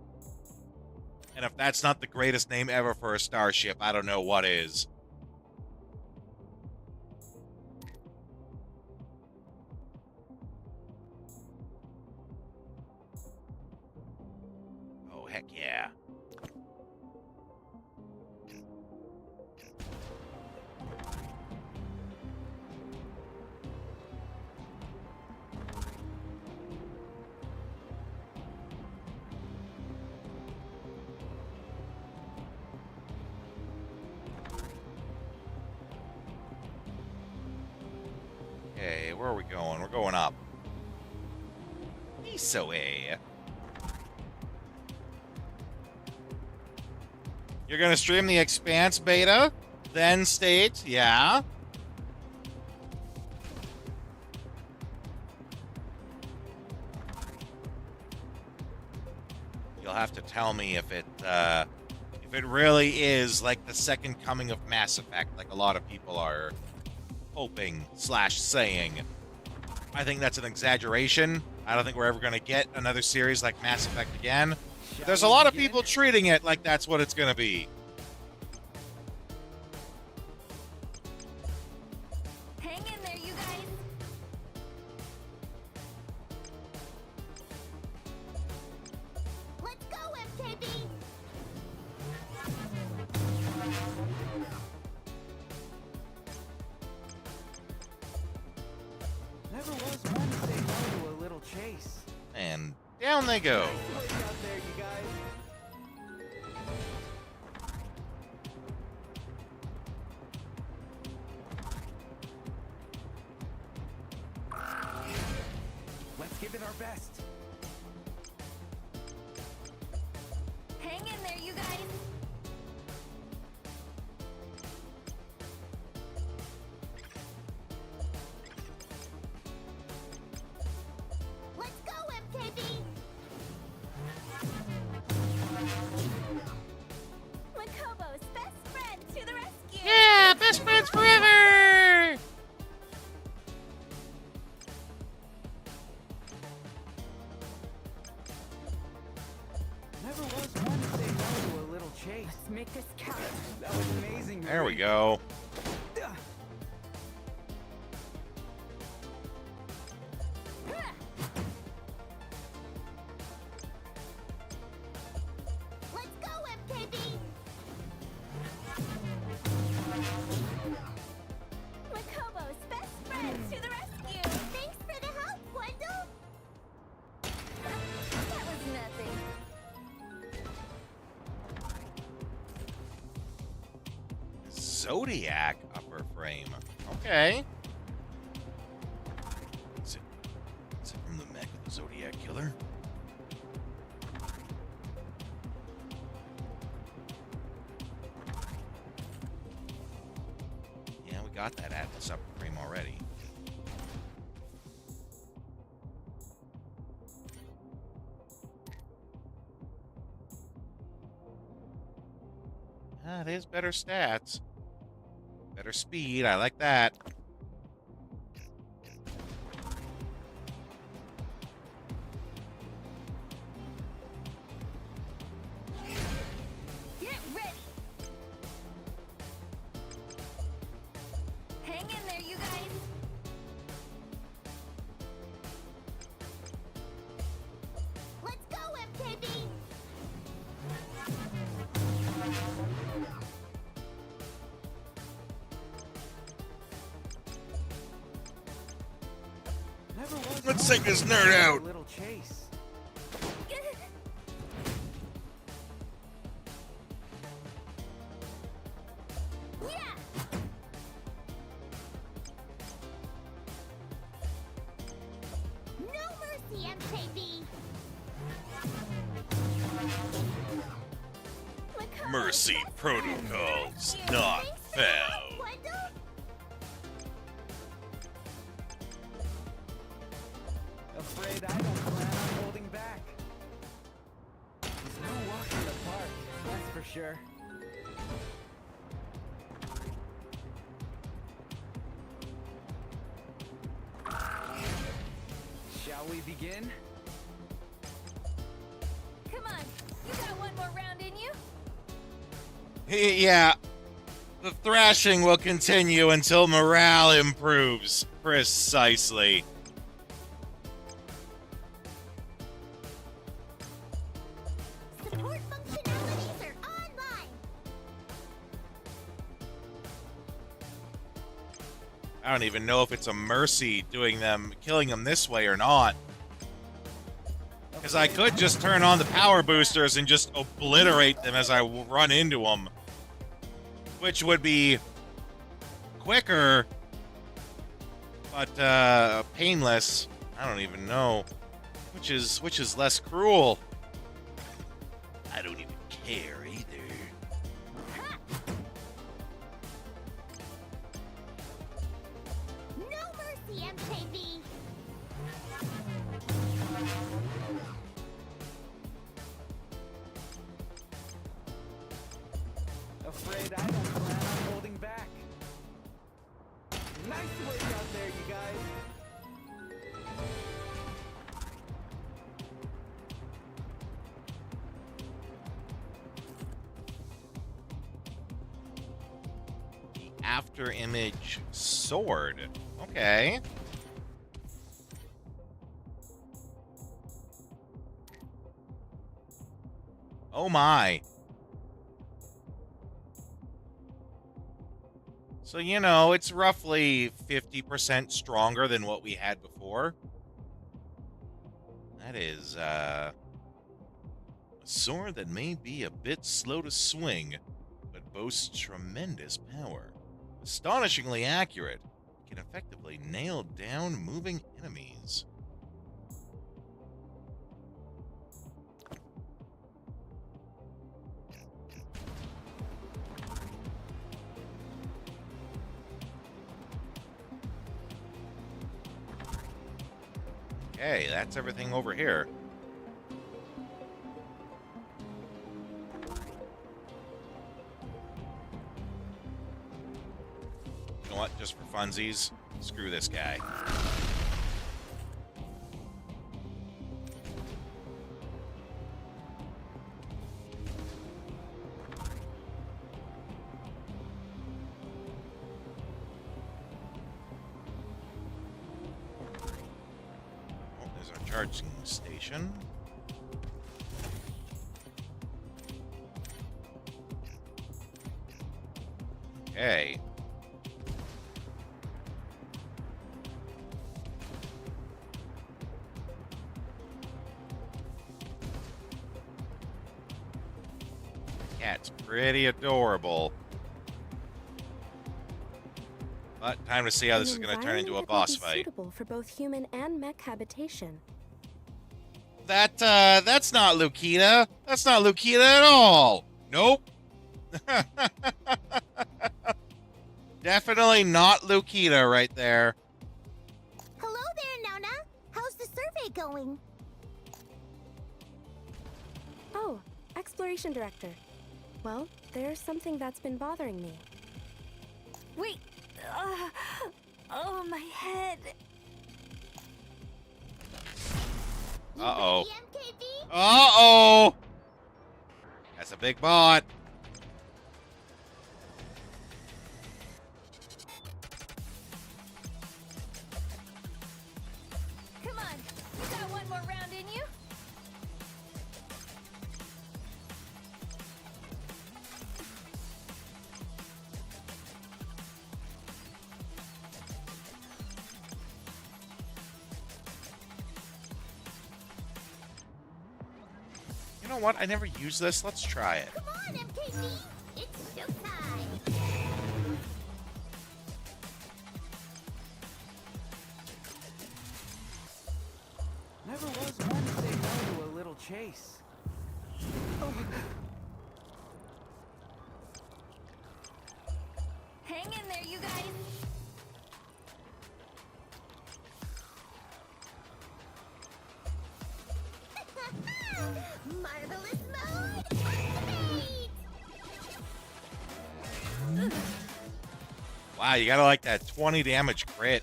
And if that's not the greatest name ever for a starship, I don't know what is. Oh, heck yeah. where are we going? We're going up. Isaway. You're gonna stream the Expanse beta? Then state, yeah. You'll have to tell me if it really is like the second coming of Mass Effect, like a lot of people are hoping / saying. I think that's an exaggeration. I don't think we're ever going to get another series like Mass Effect again. But there's a lot of people treating it like that's what it's going to be. Hang in there, you guys. Let's go, MKB! Never was one to say no to a little chase. And down they go. Nice work out there, you guys. Let's give it our best. Hang in there, you guys. Let's go, MKB! Makobo's best friend to the rescue. Yeah, best friends forever! Never was one to say no to a little chase. Let's make this count. That was amazing. There we go. Let's go, MKB! Makobo's best friend to the rescue. Thanks for the help, Wendell! That was nothing. Zodiac upper frame. Okay. Is it from the mech of the Zodiac Killer? Yeah, we got that Atlas upper frame already. Ah, it is better stats. Better speed, I like that. Get ready. Hang in there, you guys. Let's go, MKB! Never was Let's one take to this say nerd no to out. a little chase. Yeah! No mercy, MKB! Makobo's Mercy best friend to the protocols rescue. not Thanks for the help, found. Wendell! Afraid I don't plan on holding back. There's no walk in the park, that's for sure. Shall we begin? Come on, you got one more round in you. Yeah. The thrashing will continue until morale improves. Precisely. Support functionalities are online! I don't even know if it's a mercy killing them this way or not. Because I could just turn on the power boosters and just obliterate them as I run into them. Which would be quicker But painless, I don't even know which is less cruel. I don't even care either. No mercy, MKV! Afraid I don't plan on holding back. Nice work out there, you guys. The after image sword. Okay. Oh my. So, you know, it's roughly 50% stronger than what we had before. That is, a sword that may be a bit slow to swing, but boasts tremendous power. Astonishingly accurate, it can effectively nail down moving enemies. Okay, that's everything over here. You know what? Just for funsies, screw this guy. Charging station. Okay. Cat's pretty adorable. But time to see how this is going to turn into a boss fight. Suitable for both human and mech habitation. That's not Lukita. That's not Lukita at all. Nope. Definitely not Lukita right there. Hello there, Nona. How's the survey going? Oh, Exploration Director. Well, there's something that's been bothering me. Wait. Oh, my head. Uh-oh. Uh-oh! That's a big bot. Come on. You got one more round in you? You know what? I never used this. Let's try it. Come on, MKV! It's showtime! Never was one to say no to a little chase. Hang in there, you guys. Marvelous mode! Activate! Wow, you gotta like that 20 damage crit.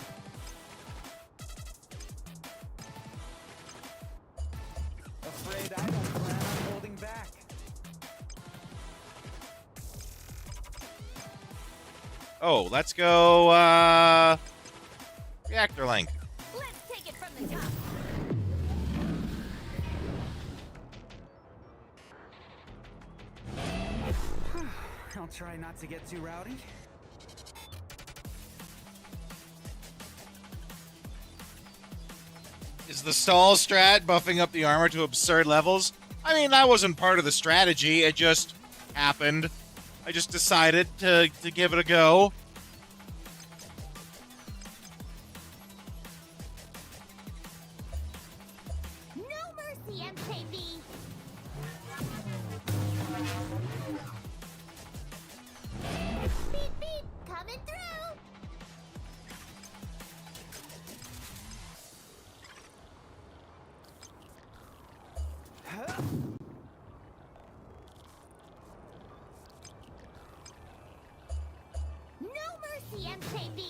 Afraid I don't plan on holding back. Oh, let's go, reactor link. Let's take it from the top. I'll try not to get too rowdy. Is the stall strat buffing up the armor to absurd levels? I mean, that wasn't part of the strategy. It just happened. I just decided to give it a go. mercy, MKB.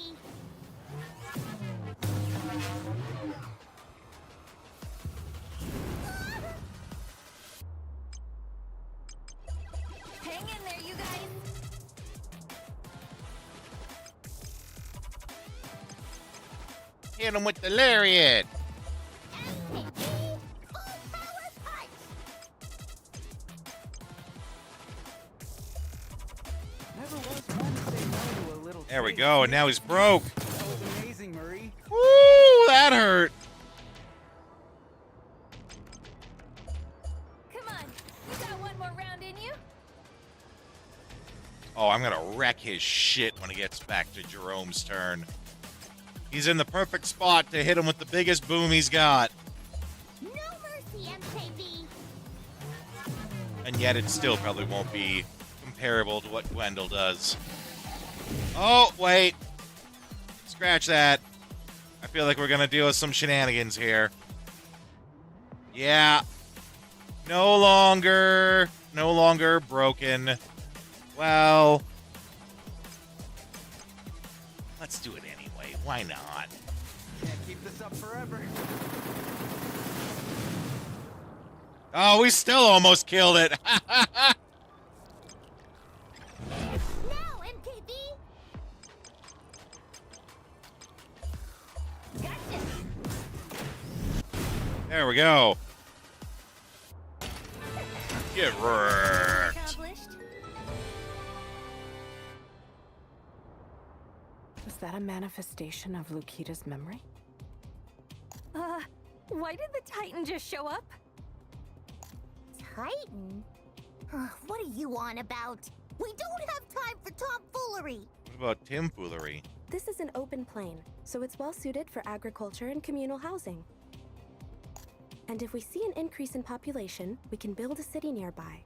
Hang in there, you guys. Hit him with the lariat. Never was one to say no to a little There we treat. go, and now he's broke. That was amazing, Marie. Woo, that hurt. Come on, you got one more round in you. Oh, I'm gonna wreck his shit when it gets back to Jerome's turn. He's in the perfect spot to hit him with the biggest boom he's got. No mercy, MKB. And yet it still probably won't be comparable to what Gwendol does. Oh, wait. Scratch that. I feel like we're gonna deal with some shenanigans here. Yeah. No longer broken. Well, let's do it anyway. Why not? Can't keep this up forever. Oh, we still almost killed it. Now, MKB. Gotcha. There we go. Get wrecked. Accomplished. Was that a manifestation of Lukita's memory? Why did the Titan just show up? Titan? What are you on about? We don't have time for tomfoolery. What about tomfoolery? This is an open plain, so it's well suited for agriculture and communal housing. And if we see an increase in population, we can build a city nearby.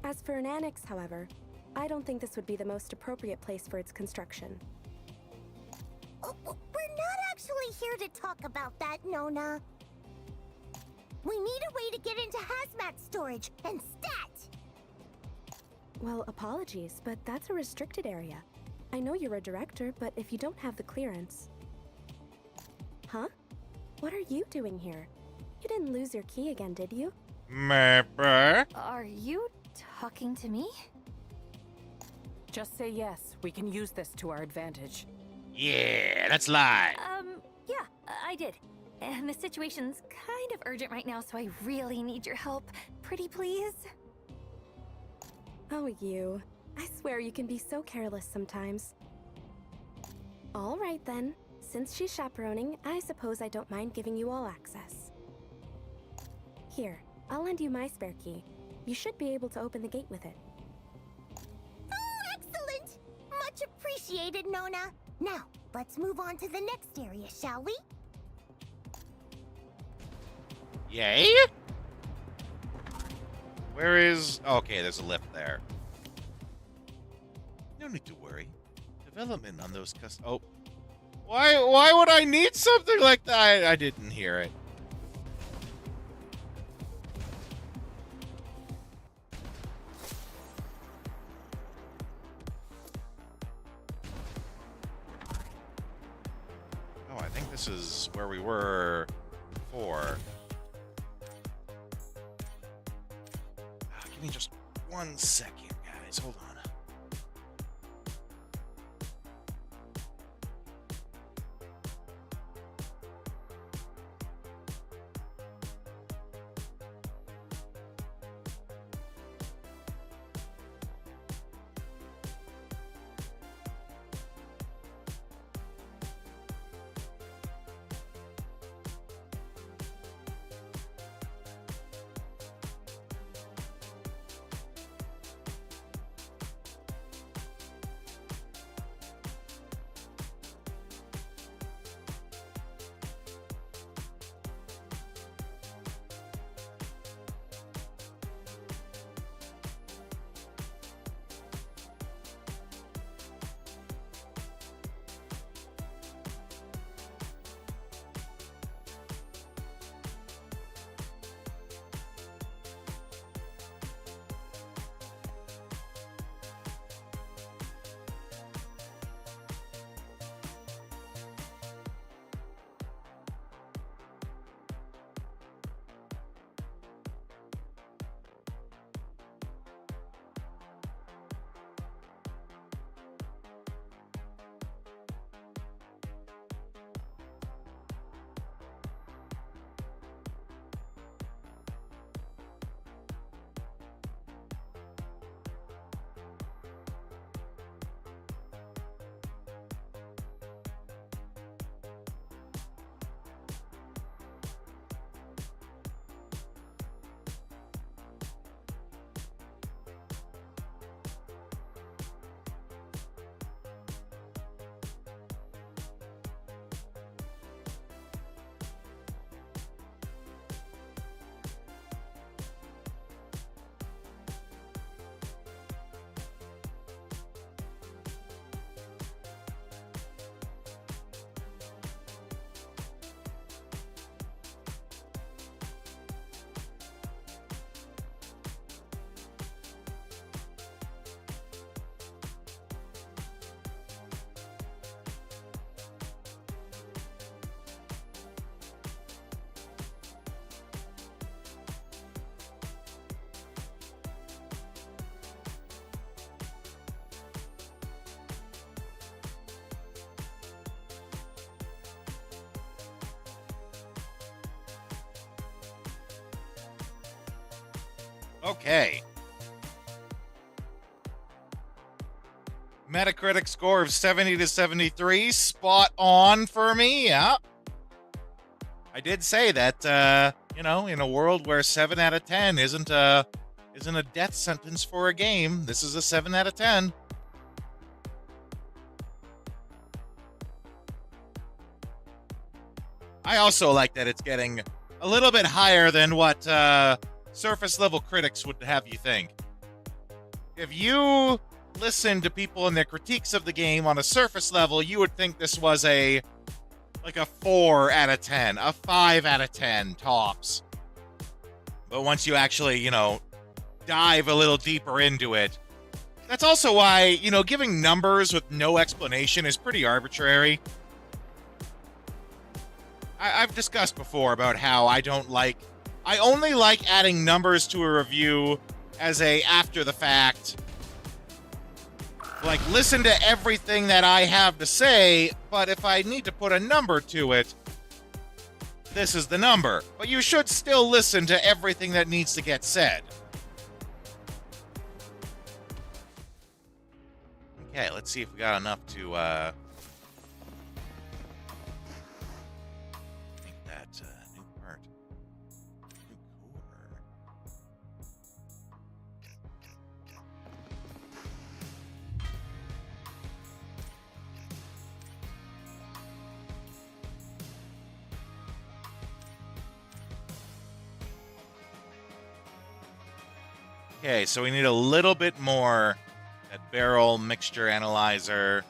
As for an annex, however, I don't think this would be the most appropriate place for its construction. We're not actually here to talk about that, Nona. We need a way to get into hazmat storage and stat. Well, apologies, but that's a restricted area. I know you're a director, but if you don't have the clearance... Huh? What are you doing here? You didn't lose your key again, did you? Maybe. Are you talking to me? Just say yes. We can use this to our advantage. Yeah, let's lie. Yeah, I did. And the situation's kind of urgent right now, so I really need your help. Pretty please? Oh, you. I swear you can be so careless sometimes. All right, then. Since she's chaperoning, I suppose I don't mind giving you all access. Here, I'll lend you my spare key. You should be able to open the gate with it. Oh, excellent! Much appreciated, Nona. Now, let's move on to the next area, shall we? Yay? Where is... Okay, there's a lift there. No need to worry. Development on those Oh. Why would I need something like that? I didn't hear it. Oh, I think this is where we were before. Give me just 1 second, guys. Hold on. Okay. Metacritic score of 70 to 73. Spot on for me, yeah. I did say that, you know, in a world where 7 out of 10 isn't a death sentence for a game, this is a 7 out of 10. I also like that it's getting a little bit higher than what surface level critics would have you think. If you listen to people and their critiques of the game on a surface level, you would think this was a 4 out of 10, a 5 out of 10 tops. But once you actually, you know, dive a little deeper into it, that's also why, you know, giving numbers with no explanation is pretty arbitrary. I've discussed before about how I only like adding numbers to a review as a after the fact. Like, listen to everything that I have to say, but if I need to put a number to it, this is the number. But you should still listen to everything that needs to get said. Okay, let's see if we got enough to, make that, new part. New core. Okay, so we need a little bit more. That barrel mixture analyzer.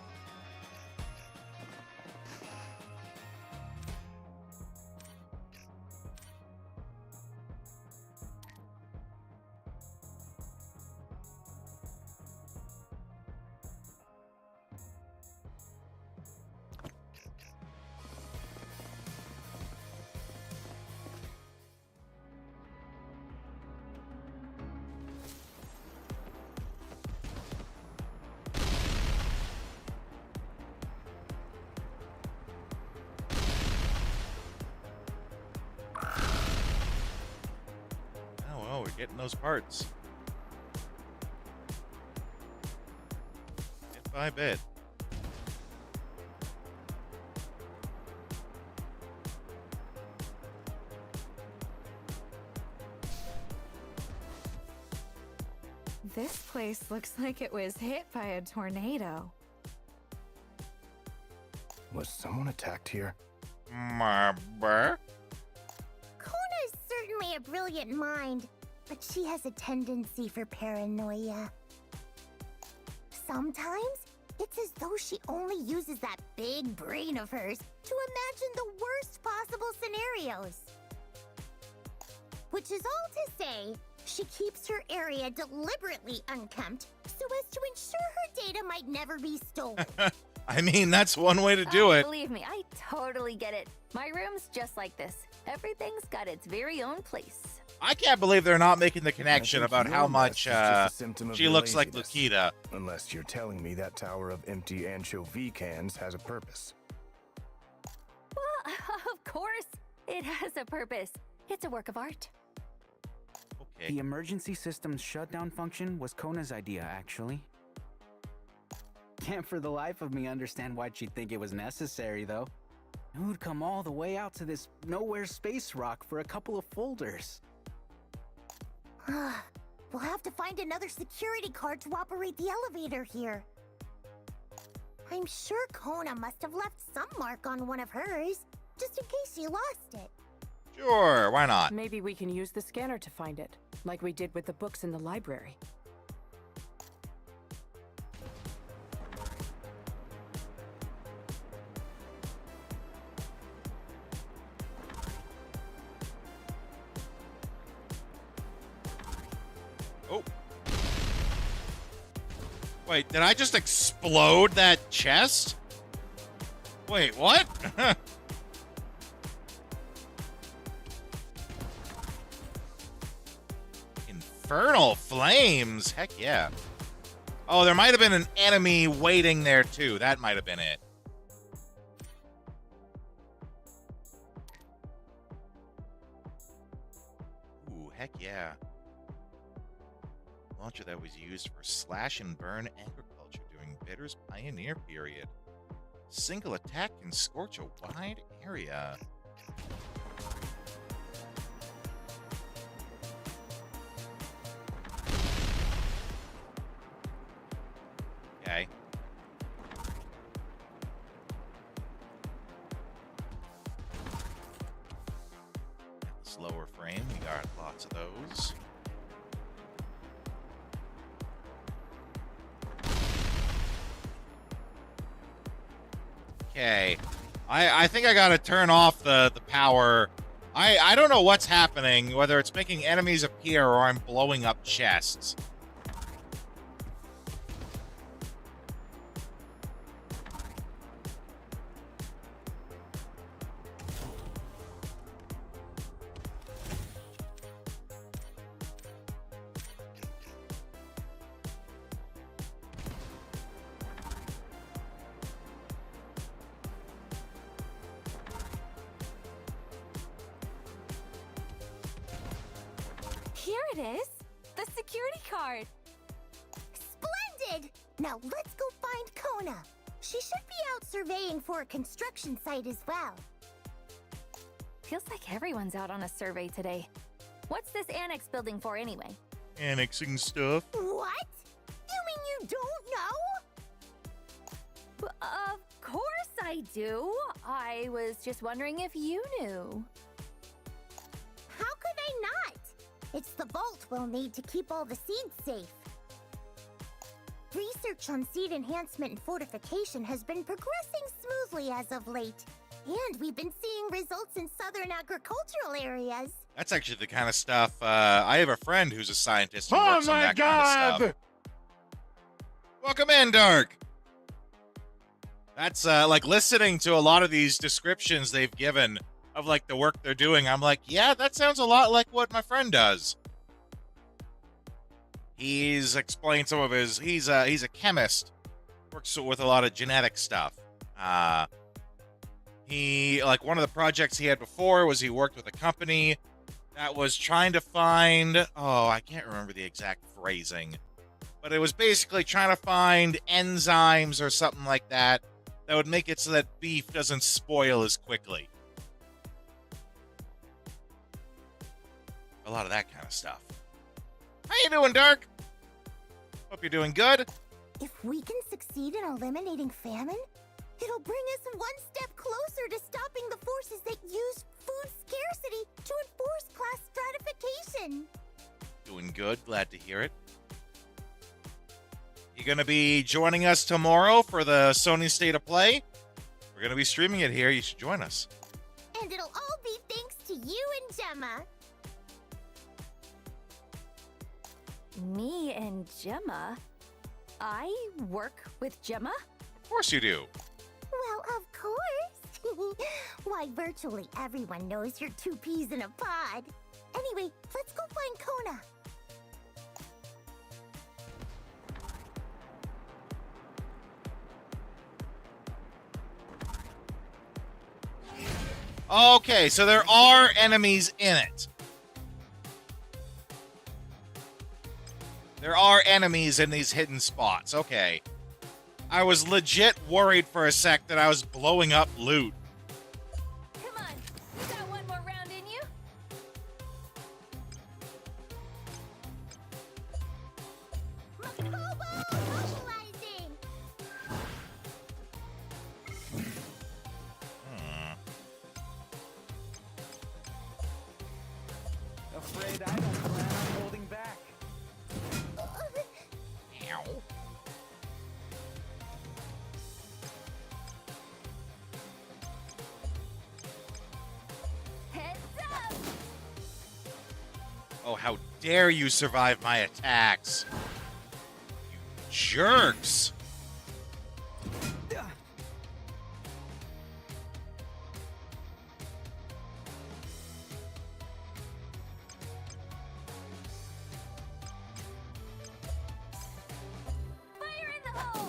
Getting those parts. Bit by bit. This place looks like it was hit by a tornado. Was someone attacked here? Marber? Kona is certainly a brilliant mind, but she has a tendency for paranoia. Sometimes, it's as though she only uses that big brain of hers to imagine the worst possible scenarios. Which is all to say, she keeps her area deliberately unkempt so as to ensure her data might never be stolen. I mean, that's one way to do it. Believe me, I totally get it. My room's just like this. Everything's got its very own place. I can't believe they're not making the connection about how much she looks like Lukita. Unless you're telling me that tower of empty anchovy cans has a purpose. Well, of course, it has a purpose. It's a work of art. Okay. The emergency system's shutdown function was Kona's idea, actually. Can't for the life of me understand why she'd think it was necessary, though. Who'd come all the way out to this nowhere space rock for a couple of folders? We'll have to find another security card to operate the elevator here. I'm sure Kona must have left some mark on one of hers, just in case she lost it. Sure, why not? Maybe we can use the scanner to find it, like we did with the books in the library. Oh. Wait, did I just explode that chest? Wait, what? Infernal flames. Heck yeah. Oh, there might have been an enemy waiting there too. That might have been it. Ooh, heck yeah. launcher that was used for slash and burn agriculture during Bitter's pioneer period. Single attack can scorch a wide area. Okay. This lower frame, we got lots of those. Okay. I think I gotta turn off the power. I don't know what's happening, whether it's making enemies appear or I'm blowing up chests. Here it is. The security card. Splendid! Now let's go find Kona. She should be out surveying for a construction site as well. Feels like everyone's out on a survey today. What's this annex building for anyway? Annexing stuff. What? You mean you don't know? Of course I do. I was just wondering if you knew. How could I not? It's the vault we'll need to keep all the seeds safe. Research on seed enhancement and fortification has been progressing smoothly as of late. And we've been seeing results in southern agricultural areas. That's actually the kind of stuff. I have a friend who's a scientist who works on that kind of stuff. Welcome in, Dark. That's like listening to a lot of these descriptions they've given of like the work they're doing. I'm like, yeah, that sounds a lot like what my friend does. He's explained some of his. He's a chemist, works with a lot of genetic stuff. He like one of the projects he had before was he worked with a company that was trying to find. Oh, I can't remember the exact phrasing, but it was basically trying to find enzymes or something like that that would make it so that beef doesn't spoil as quickly. A lot of that kind of stuff. How you doing, Dark? Hope you're doing good. If we can succeed in eliminating famine, it'll bring us one step closer to stopping the forces that use food scarcity to enforce class stratification. Doing good. Glad to hear it. You gonna be joining us tomorrow for the Sony State of Play? We're gonna be streaming it here. You should join us. And it'll all be thanks to you and Gemma. Me and Gemma? I work with Gemma? Of course you do. Well, of course. Why, virtually everyone knows you're two peas in a pod. Anyway, let's go find Kona. Okay, so there are enemies in it. There are enemies in these hidden spots. Okay. I was legit worried for a sec that I was blowing up loot. Come on, you got one more round in you? Afraid I don't plan on holding back. Heads up! Oh, how dare you survive my attacks. You jerks. Fire in the hole!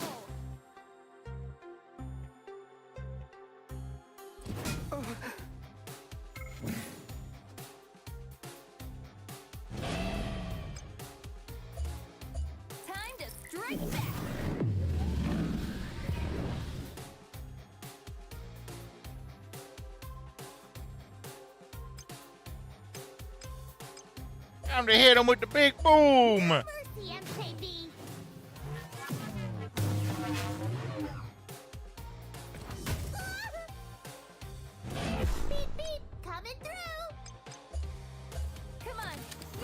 Time to hit him with the big boom. Mercy, MKB. Beep, beep, coming through. Come on.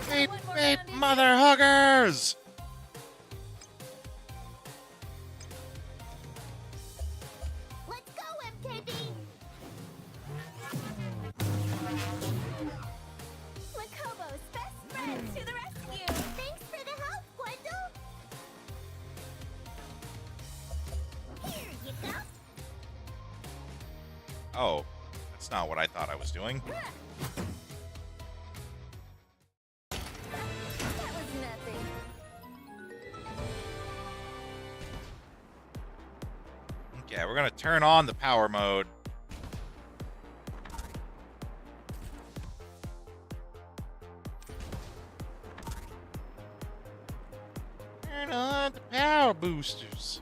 Beep, beep, mother huggers. Let's go, MKB. Makobo's best friends to the rescue. Thanks for the help, Gwendol. Here you go. Oh, that's not what I thought I was doing. That was nothing. Okay, we're gonna turn on the power mode. Turn on the power boosters.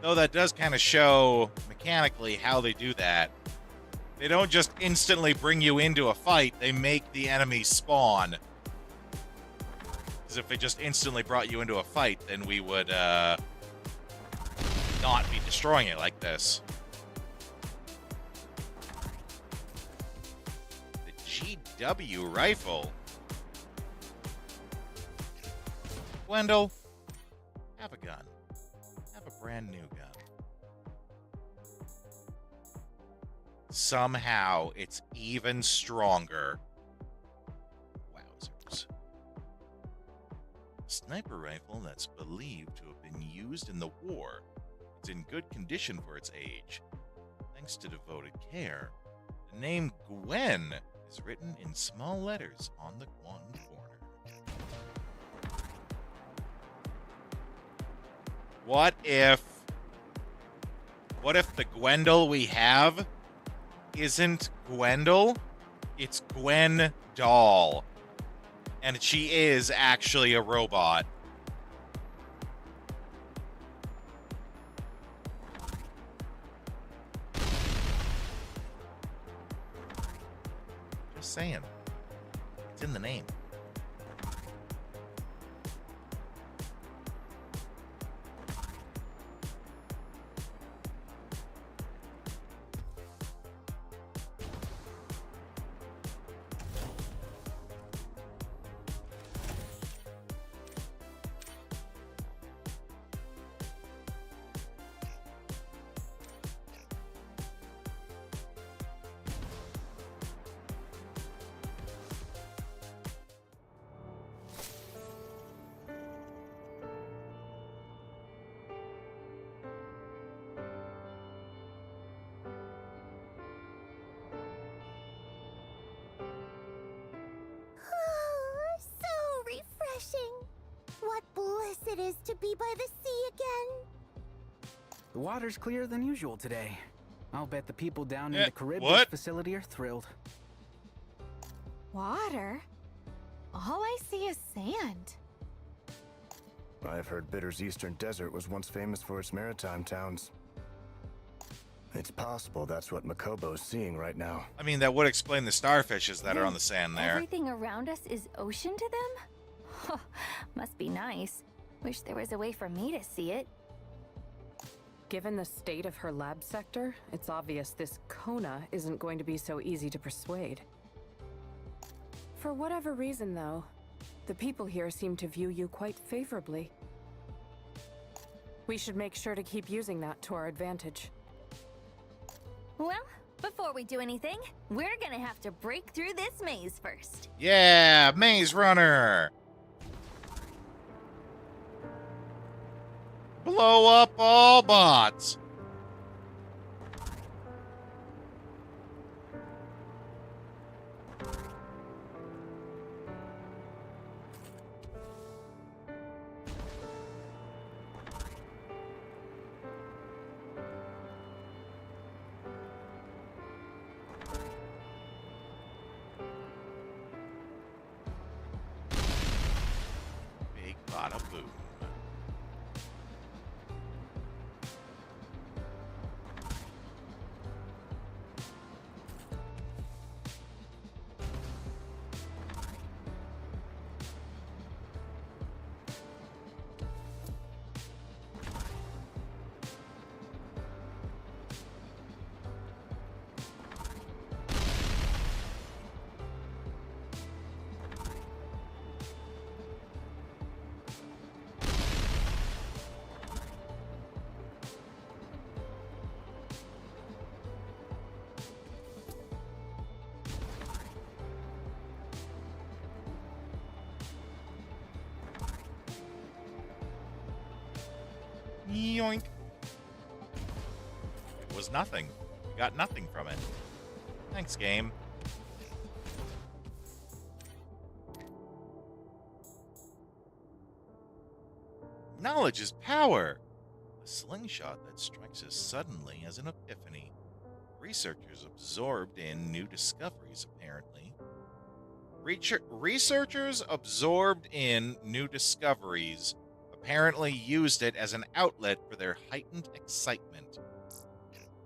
Though that does kind of show mechanically how they do that. They don't just instantly bring you into a fight, they make the enemy spawn. Because if they just instantly brought you into a fight, then we would not be destroying it like this. The GW rifle. Gwendol, have a gun. Have a brand new gun. Somehow, it's even stronger. Wowzers. A sniper rifle that's believed to have been used in the war. It's in good condition for its age. Thanks to devoted care, the name Gwen is written in small letters on the one corner. What if the Gwendol we have isn't Gwendol? It's Gwen Doll. And she is actually a robot. Just saying. It's in the name. So refreshing. What bliss it is to be by the sea again. The water's clearer than usual today. I'll bet the people down in Yeah, the Caribbean what? facility are thrilled. Water? All I see is sand. I've heard Bitter's Eastern Desert was once famous for its maritime towns. It's possible that's what Makobo's seeing right now. I mean, that would explain the starfishes that are on the sand there. Everything around us is ocean to them? Must be nice. Wish there was a way for me to see it. Given the state of her lab sector, it's obvious this Kona isn't going to be so easy to persuade. For whatever reason, though, the people here seem to view you quite favorably. We should make sure to keep using that to our advantage. Well, before we do anything, we're gonna have to break through this maze first. Yeah, Maze Runner. Blow up all bots. Yoink. It was nothing. We got nothing from it. Thanks, game. Knowledge is power. A slingshot that strikes us suddenly as an epiphany. Researchers absorbed in new discoveries, apparently. Researchers absorbed in new discoveries apparently used it as an outlet for their heightened excitement.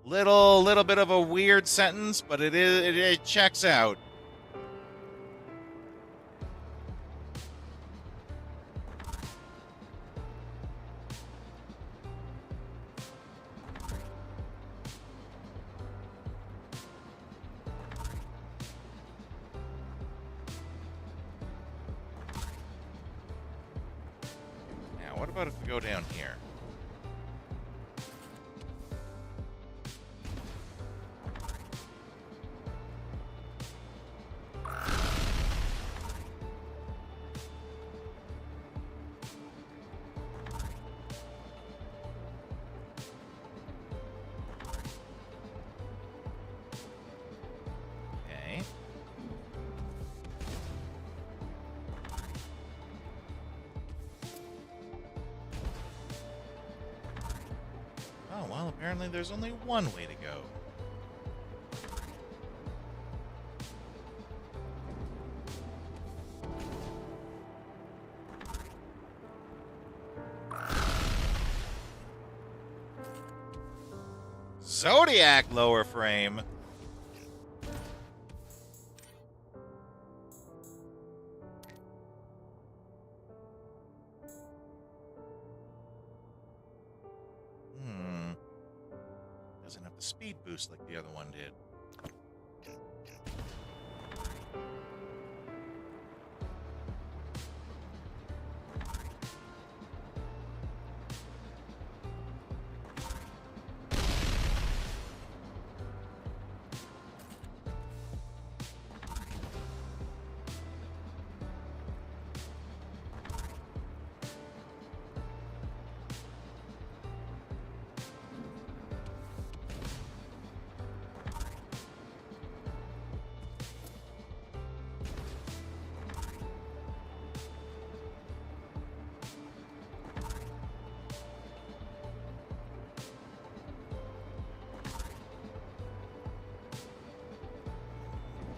Little bit of a weird sentence, but it checks out. What about if we go down here? Okay. Oh, well, apparently there's only one way to go. Zodiac lower frame. Doesn't have the speed boost like the other one did.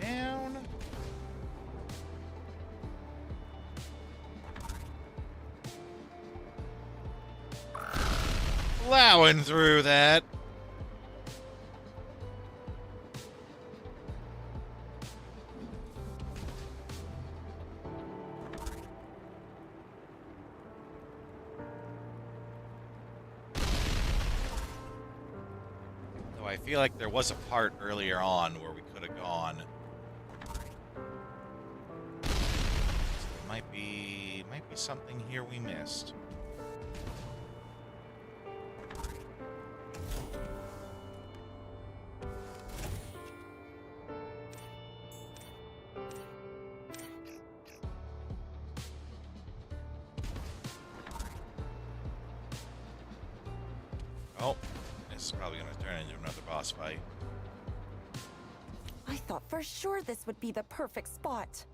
Down. Plowing through that. Though I feel like there was a part earlier on where we could have gone. Might be something here we missed. Oh, this is probably going to turn into another boss fight. I thought for sure this would be the perfect spot.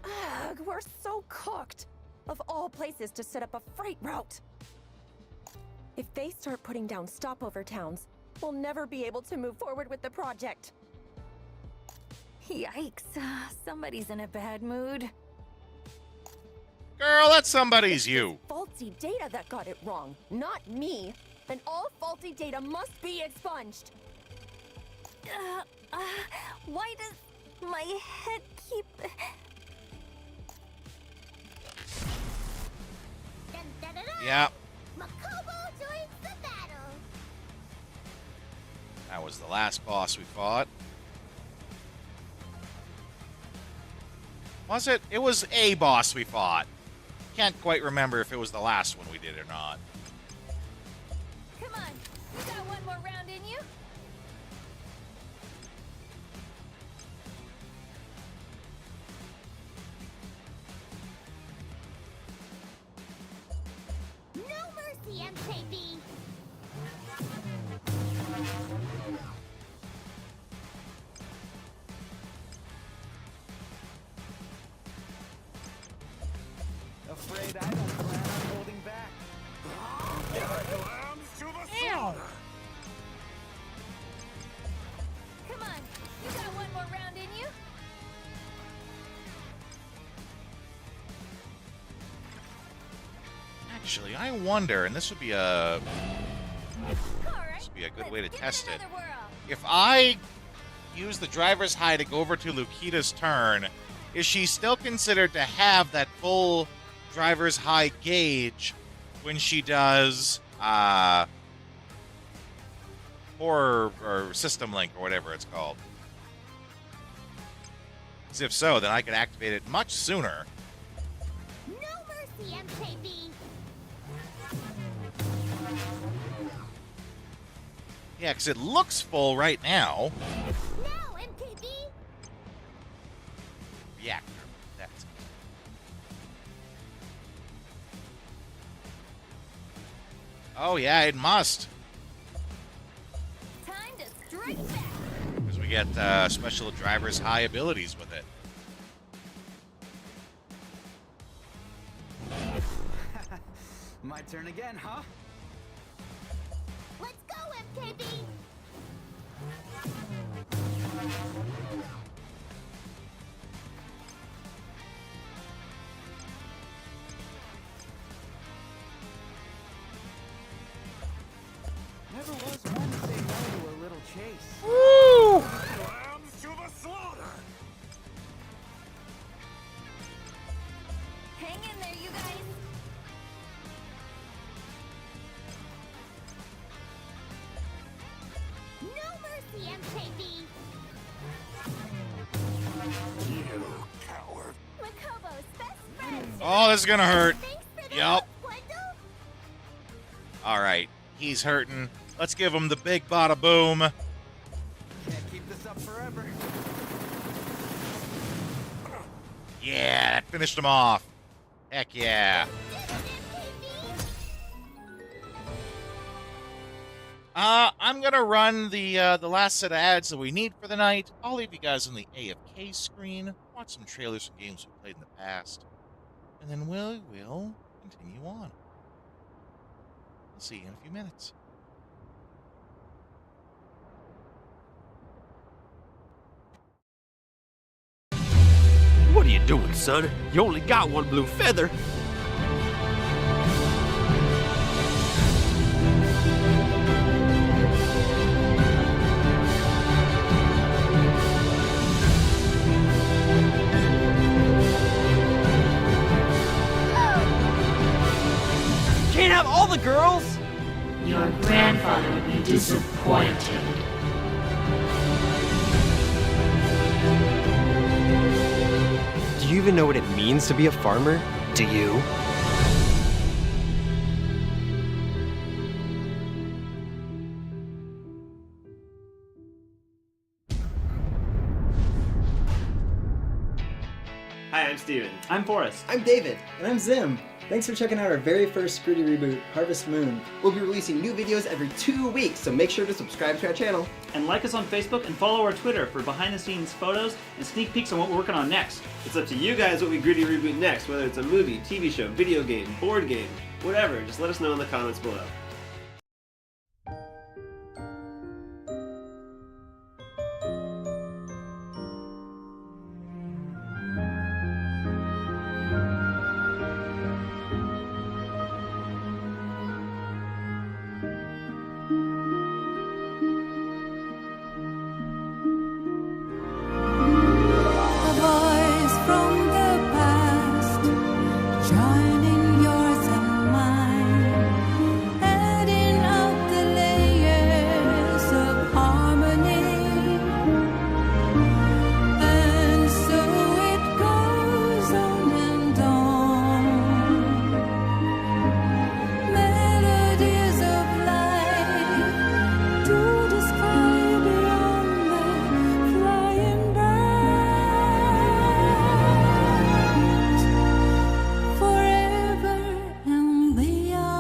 Ugh, we're so cooked. Of all places to set up a freight route. If they start putting down stopover towns, we'll never be able to move forward with the project. Yikes. Somebody's in a bad mood. Girl, that somebody's you. Faulty data that got it wrong, not me. And all faulty data must be expunged. Why does my head keep... Yeah. Makobo joins the battle. That was the last boss we fought. Was it? It was a boss we fought. Can't quite remember if it was the last one we did or not. Come on, you got one more round in you? No mercy, MKB. Actually, I wonder, and this would be a good way to test it. If I use the driver's high to go over to Lukita's turn, is she still considered to have that full driver's high gauge when she does horror or system link or whatever it's called? Because if so, then I could activate it much sooner. No mercy, MKB! Yeah, because it looks full right now. Now, MKB! Reactor. That's it. Oh, yeah, it must. Time to strike back! Because we get special driver's high abilities with it. My turn again, huh? Let's go, MKB! Never was one to say no to a little chase. Woo! Lambs to the slaughter! Hang in there, you guys. No mercy, MKB! You coward. Makobo's best friend! Oh, this is gonna hurt. Thanks for that, Yep. Wendell! Alright, he's hurting. Let's give him the big bada boom. Can't keep this up forever. Yeah, that finished him off. Heck yeah. I'm gonna run the last set of ads that we need for the night. I'll leave you guys on the AFK screen, watch some trailers from games we played in the past, and then we'll continue on. We'll see you in a few minutes. What are you doing, son? You only got one blue feather. Can't have all the girls? Your grandfather would be disappointed. Do you even know what it means to be a farmer? Do you? Hi, I'm Steven. I'm Forrest. I'm David. And I'm Zim. Thanks for checking out our very first Gritty reboot, Harvest Moon. We'll be releasing new videos every 2 weeks, so make sure to subscribe to our channel. And like us on Facebook and follow our Twitter for behind-the-scenes photos and sneak peeks on what we're working on next. It's up to you guys what we Gritty reboot next, whether it's a movie, TV show, video game, board game, whatever. Just let us know in the comments below. A voice from the past, joining yours and mine, adding up the layers of harmony. And so it goes on and on. Melodies of life to the sky beyond the flying birds, forever and beyond.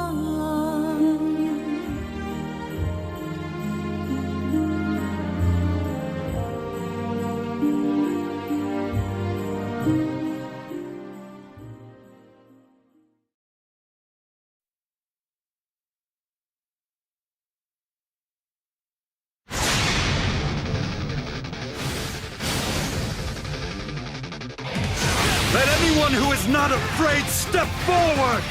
Let anyone who is not afraid step forward!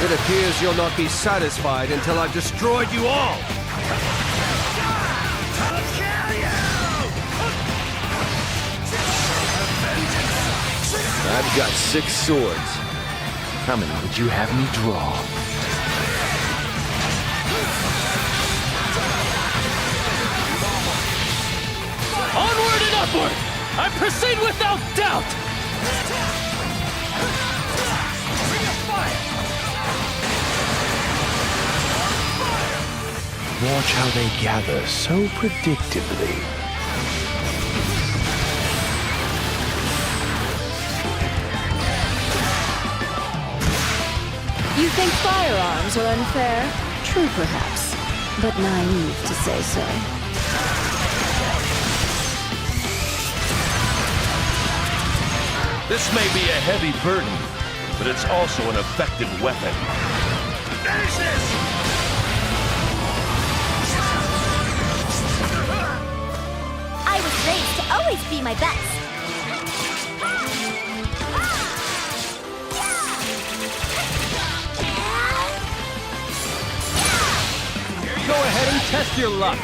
It appears you'll not be satisfied until I've destroyed you all! I've got 6 swords. How many would you have me draw? Onward and upward! I proceed without doubt! Watch how they gather so predictably. You think firearms are unfair? True, perhaps, but naive to say so. This may be a heavy burden, but it's also an effective weapon. Finish this! I was raised to always be my best. Go ahead and test your luck.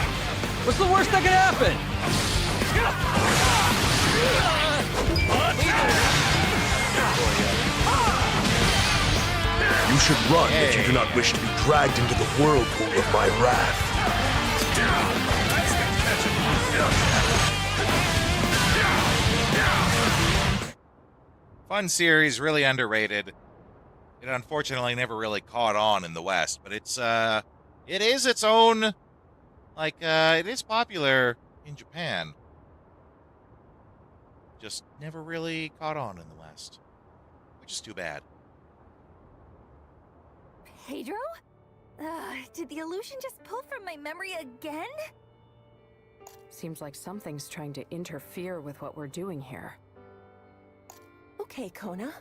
What's the worst that could happen? You should run if you do not wish to be dragged into the whirlpool of my wrath. Fun series, really underrated. It unfortunately never really caught on in the West, but it is its own, it is popular in Japan. Just never really caught on in the West, which is too bad. Pedro? Did the illusion just pull from my memory again? Seems like something's trying to interfere with what we're doing here. Okay, Kona.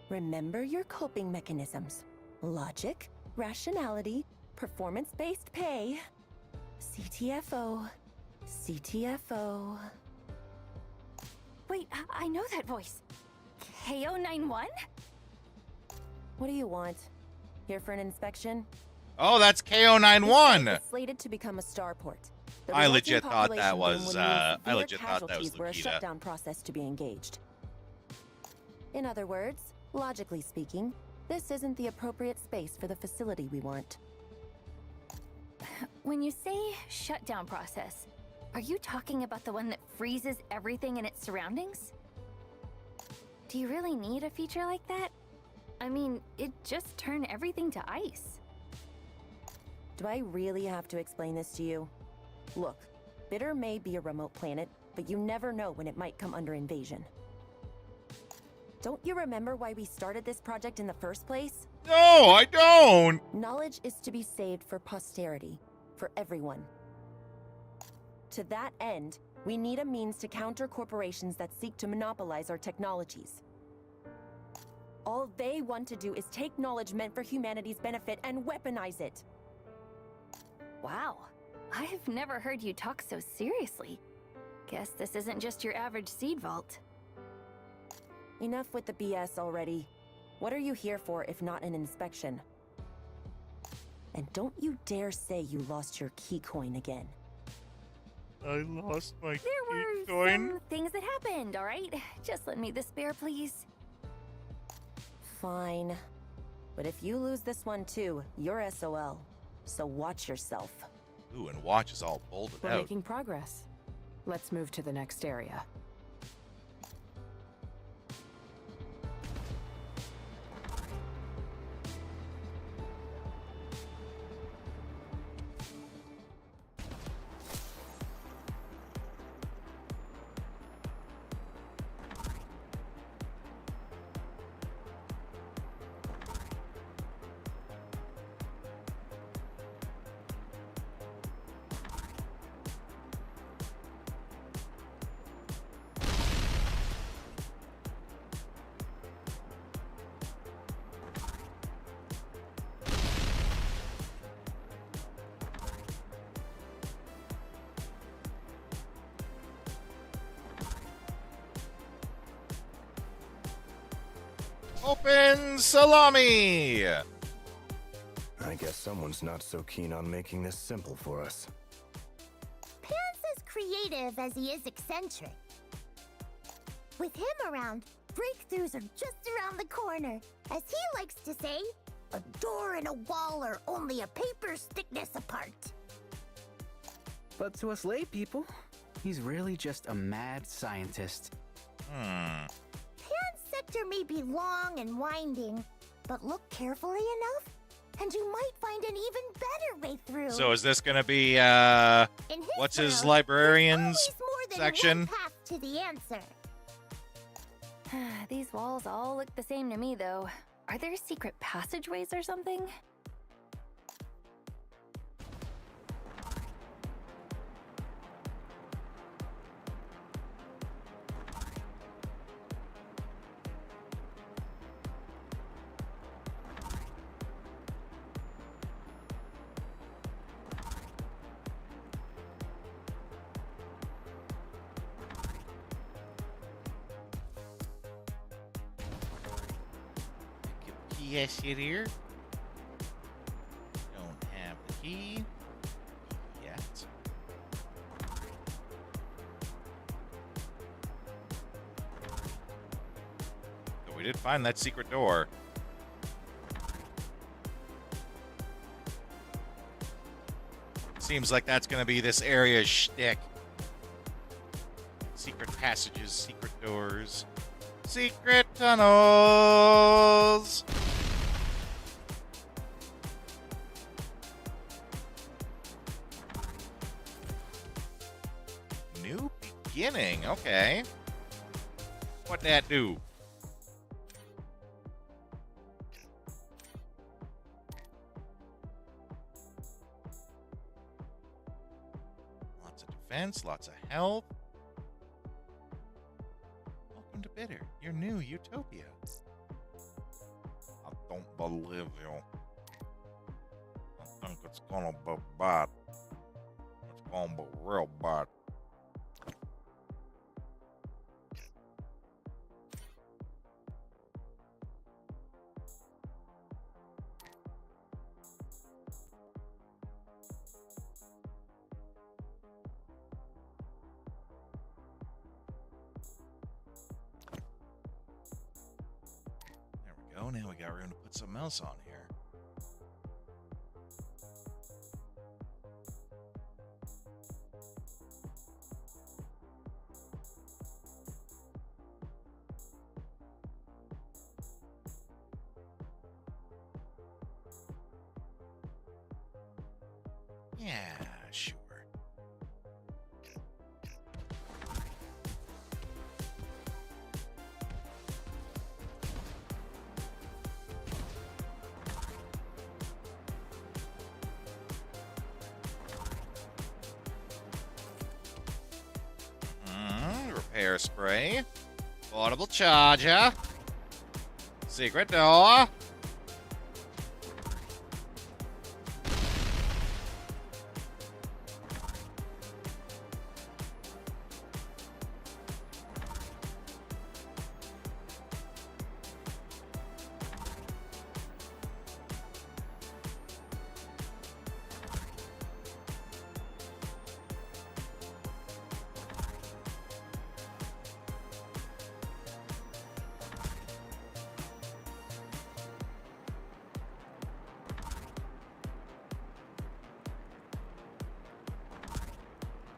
Remember your coping mechanisms. Logic, rationality, performance-based pay. CTFO. CTFO. Wait, I know that voice. KO91? What do you want? Here for an inspection? Oh, that's KO91. It's slated to become a starport. I legit thought that was were a Lupita. shutdown process to be engaged. In other words, logically speaking, this isn't the appropriate space for the facility we want. When you say shutdown process, are you talking about the one that freezes everything in its surroundings? Do you really need a feature like that? I mean, it just turned everything to ice. Do I really have to explain this to you? Look, Bitter may be a remote planet, but you never know when it might come under invasion. Don't you remember why we started this project in the first place? No, I don't! Knowledge is to be saved for posterity, for everyone. To that end, we need a means to counter corporations that seek to monopolize our technologies. All they want to do is take knowledge meant for humanity's benefit and weaponize it. Wow, I have never heard you talk so seriously. Guess this isn't just your average seed vault. Enough with the BS already. What are you here for if not an inspection? And don't you dare say you lost your key coin again. I lost my There were some things that happened, all right? Just lend me the spare, please. Fine. But if you lose this one too, you're SOL. So watch yourself. Ooh, and watch is all bolted We're out. making progress. Let's move to the next area. Open salami! I guess someone's not so keen on making this simple for us. Pan's as creative as he is eccentric. With him around, breakthroughs are just around the corner. As he likes to say, a door and a wall are only a paper's thickness apart. But to us lay people, he's really just a mad scientist. Pan's sector may be long and winding, but look carefully enough, and you might find an even better way through. So is this gonna be, In his what's his world, librarian's there's always more than section? one path to the answer. These walls all look the same to me, though. Are there secret passageways or something? Yes, it here. Don't have the key yet. But we did find that secret door. Seems like that's gonna be this area's shtick. Secret passages, secret doors, secret tunnels. New beginning, okay. What'd that do? Lots of defense, lots of health. Welcome to Bitter, your new utopia. I don't believe you. I think it's gonna be bad. It's gonna be real bad. There we go. Now we got room to put something else on here. Yeah, sure. Repair spray. Portable charger. Secret door.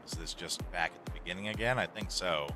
Is this just back at the beginning again? I think so.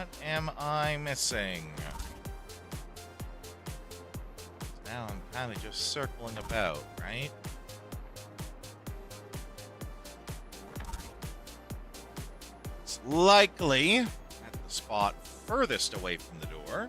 What am I missing? Now I'm kind of just circling about, right? It's likely at the spot furthest away from the door.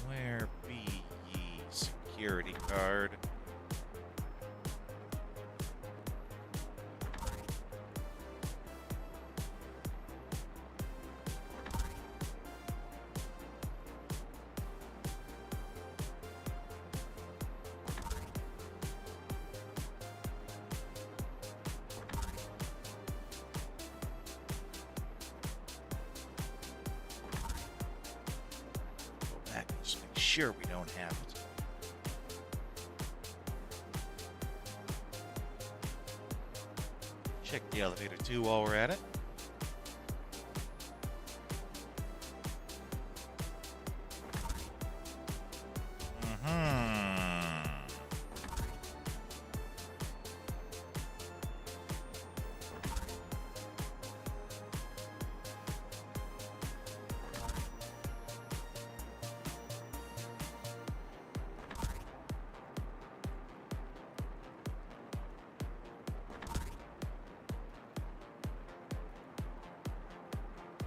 Where be ye, security guard? Go back and just make sure we don't have it. Check the elevator too while we're at it.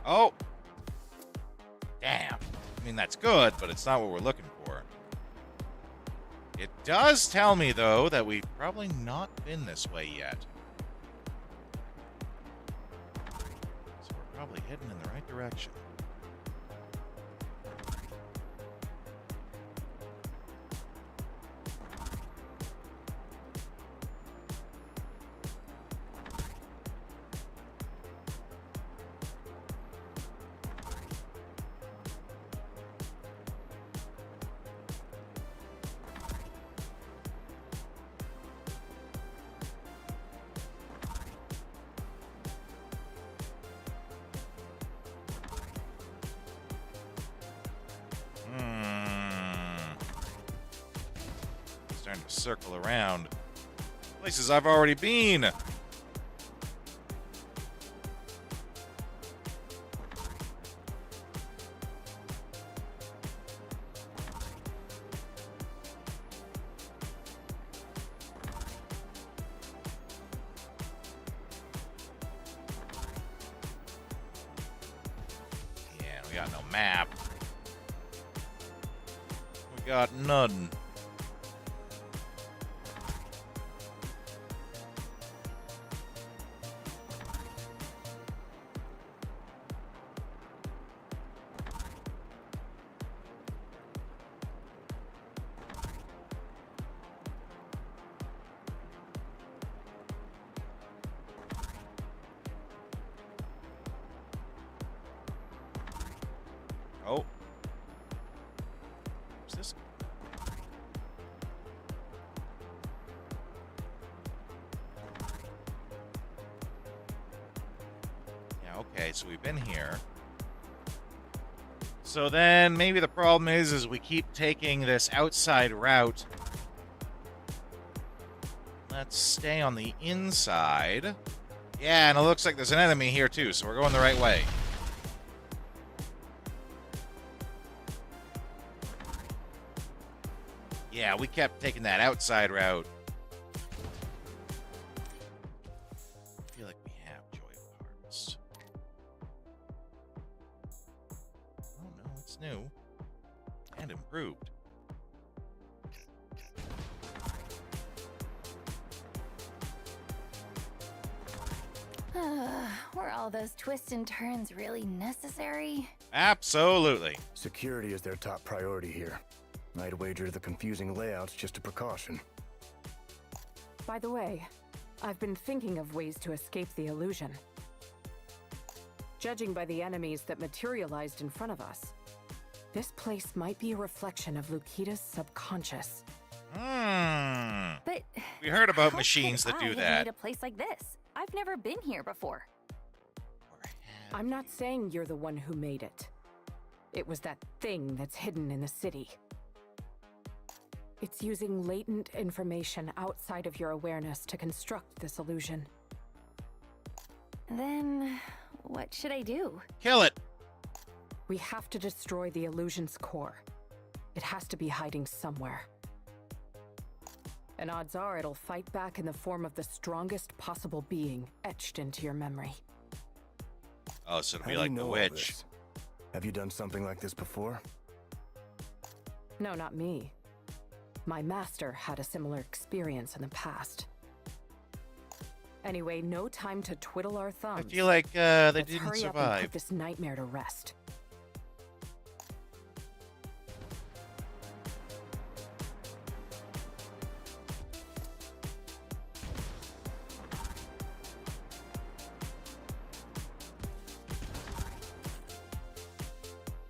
Oh! Damn. I mean, that's good, but it's not what we're looking for. It does tell me, though, that we've probably not been this way yet. So we're probably heading in the right direction. Starting to circle around places I've already been. Yeah, we got no map. We got none. Oh. What's this? Yeah, okay, so we've been here. So then maybe the problem is we keep taking this outside route. Let's stay on the inside. Yeah, and it looks like there's an enemy here too, so we're going the right way. Yeah, we kept taking that outside route. I feel like we have Joy of Harvest. Oh no, it's new. And improved. Were all those twists and turns really necessary? Absolutely. Security is their top priority here. I'd wager the confusing layout's just a precaution. By the way, I've been thinking of ways to escape the illusion. Judging by the enemies that materialized in front of us, this place might be a reflection of Lukita's subconscious. But we heard about how machines could that I do have that. made a place like this? I've never been here before. I'm not saying you're the one who made it. It was that thing that's hidden in the city. It's using latent information outside of your awareness to construct this illusion. Then, what should I do? Kill it! We have to destroy the illusion's core. It has to be hiding somewhere. And odds are it'll fight back in the form of the strongest possible being etched into your memory. Oh, so it'll be How do like you the know all witch. this? Have you done something like this before? No, not me. My master had a similar experience in the past. Anyway, no time to twiddle our thumbs. I feel like they Let's didn't hurry up and survive. put this nightmare to rest.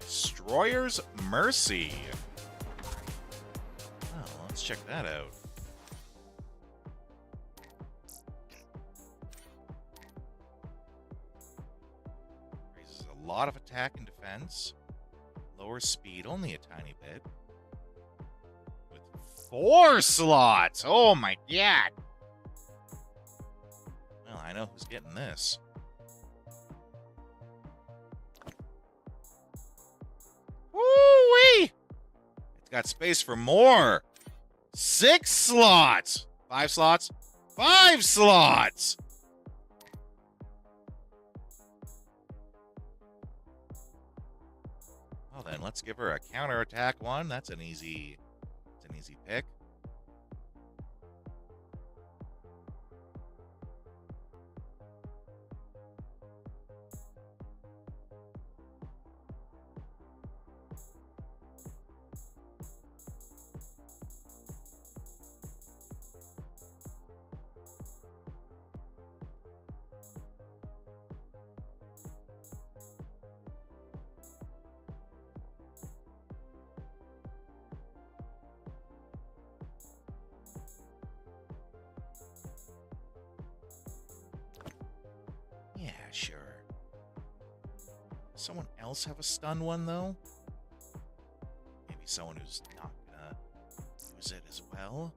Destroyer's Mercy. Oh, let's check that out. Raises a lot of attack and defense. Lower speed, only a tiny bit. With 4 slots! Oh my god! Well, I know who's getting this. Woo-wee! It's got space for more. 6 slots. 5 slots. 5 slots. Well then, let's give her a counterattack one. That's an easy pick. Yeah, sure. Someone else have a stun one, though? Maybe someone who's not gonna use it as well?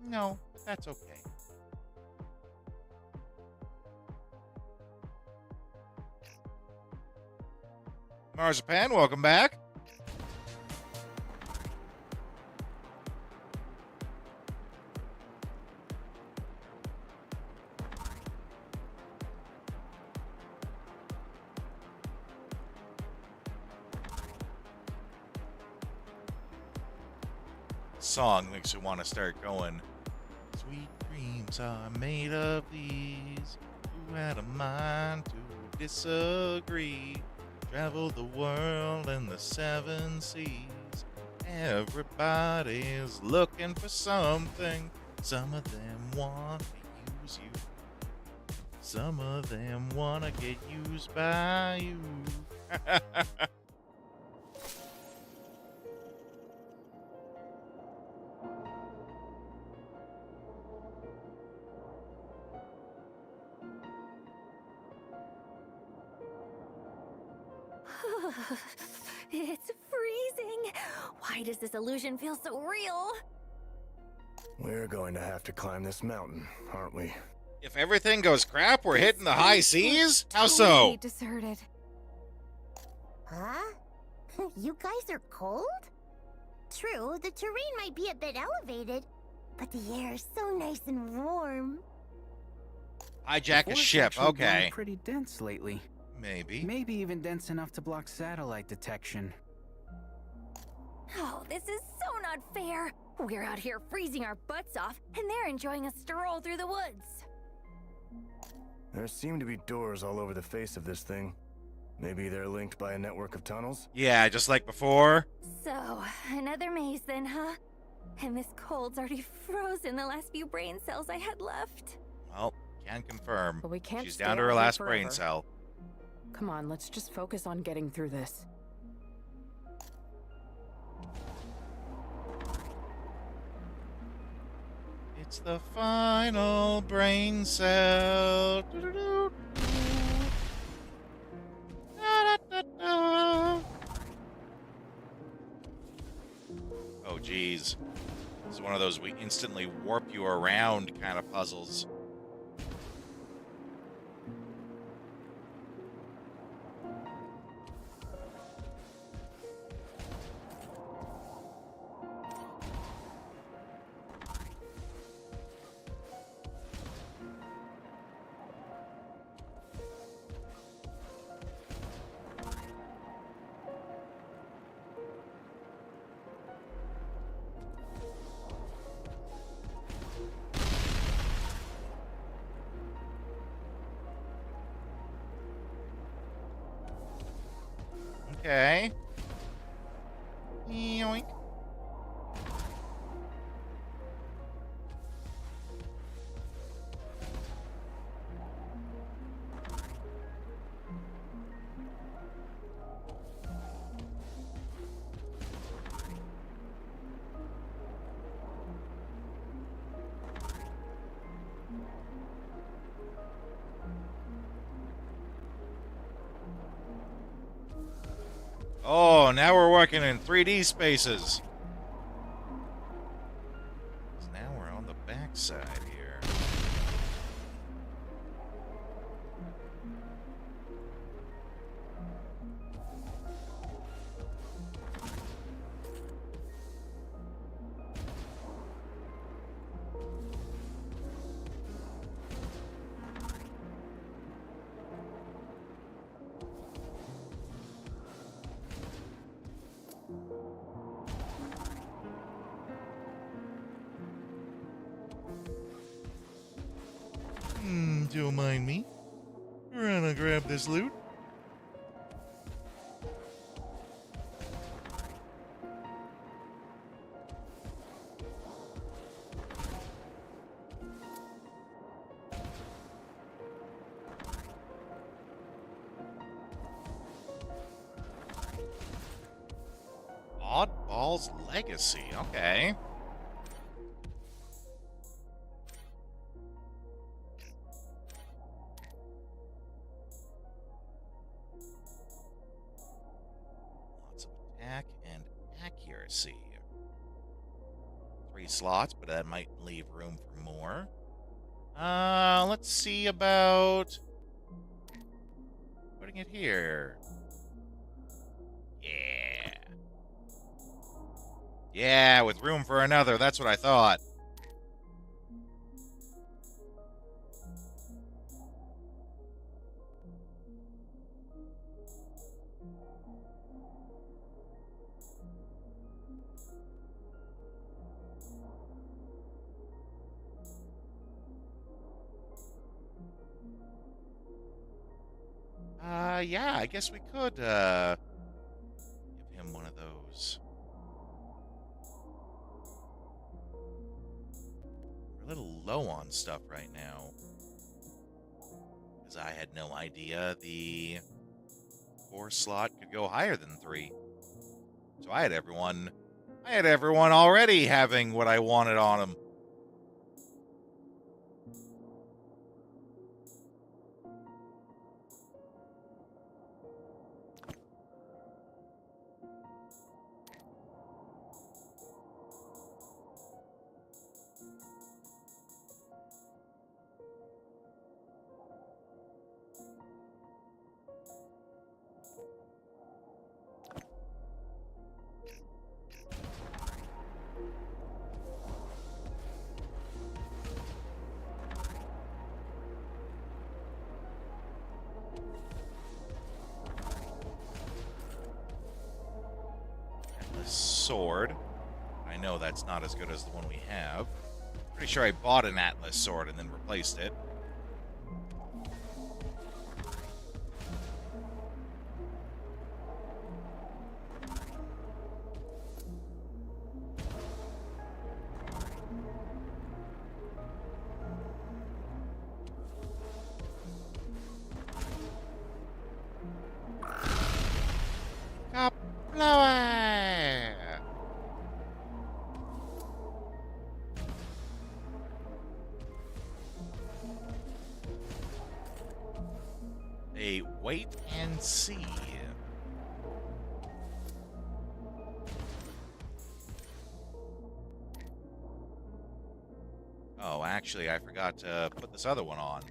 No, that's okay. Marzipan, welcome back. Song makes you want to start going. Sweet dreams are made of these. Who had a mind to disagree? Travel the world and the 7 seas. Everybody's looking for something. Some of them want to use you. Some of them want to get used by you. It's freezing. Why does this illusion feel so real? We're going to have to climb this mountain, aren't we? If everything goes crap, we're hitting the high seas? How Totally so? deserted. Huh? You guys are cold? True, the terrain might be a bit elevated, but the air is so nice and warm. Hijack a ship, Actually okay. grown pretty dense lately. Maybe. Maybe even dense enough to block satellite detection. Oh, this is so not fair. We're out here freezing our butts off, and they're enjoying a stroll through the woods. There seem to be doors all over the face of this thing. Maybe they're linked by a network of tunnels? Yeah, just like before. So, another maze then, huh? And this cold's already frozen the last few brain cells I had left. Well, can confirm. But we can't She's stay down to out her here last forever. brain cell. Come on, let's just focus on getting through this. It's the final brain cell. Oh, geez. This is one of those we instantly warp you around kind of puzzles. Okay. Yoink. Oh, now we're working in 3D spaces. So now we're on the backside here. Don't mind me. We're gonna grab this loot. Oddball's Legacy, okay. Lots of attack and accuracy. 3 slots, but that might leave room for more. Let's see about putting it here. Yeah. Yeah, with room for another. That's what I thought. Yeah, I guess we could, give him one of those. We're a little low on stuff right now. Because I had no idea the 4 slot could go higher than 3. So I had everyone already having what I wanted on them. sword. I know that's not as good as the one we have. Pretty sure I bought an Atlas sword and then replaced it. A wait and see. Oh, actually, I forgot to put this other one on.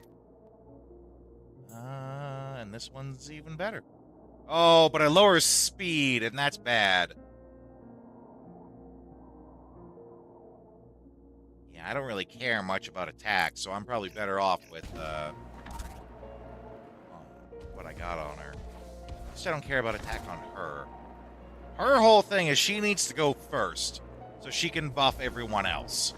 And this one's even better. Oh, but it lowers speed, and that's bad. Yeah, I don't really care much about attack, so I'm probably better off with, what I got on her. Just I don't care about attack on her. Her whole thing is she needs to go first, so she can buff everyone else.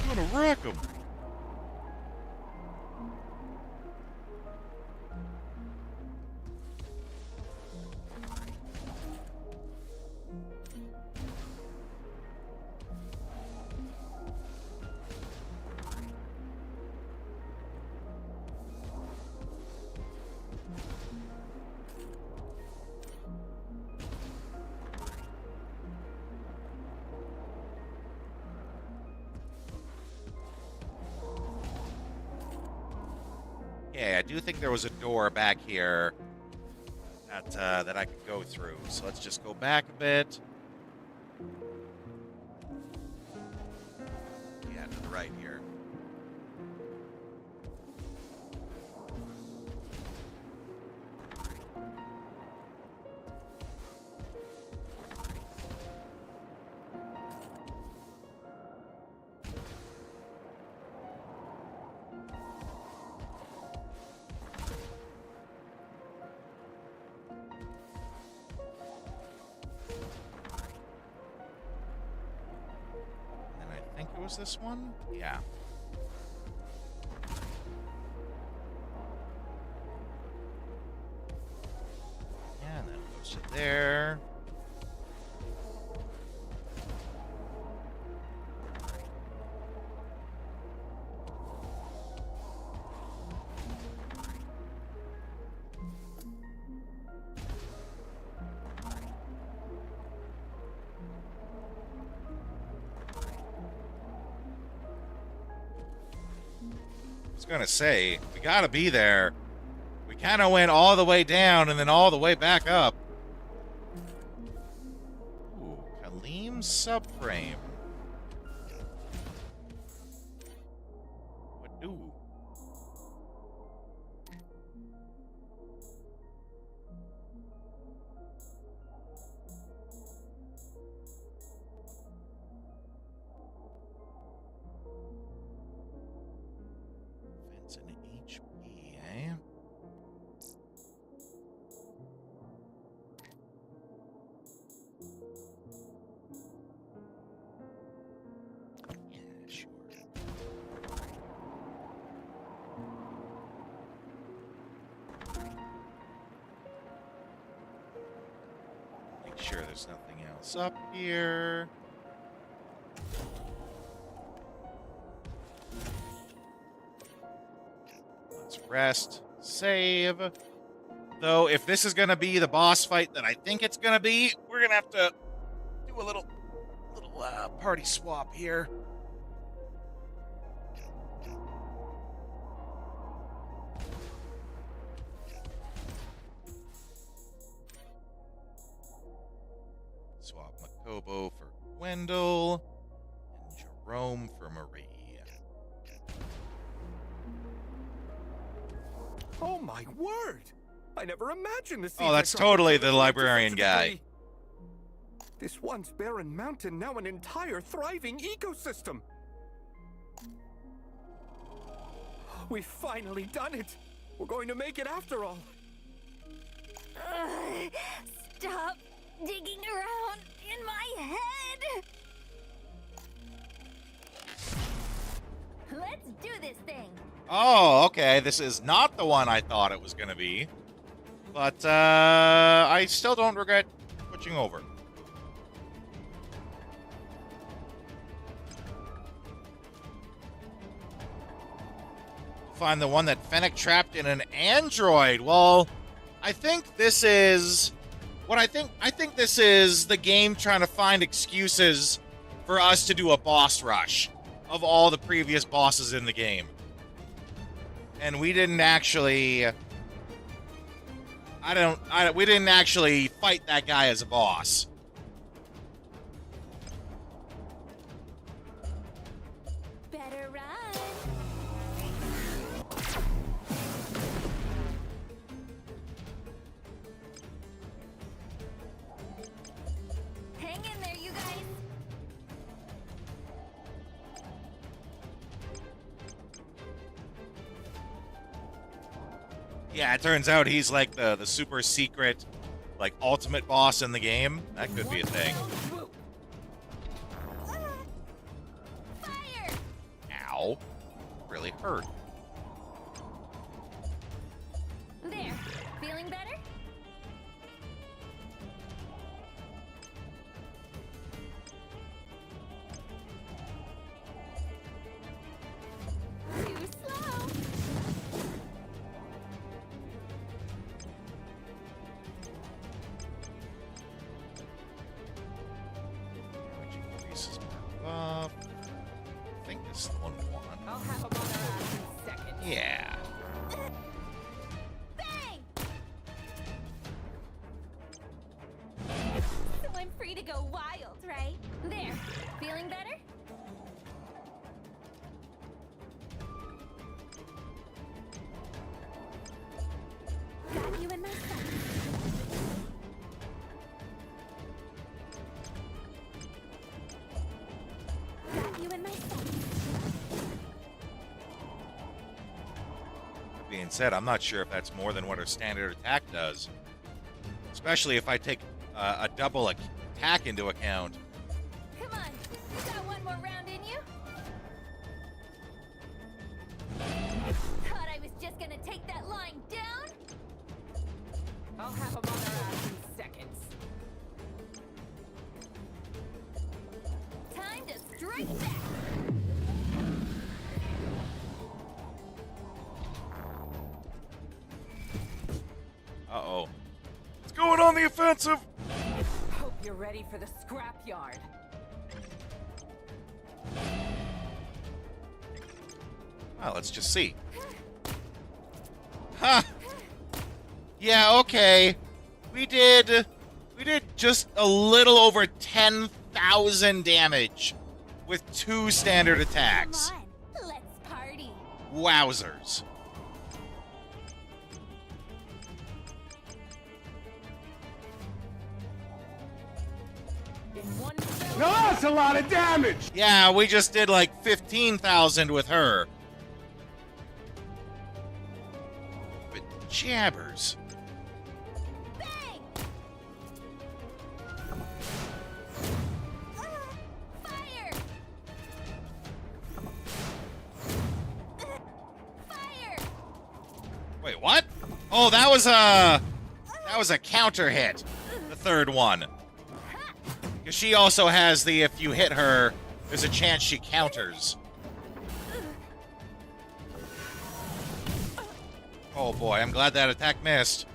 I'm gonna wreck him. Okay, I do think there was a door back here that I could go through. So let's just go back a bit. Yeah, to the right here. I think it was this one? Yeah. Yeah, and then it goes to there. I was gonna say, we gotta be there. We kind of went all the way down and then all the way back up. Ooh, Kaleem's subframe. What do? Defense and HP, eh? Yeah, sure. Make sure there's nothing else up here. Let's rest, save. Though, if this is gonna be the boss fight that I think it's gonna be, we're gonna have to do a little party swap here. O for Wendell, and Jerome for Marie. Oh my word! I never imagined this. Oh, that's totally the librarian guy. This once barren mountain, now an entire thriving ecosystem. We've finally done it. We're going to make it after all. Stop digging around in my head. Let's do this thing. Oh, okay. This is not the one I thought it was going to be. But I still don't regret switching over. Find the one that Fennec trapped in an android. Well, I think this is what I think this is the game trying to find excuses for us to do a boss rush of all the previous bosses in the game. And we didn't actually we didn't actually fight that guy as a boss. Better run. Hang in there, you guys. Yeah, it turns out he's like the super secret, like, ultimate boss in the game. That could be a thing. Fire! Ow. Really hurt. There. Feeling better? Too slow. Increases buff. I think this is the one we want. I'll have him on our ass in a second. Yeah. Bang! So I'm free to go wild, right? There. Feeling better? Got you in my sights. Got you in my sights. That being said, I'm not sure if that's more than what her standard attack does. Especially if I take a double attack into account. Come on, you got one more round in you? Thought I was just gonna take that line down? I'll have him on our ass in seconds. Time to strike back! Uh-oh. What's going on the offensive? Hope you're ready for the scrapyard. Well, let's just see. Huh. Yeah, okay. We did just a little over 10,000 damage with 2 standard attacks. Come on, let's party. Wowzers. Now that's a lot of damage! Yeah, we just did like 15,000 with her. But jabbers. Bang! Fire! Fire! Wait, what? Oh, that was a counter hit. The third one. Because she also has the, if you hit her, there's a chance she counters. Oh boy, I'm glad that attack missed.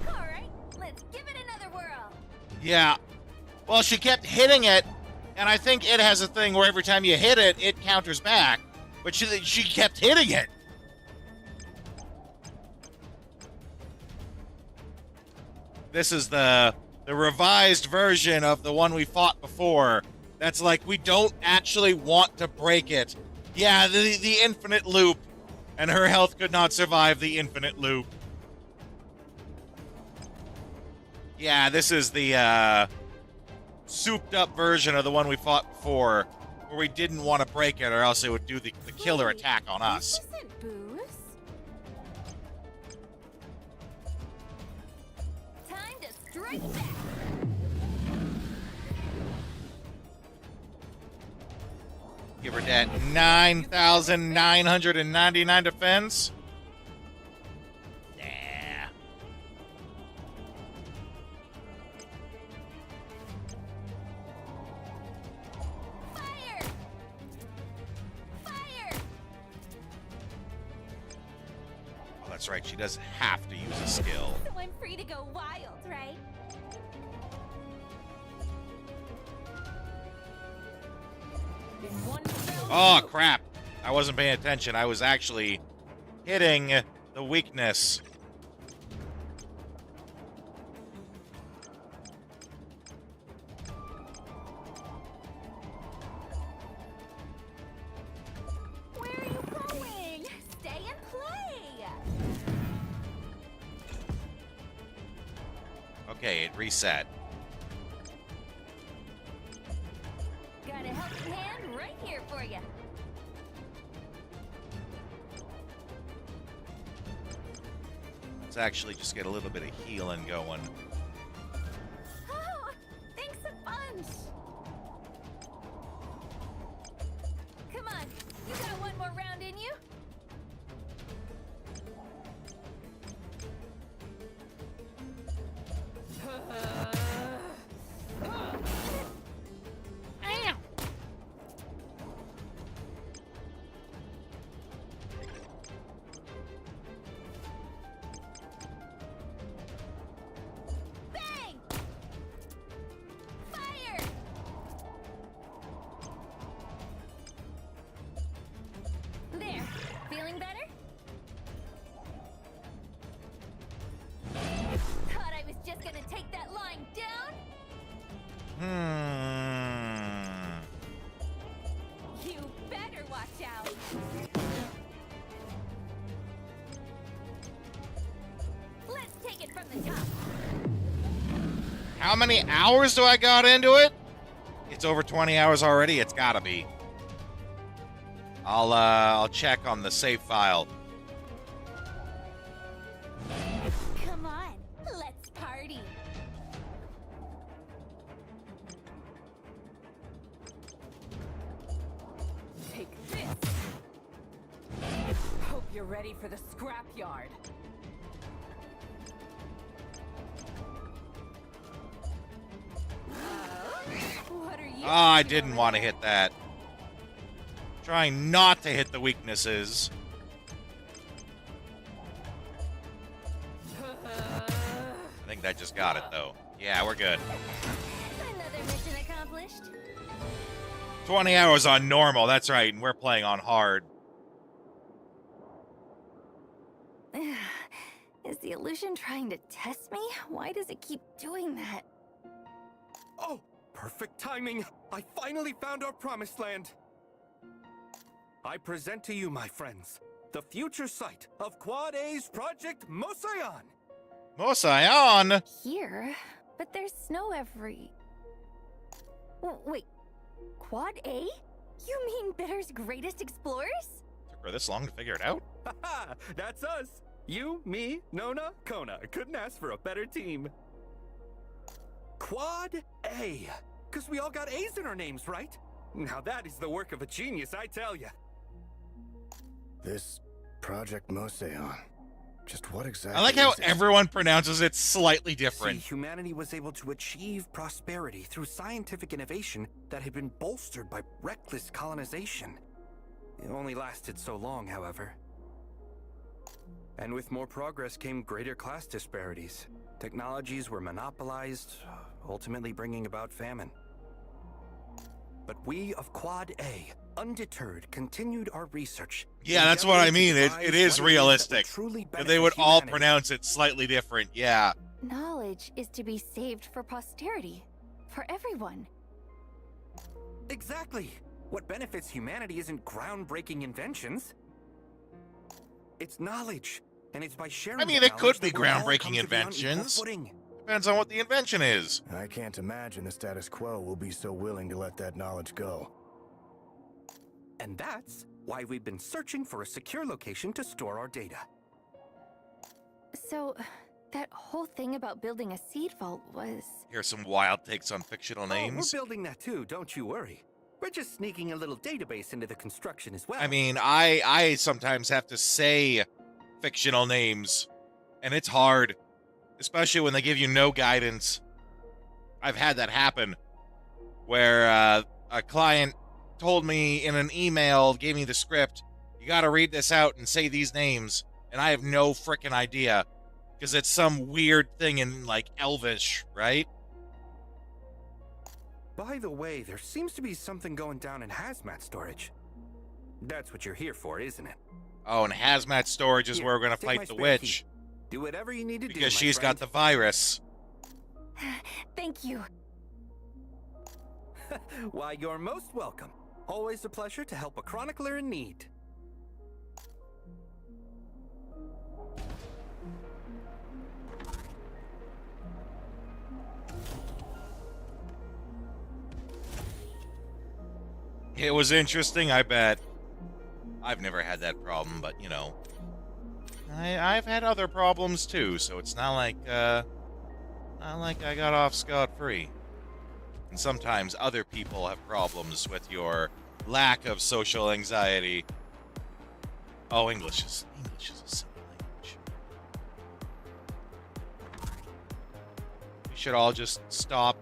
Alright, let's give it another whirl. Yeah. Well, she kept hitting it, and I think it has a thing where every time you hit it, it counters back. But she kept hitting it. this is the revised version of the one we fought before. That's like, we don't actually want to break it. Yeah, the infinite loop. And her health could not survive the infinite loop. Yeah, this is the souped up version of the one we fought before, where we didn't want to break it or else it would do the killer attack on us. This isn't booze. Time to strike back. Give her that 9,999 defense. Nah. Fire! Fire! Oh, that's right. She does have to use a skill. So I'm free to go wild, right? Oh, crap. I wasn't paying attention. I was actually hitting the weakness. Where are you going? Stay and play. Okay, it reset. Got a helping hand right here for you. Let's actually just get a little bit of healing going. Oh, thanks a bunch. Come on, you got one more round in you? Ow! Bang! Fire! There, feeling better? Thought I was just gonna take that line down? You better watch out. Let's take it from the top. How many hours do I got into it? It's over 20 hours already. It's gotta be. I'll check on the save file. Come on, let's party. Take this. Hope you're ready for the scrapyard. What are you? Oh, I didn't want to hit that. Trying not to hit the weaknesses. I think that just got it, though. Yeah, we're good. Another mission accomplished. 20 hours on normal, that's right, and we're playing on hard. Is the illusion trying to test me? Why does it keep doing that? Oh, perfect timing! I finally found our promised land! I present to you, my friends, the future site of Quad A's Project Mosayan! Mosayan? Here? But there's snow every... Wait, Quad A? You mean Bitter's greatest explorers? Took her this long to figure it out? Haha, that's us! You, me, Nona, Kona. Couldn't ask for a better team. Quad A. Because we all got A's in our names, right? Now that is the work of a genius, I tell ya. This Project Mosayan. Just what exactly I like how is it? everyone pronounces it slightly different. See, humanity was able to achieve prosperity through scientific innovation that had been bolstered by reckless colonization. It only lasted so long, however. And with more progress came greater class disparities. Technologies were monopolized, ultimately bringing about famine. But we of Quad A, undeterred, continued our research. Yeah, that's what I mean. It is realistic. They would all pronounce it slightly different, yeah. Knowledge knowledge is to be saved for posterity. For everyone. Exactly! What benefits humanity isn't groundbreaking inventions. It's knowledge, and it's by sharing. I mean, it could be groundbreaking inventions. Depends on what the invention is. I can't imagine the status quo will be so willing to let that knowledge go. And that's why we've been searching for a secure location to store our data. So, that whole thing about building a seed vault was... Here's some wild takes on fictional names. We're building that too, don't you worry. We're just sneaking a little database into the construction as well. I mean, I sometimes have to say fictional names, and it's hard, especially when they give you no guidance. I've had that happen, where a client told me in an email, gave me the script, you gotta read this out and say these names, and I have no frickin' idea, because it's some weird thing in, like, Elvish, right? By the way, there seems to be something going down in hazmat storage. That's what you're here for, isn't it? Oh, and hazmat storage is where we're gonna fight the witch. Do whatever you need to do, because she's got the virus. Thank you. Why, you're most welcome. Always a pleasure to help a chronicler in need. It was interesting, I bet. I've never had that problem, but, you know. I've had other problems, too, so it's not like I got off scot-free. And sometimes other people have problems with your lack of social anxiety. Oh, English is a silly language. We should all just stop.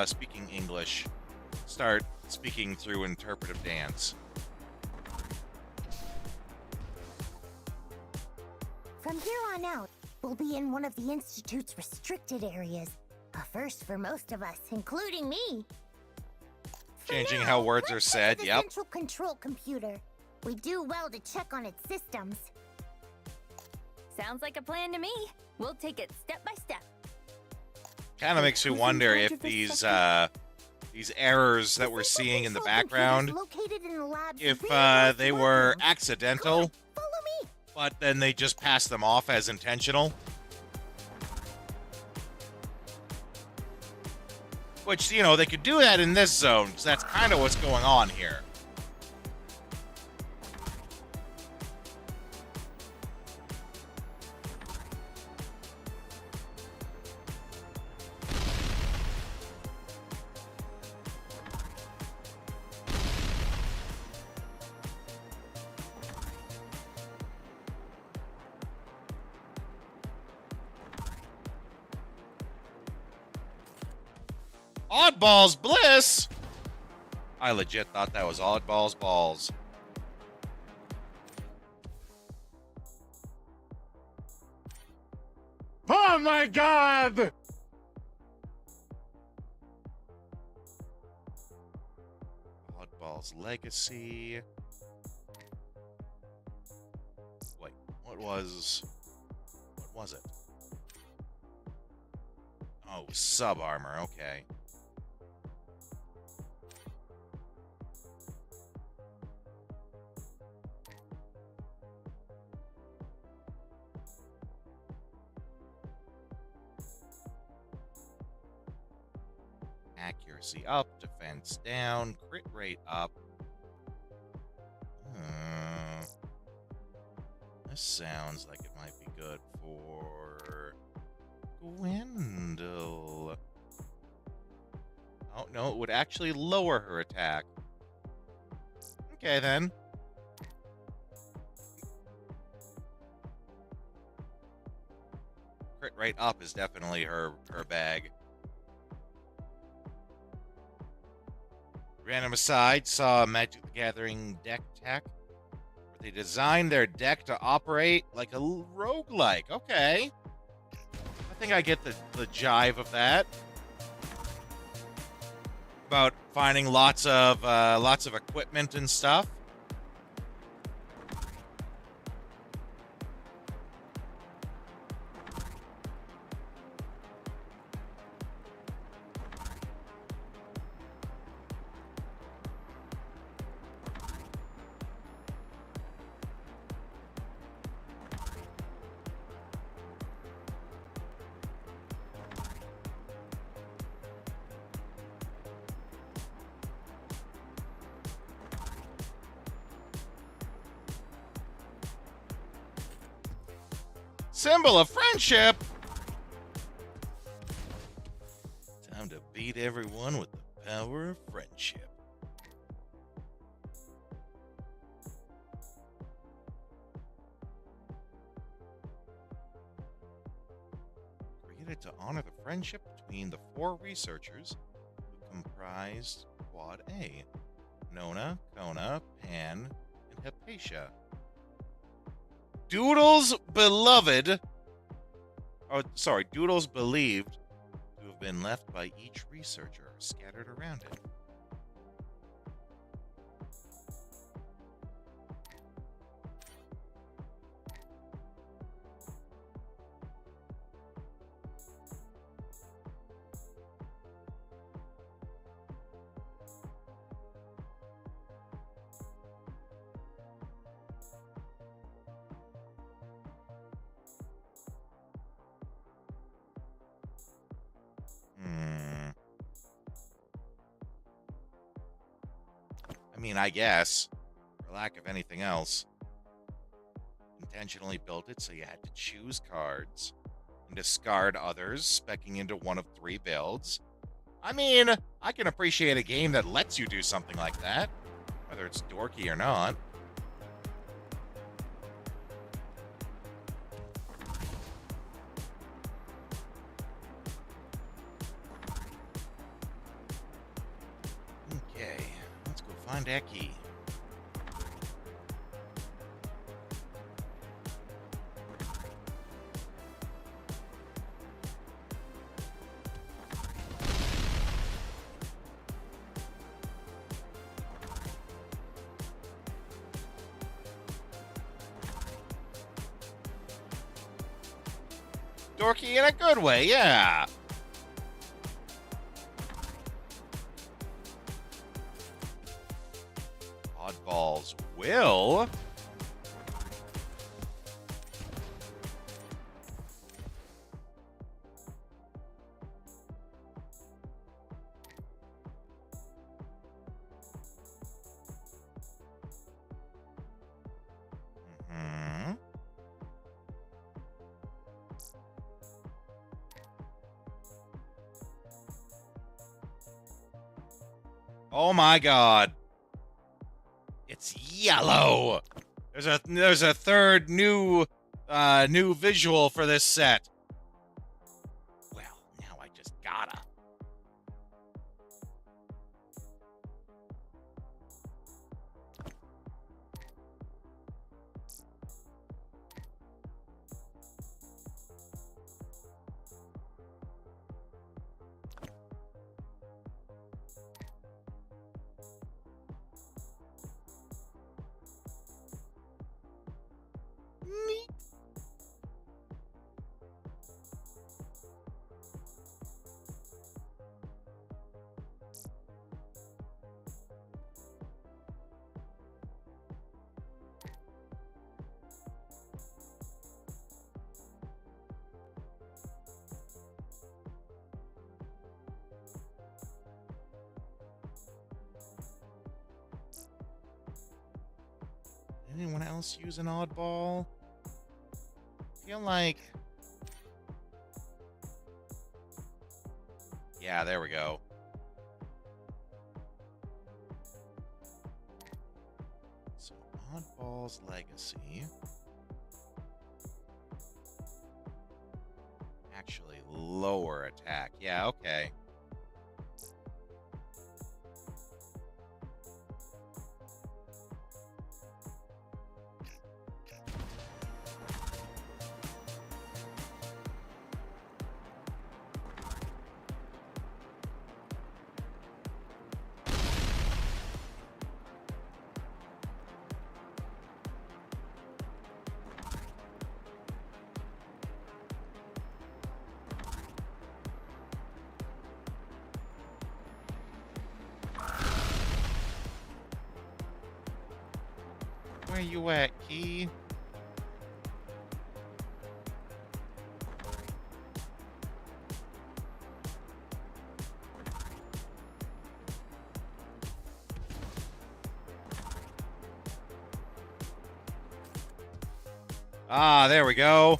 Speaking English. Start speaking through interpretive dance. From here on out, we'll be in one of the Institute's restricted areas. A first for most of us, including me. Changing how words are said, yep. Central control computer. We do well to check on its systems. Sounds like a plan to me. We'll take it step by step. Kind of makes me wonder if these errors that we're seeing in the background, if they were accidental, but then they just pass them off as intentional. Which, you know, they could do that in this zone, because that's kind of what's going on here. Oddballs Bliss? I legit thought that was Oddballs Balls. Oh my god! Oddballs Legacy. Wait, what was it? Oh, sub armor, okay. Accuracy up, defense down, crit rate up. This sounds like it might be good for Gwendol. Oh, no, it would actually lower her attack. Okay, then. Crit rate up is definitely her bag. Random aside, saw Magic the Gathering deck tech, where they designed their deck to operate like a roguelike. Okay. I think I get the jive of that. About finding lots of equipment and stuff. Symbol of friendship? Time to beat everyone with the power of friendship. Created to honor the friendship between the 4 researchers who comprised Quad A: Nona, Kona, Pan, and Hypatia. Doodles believed to have been left by each researcher scattered around it. I mean, I guess, for lack of anything else. Intentionally built it so you had to choose cards and discard others, speccing into one of 3 builds. I mean, I can appreciate a game that lets you do something like that, whether it's dorky or not. Okay, let's go find that key. Dorky in a good way, yeah. Oddballs will. Oh my god. It's yellow. There's a third new visual for this set. Well, now I just gotta. Anyone else use an oddball? Feel like... Yeah, there we go. So, Oddball's Legacy. Actually, lower attack. Yeah, okay. Where you at, Key? Ah, there we go.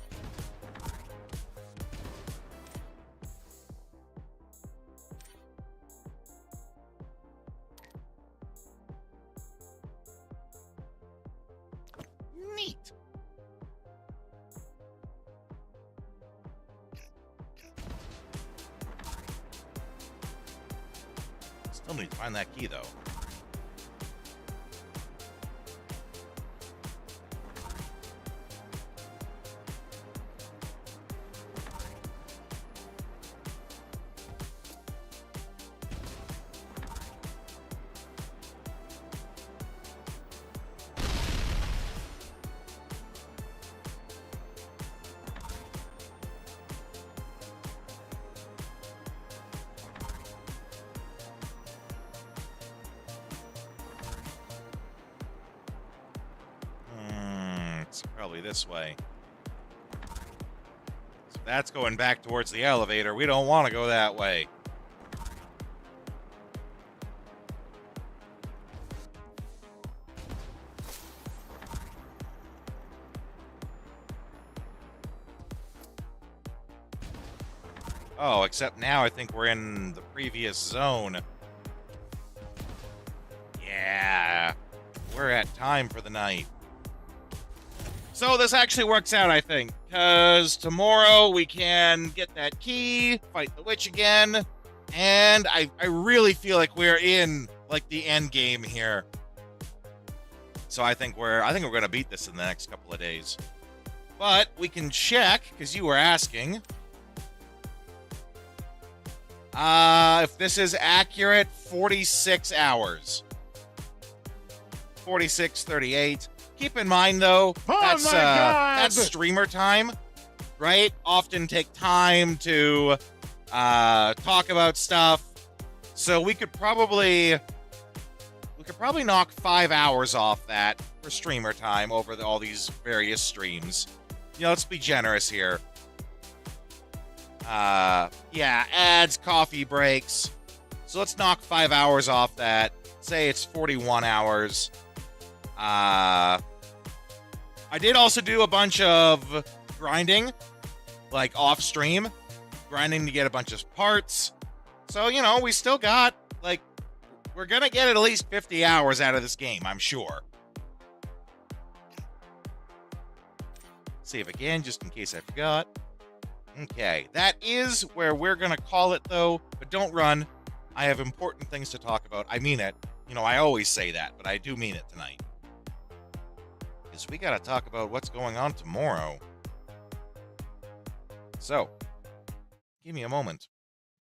Still need to find that key, though. It's probably this way. So that's going back towards the elevator. We don't want to go that way. Oh, except now I think we're in the previous zone. Yeah. We're at time for the night. So this actually works out, I think, because tomorrow we can get that key, fight the witch again, and I really feel like we're in like the end game here. So I think we're gonna beat this in the next couple of days. But we can check, because you were asking. If this is accurate, 46 hours. 46, 38. Keep in mind, though, that's streamer time, right? Often take time to talk about stuff. So we could probably knock 5 hours off that for streamer time over all these various streams. Let's be generous here. Yeah, ads, coffee breaks. So let's knock 5 hours off that. Say it's 41 hours. I did also do a bunch of grinding, like off stream, grinding to get a bunch of parts. So, we still got, like, we're gonna get at least 50 hours out of this game, I'm sure. Save again, just in case I forgot. Okay, that is where we're gonna call it, though, but don't run. I have important things to talk about. I mean it. I always say that, but I do mean it tonight. Because we gotta talk about what's going on tomorrow. So, give me a moment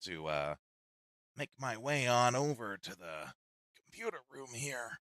to make my way on over to the computer room here.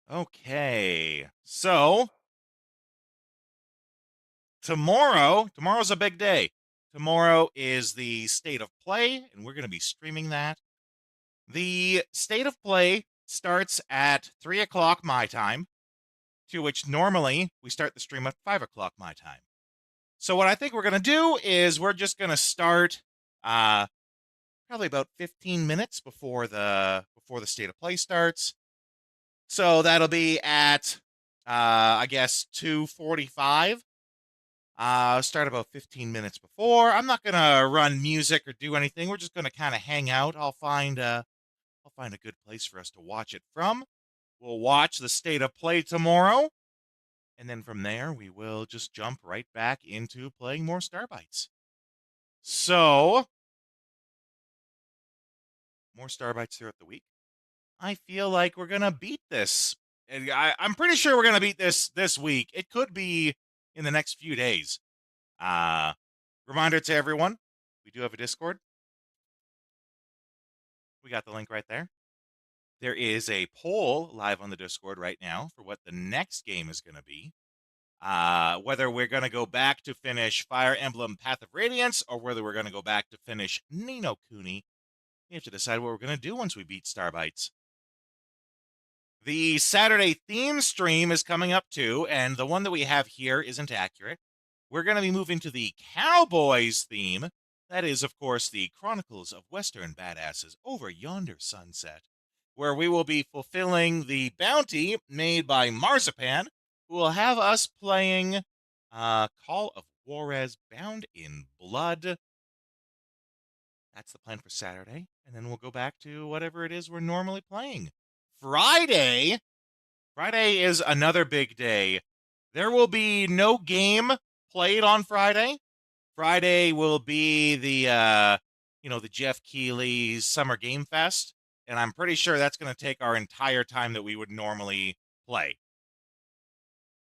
Okay, so tomorrow's a big day. Tomorrow is the State of Play, and we're going to be streaming that. The State of Play starts at 3 o'clock my time, to which normally we start the stream at 5 o'clock my time. So what I think we're going to do is we're just going to start probably about 15 minutes before the State of Play starts. So that'll be at, I guess, 2:45. Start about 15 minutes before. I'm not gonna run music or do anything. We're just gonna kind of hang out. I'll find a good place for us to watch it from. We'll watch the State of Play tomorrow, and then from there we will just jump right back into playing more Starbites. So, more Starbites throughout the week. I feel like we're gonna beat this. And I'm pretty sure we're gonna beat this week. It could be in the next few days. Reminder to everyone, we do have a Discord. We got the link right there. There is a poll live on the Discord right now for what the next game is going to be. Whether we're going to go back to finish Fire Emblem Path of Radiance or whether we're going to go back to finish Ni no Kuni. We have to decide what we're going to do once we beat Starbites. The Saturday theme stream is coming up too, and the one that we have here isn't accurate. we're going to be moving to the Cowboys theme. That is, of course, the Chronicles of Western Badasses over yonder sunset, where we will be fulfilling the bounty made by Marzipan, who will have us playing Call of Juarez Bound in Blood. That's the plan for Saturday, and then we'll go back to whatever it is we're normally playing. Friday is another big day. There will be no game played on Friday. Friday will be the Jeff Keighley's Summer Game Fest, and I'm pretty sure that's going to take our entire time that we would normally play.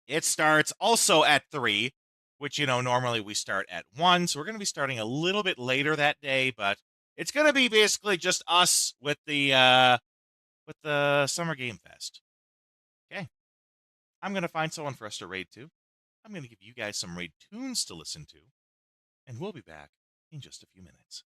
It starts also at 3, which, normally we start at 1, so we're going to be starting a little bit later that day, but it's going to be basically just us with the Summer Game Fest. Okay. I'm going to find someone for us to raid to. I'm going to give you guys some raid tunes to listen to, and we'll be back in just a few minutes.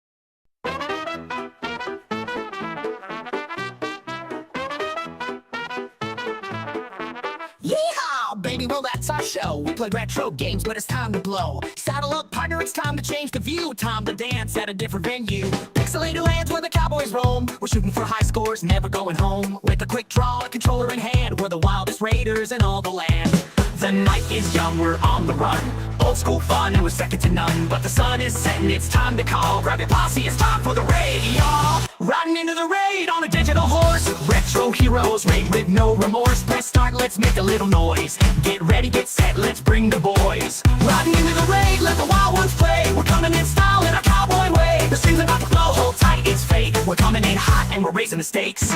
Yeehaw, baby, well that's our show. We play retro games, but it's time to blow. Saddle up, partner, it's time to change the view. Time to dance at a different venue. Pixelated lands where the cowboys roam. We're shooting for high scores, never going home. With a quick draw, a controller in hand, we're the wildest raiders in all the land. The night is young, we're on the run. Old school fun, and we're second to none. But the sun is setting, it's time to call. Grab your posse, it's time for the raid, y'all. Riding into the raid on a digital horse. Retro heroes, raid with no remorse. Press start, let's make a little noise. Get ready, get set, let's bring the boys. Riding into the raid, let the wild ones play. We're coming in style in a cowboy way. The stream's about to blow, hold tight, it's fake. We're coming in hot and we're raising the stakes.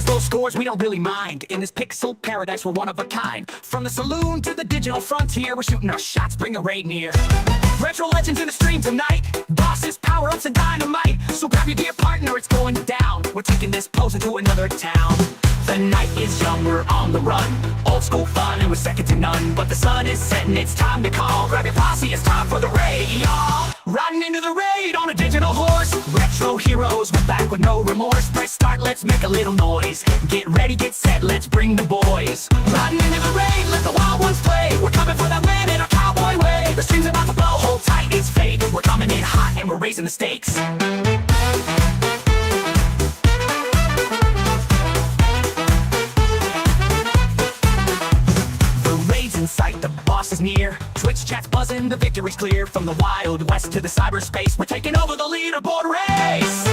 Low scores, we don't really mind. In this pixel paradise, we're one of a kind. From the saloon to the digital frontier, we're shooting our shots, bring a raid near. Retro legends in the stream tonight. Bosses, power-ups, and dynamite. So grab your dear partner, it's going down. We're taking this pose into another town. The night is young, we're on the run. Old school fun, and we're second to none. But the sun is setting, it's time to call. Grab your posse, it's time for the raid, y'all. Riding into the raid on a digital horse. Retro heroes, we're back with no remorse. Press start, let's make a little noise. Get ready, get set, let's bring the boys. Riding into the raid, let the wild ones play. We're coming for that win in a cowboy way. The stream's about to blow, hold tight, it's fate. We're coming in hot and we're raising the stakes. The raid's in sight, the boss is near. Twitch chat's buzzing, the victory's clear. From the Wild West to the cyberspace, we're taking over the leaderboard race.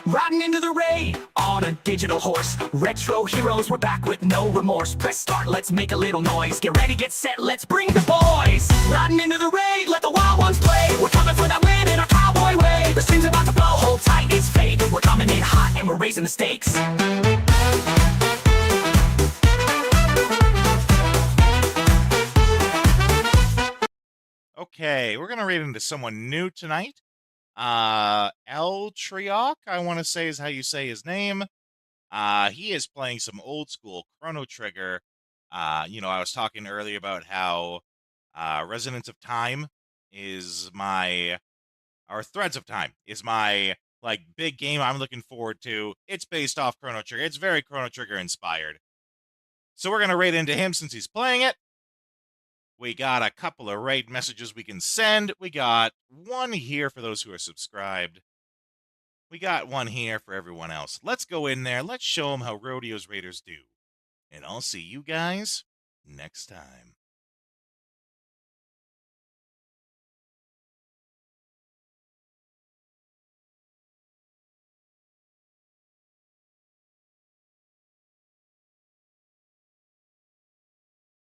Riding into the raid on a digital horse. Retro heroes, we're back with no remorse. Press start, let's make a little noise. Get ready, get set, let's bring the boys. Riding into the raid, let the wild ones play. We're coming for that win in a cowboy way. The stream's about to blow, hold tight, it's fate. We're coming in hot and we're raising the stakes. Okay, we're going to raid into someone new tonight. El Trioc, I want to say is how you say his name. He is playing some old school Chrono Trigger. I was talking earlier about how Resonance of Time is or Threads of Time is my big game I'm looking forward to. It's based off Chrono Trigger. It's very Chrono Trigger inspired. So we're going to raid into him since he's playing it. We got a couple of raid messages we can send. We got one here for those who are subscribed. We got one here for everyone else. Let's go in there. Let's show them how Rodeo's Raiders do. And I'll see you guys next time.